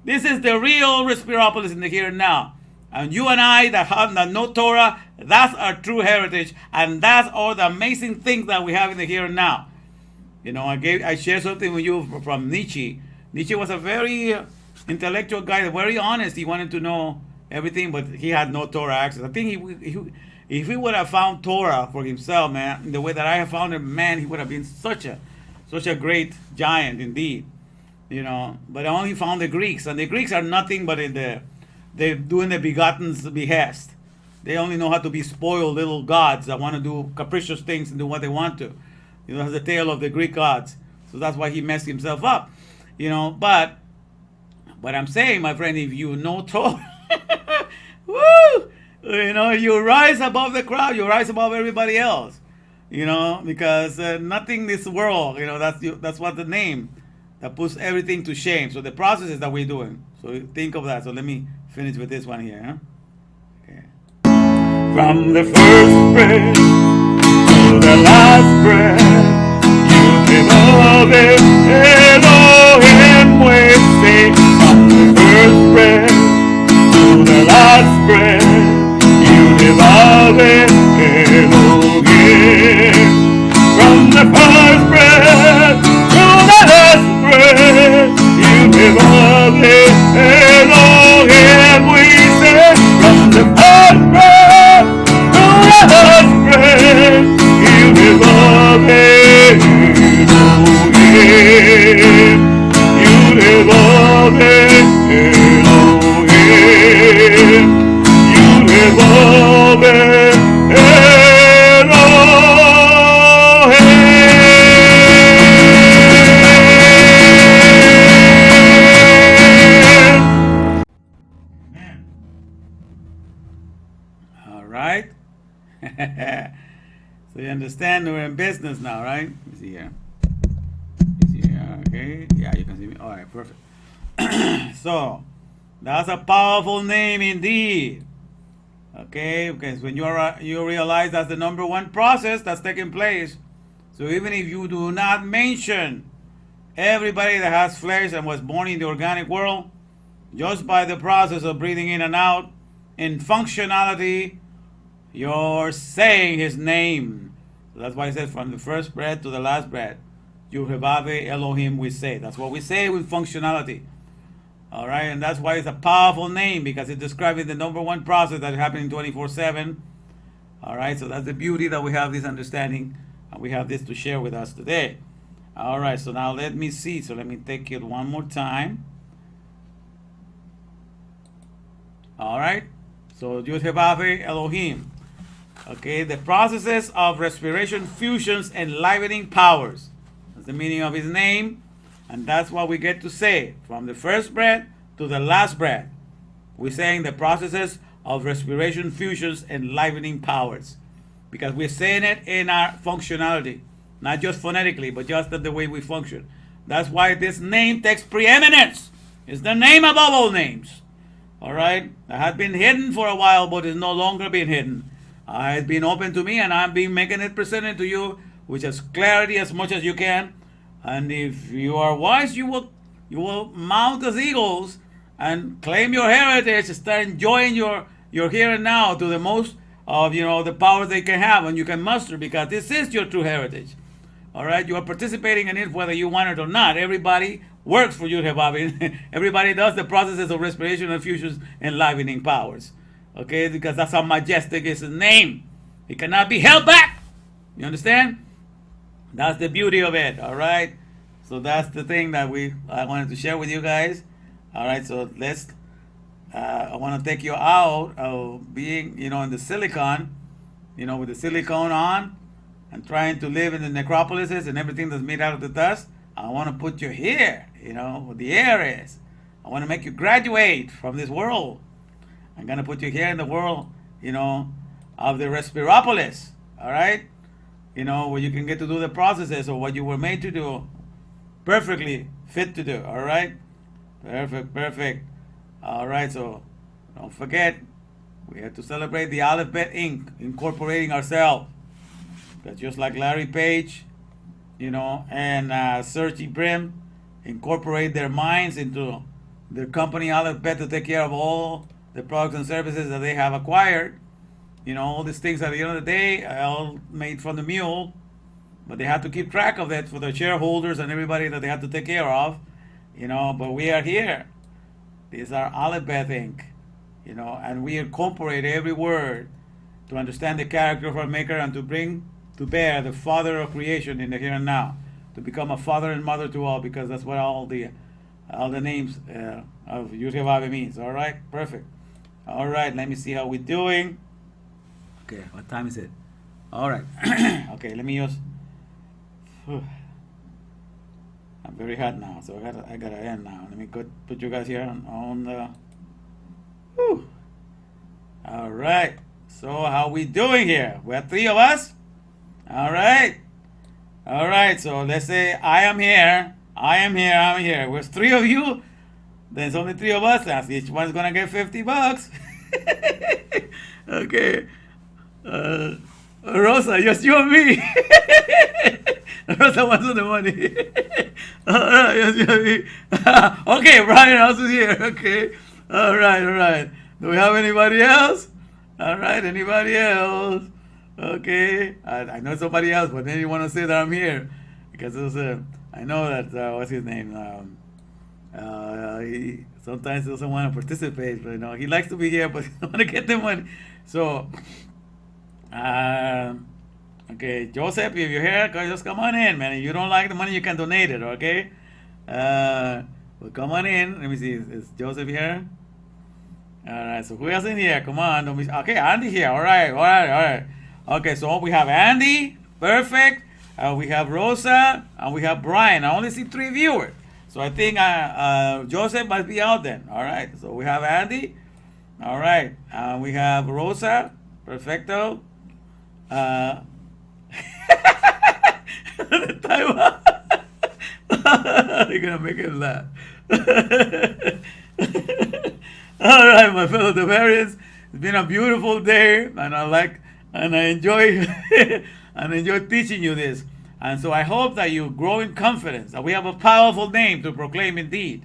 This is the real Respiropolis in the here and now. And you and I that have no Torah, that's our true heritage, and that's all the amazing things that we have in the here and now. I shared something with you from Nietzsche. Nietzsche was a very intellectual guy, very honest. He wanted to know everything, but he had no Torah access. I think if he would have found Torah for himself, man, in the way that I have found it, man, he would have been such a great giant indeed. But I only found the Greeks, and the Greeks are nothing but they're doing the begotten's behest. They only know how to be spoiled little gods that want to do capricious things and do what they want to. It's the tale of the Greek gods. So that's why he messed himself up. But I'm saying, my friend, if you know Torah, woo, you rise above the crowd, you rise above everybody else. Because nothing in this world, that's what the name that puts everything to shame. So the processes that we're doing. So think of that. So let me finish with this one here. Huh? Okay.
From the first breath to the last breath, Yud-Heh-Vav Elohim, we say. From the first breath to the last breath, Yud-Heh-Vav Elohim. From the first breath to the last breath, Yud-Heh-Vav Elohim, we say. From the first breath to the last breath, Yud-Heh-Vav Elohim. Yud-Heh-Vav Elohim. Yud-Heh-Vav
All right. So you understand we're in business now, right? Let me see here. Okay. Yeah, you can see me. All right, perfect. So that's a powerful name indeed. Okay, because when you realize that's the number one process that's taking place. So even if you do not mention everybody that has flesh and was born in the organic world, just by the process of breathing in and out, in functionality, you're saying his name. So that's why it says from the first breath to the last breath, Yud-Heh-Vav Elohim, we say. That's what we say with functionality. All right, and that's why it's a powerful name, because it's describing the number one process that is happening 24/7. All right, so that's the beauty that we have this understanding, and we have this to share with us today. All right, so now let me see. So let me take it one more time. All right, so Yud-Heh-Vav Elohim. Okay, the processes of respiration, fusions, enlivening powers. That's the meaning of his name. And that's what we get to say from the first breath to the last breath. We're saying the processes of respiration, fusions, enlivening powers. Because we're saying it in our functionality. Not just phonetically, but just the way we function. That's why this name takes preeminence. It's the name above all names. Alright? That had been hidden for a while, but is no longer being hidden. It's been open to me, and I'm being making it presented to you with as clarity as much as you can. And if you are wise, you will mount as eagles and claim your heritage, start enjoying your here and now to the most of the powers they can have and you can muster, because this is your true heritage. All right, you are participating in it whether you want it or not. Everybody works for Yud-Heh-Vav. Everybody does the processes of respiration and fusions, enlivening powers. Okay, because that's how majestic is his name. He cannot be held back. You understand? That's the beauty of it. All right. So that's the thing that I wanted to share with you guys. All right. So let's. I want to take you out of being, in the silicon, with the silicone on, and trying to live in the necropolises and everything that's made out of the dust. I want to put you here, where the air is. I want to make you graduate from this world. I'm going to put you here in the world, of the respiropolis. All right? Where you can get to do the processes of what you were made to do. Perfectly fit to do. All right? Perfect. All right, so don't forget, we have to celebrate the Alphabet Inc. incorporating ourselves. Because just like Larry Page, and Sergey Brin incorporate their minds into their company Alphabet to take care of all the products and services that they have acquired. All these things at the end of the day are all made from the mule, but they have to keep track of it for the shareholders and everybody that they have to take care of. But we are here. These are Alphabet Inc. And we incorporate every word to understand the character of our Maker and to bring to bear the Father of creation in the here and now, to become a father and mother to all, because that's what all the names of Yud-Heh-Vav-Heh means. All right, perfect. All right, let me see how we're doing. Okay, what time is it? All right. Okay, let me use. I'm very hot now, so I gotta end now. Let me put you guys here on the. Whew. All right. So how we doing here? We have 3 of us. All right. All right. So let's say I am here. I'm here. There's 3 of you. There's only 3 of us. And each one's gonna get $50. Okay. Rosa, just you and me. Rosa wants the money. Yes, you and me. Okay, Brian else is here. Okay. All right. Do we have anybody else? All right, anybody else? Okay. I know somebody else, but then you want to say that I'm here. Because it was, I know that, what's his name? He sometimes doesn't want to participate, but he likes to be here, but he doesn't want to get the money. So, okay, Joseph, if you're here, just come on in, man. If you don't like the money, you can donate it, okay? Well, come on in. Let me see. Is Joseph here? All right. So who else in here? Come on. Don't be... Okay, Andy here. All right. Okay, so we have Andy. Perfect. We have Rosa, and we have Brian. I only see 3 viewers. So I think Joseph must be out then. All right. So we have Andy. All right. We have Rosa. Perfecto. You're gonna make him laugh. All right, my fellow Tiberians, it's been a beautiful day, and I enjoy teaching you this. And so I hope that you grow in confidence that we have a powerful name to proclaim indeed.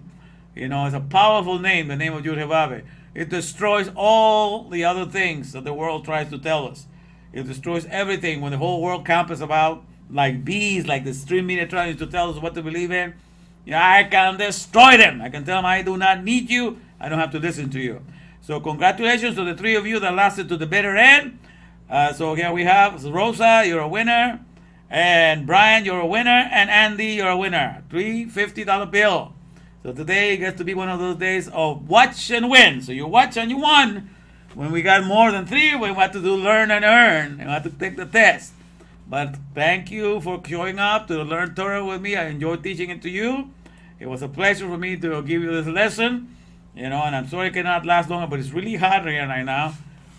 It's a powerful name, the name of Yud-Heh-Vav-Heh. It destroys all the other things that the world tries to tell us. It destroys everything when the whole world campus about like bees, like the stream media trying to tell us what to believe in. I can destroy them. I can tell them I do not need you. I don't have to listen to you. So congratulations to the 3 of you that lasted to the bitter end. So here we have Rosa, you're a winner. And Brian, you're a winner. And Andy, you're a winner. 3 $50 bill. So today gets to be one of those days of watch and win. So you watch and you won. When we got more than 3, we had to do learn and earn. We had to take the test. But thank you for showing up to learn Torah with me. I enjoyed teaching it to you. It was a pleasure for me to give you this lesson. And I'm sorry it cannot last longer, but it's really hot here right now.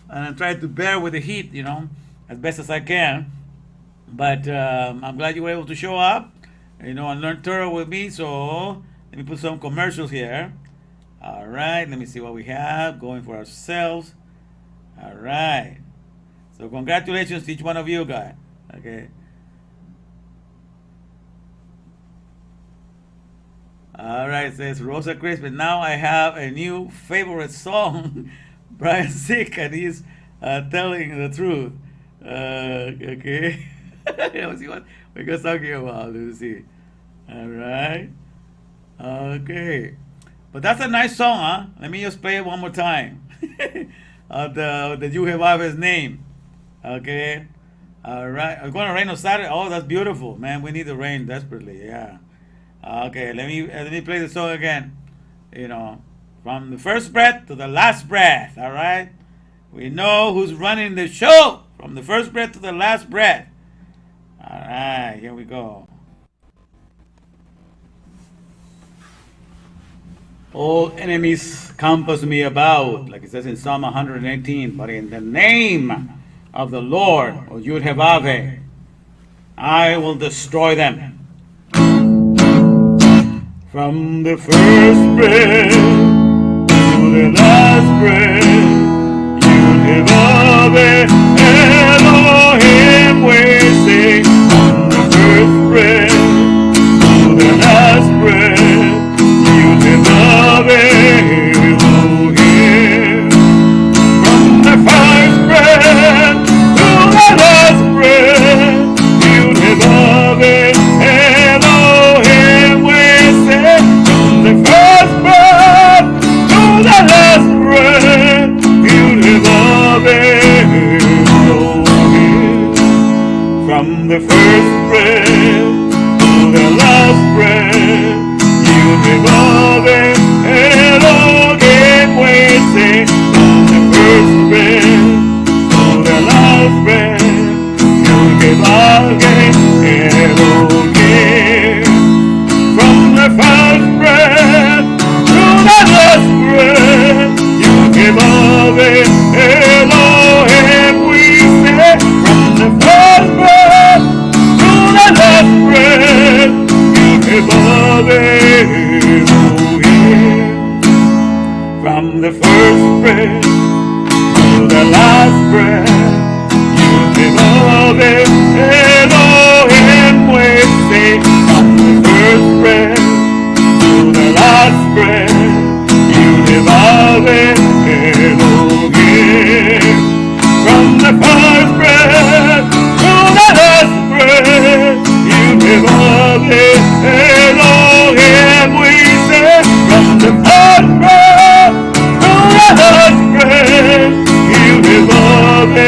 And I'm trying to bear with the heat, as best as I can. But I'm glad you were able to show up, and learn Torah with me. So let me put some commercials here. All right, let me see what we have going for ourselves. All right. So congratulations to each one of you guys. Okay. All right, it says Rosa Crispin. Now I have a new favorite song. Brian's sick and he's telling the truth. Okay. Let's see what we're talking about. Let's see. All right. Okay. But that's a nice song, huh? Let me just play it one more time. the Yehovah's name. Okay. All right. It's going to rain on Saturday. Oh, that's beautiful, man. We need the rain desperately. Yeah. Okay. Let me play the song again. You know, from the first breath to the last breath. All right. We know who's running the show from the first breath to the last breath. All right. Here we go. All enemies compass me about, like it says in Psalm 118, but in the name of the Lord, or Yud-Heh-Vaveh, I will destroy them. From the first breath to the last breath, Yud-Heh-Vaveh, Elohim, we say, from the first breath to the last breath, from the first breath to the last breath, Yud-Heh-Vaveh, Elohim, we say, from the first breath to the last breath, Yud-Heh-Vaveh, Elohim, from the first breath to the last breath, Yud-Heh-Vaveh, Elohim, we say, from the first breath to the last breath, Yud-Heh-Vaveh, Elohim, from the first breath to the last breath, Yud-Heh-Vaveh, Elohim, we say, from the first breath to the last breath, Yud-Heh-Vaveh, from the first breath to the last breath, Yud-Heh-Vaveh, Elohim, we say, from the first breath to the last breath, Yud-Heh-Vaveh, Elohim, from the first breath to the last breath, Yud-Heh-Vaveh, Elohim, we say, from the first breath to the last breath, Yud-Heh-Vaveh,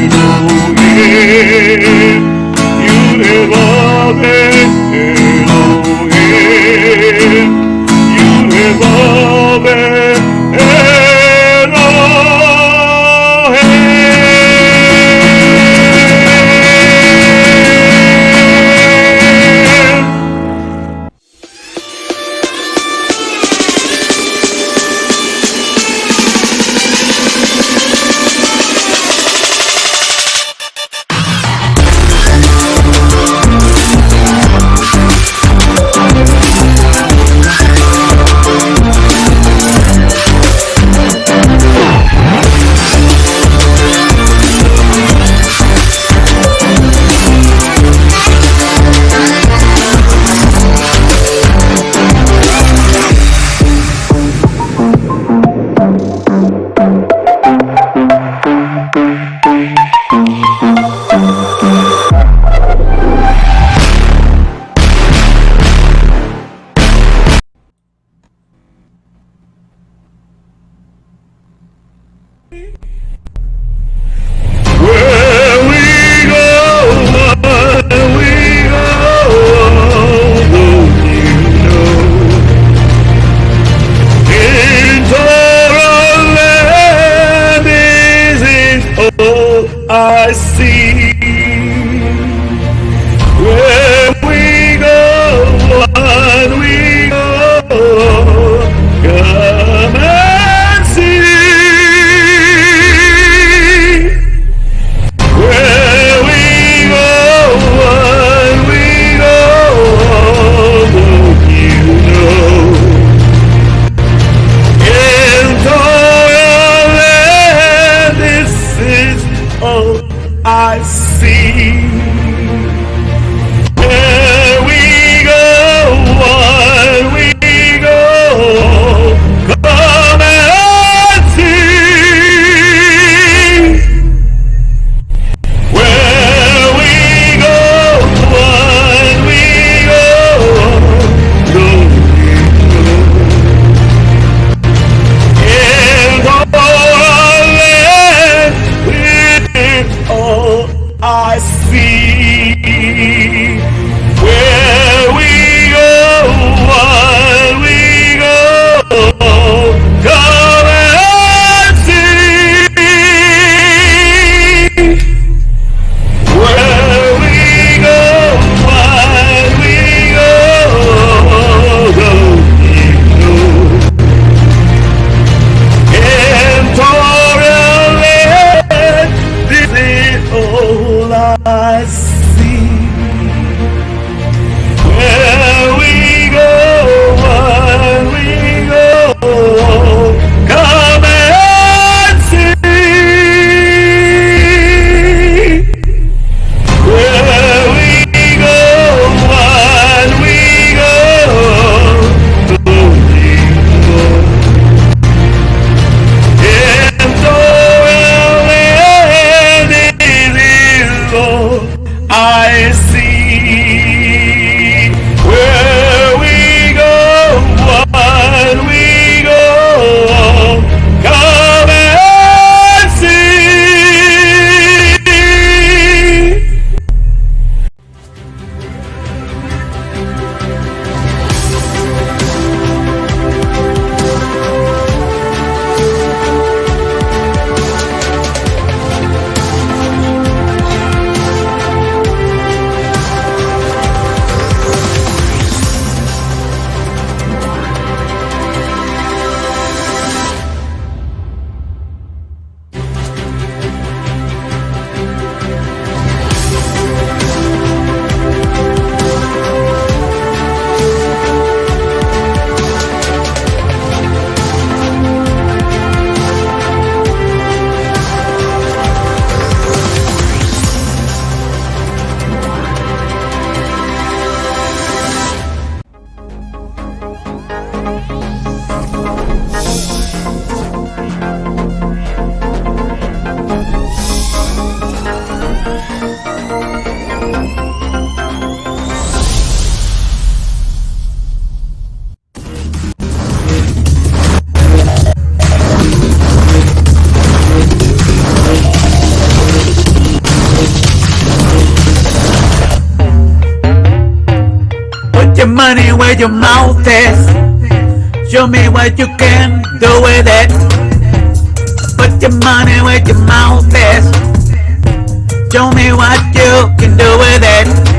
Elohim, Yud-Heh-Vaveh, Elohim, Yud-Heh-Vaveh, I see. Where we go, on we go, come and see. Where we go, on we go, won't you know? In Torah, this is all I see. your money where your mouth is. Show me what you can do with it. Put your money where your mouth is. Show me what you can do with it.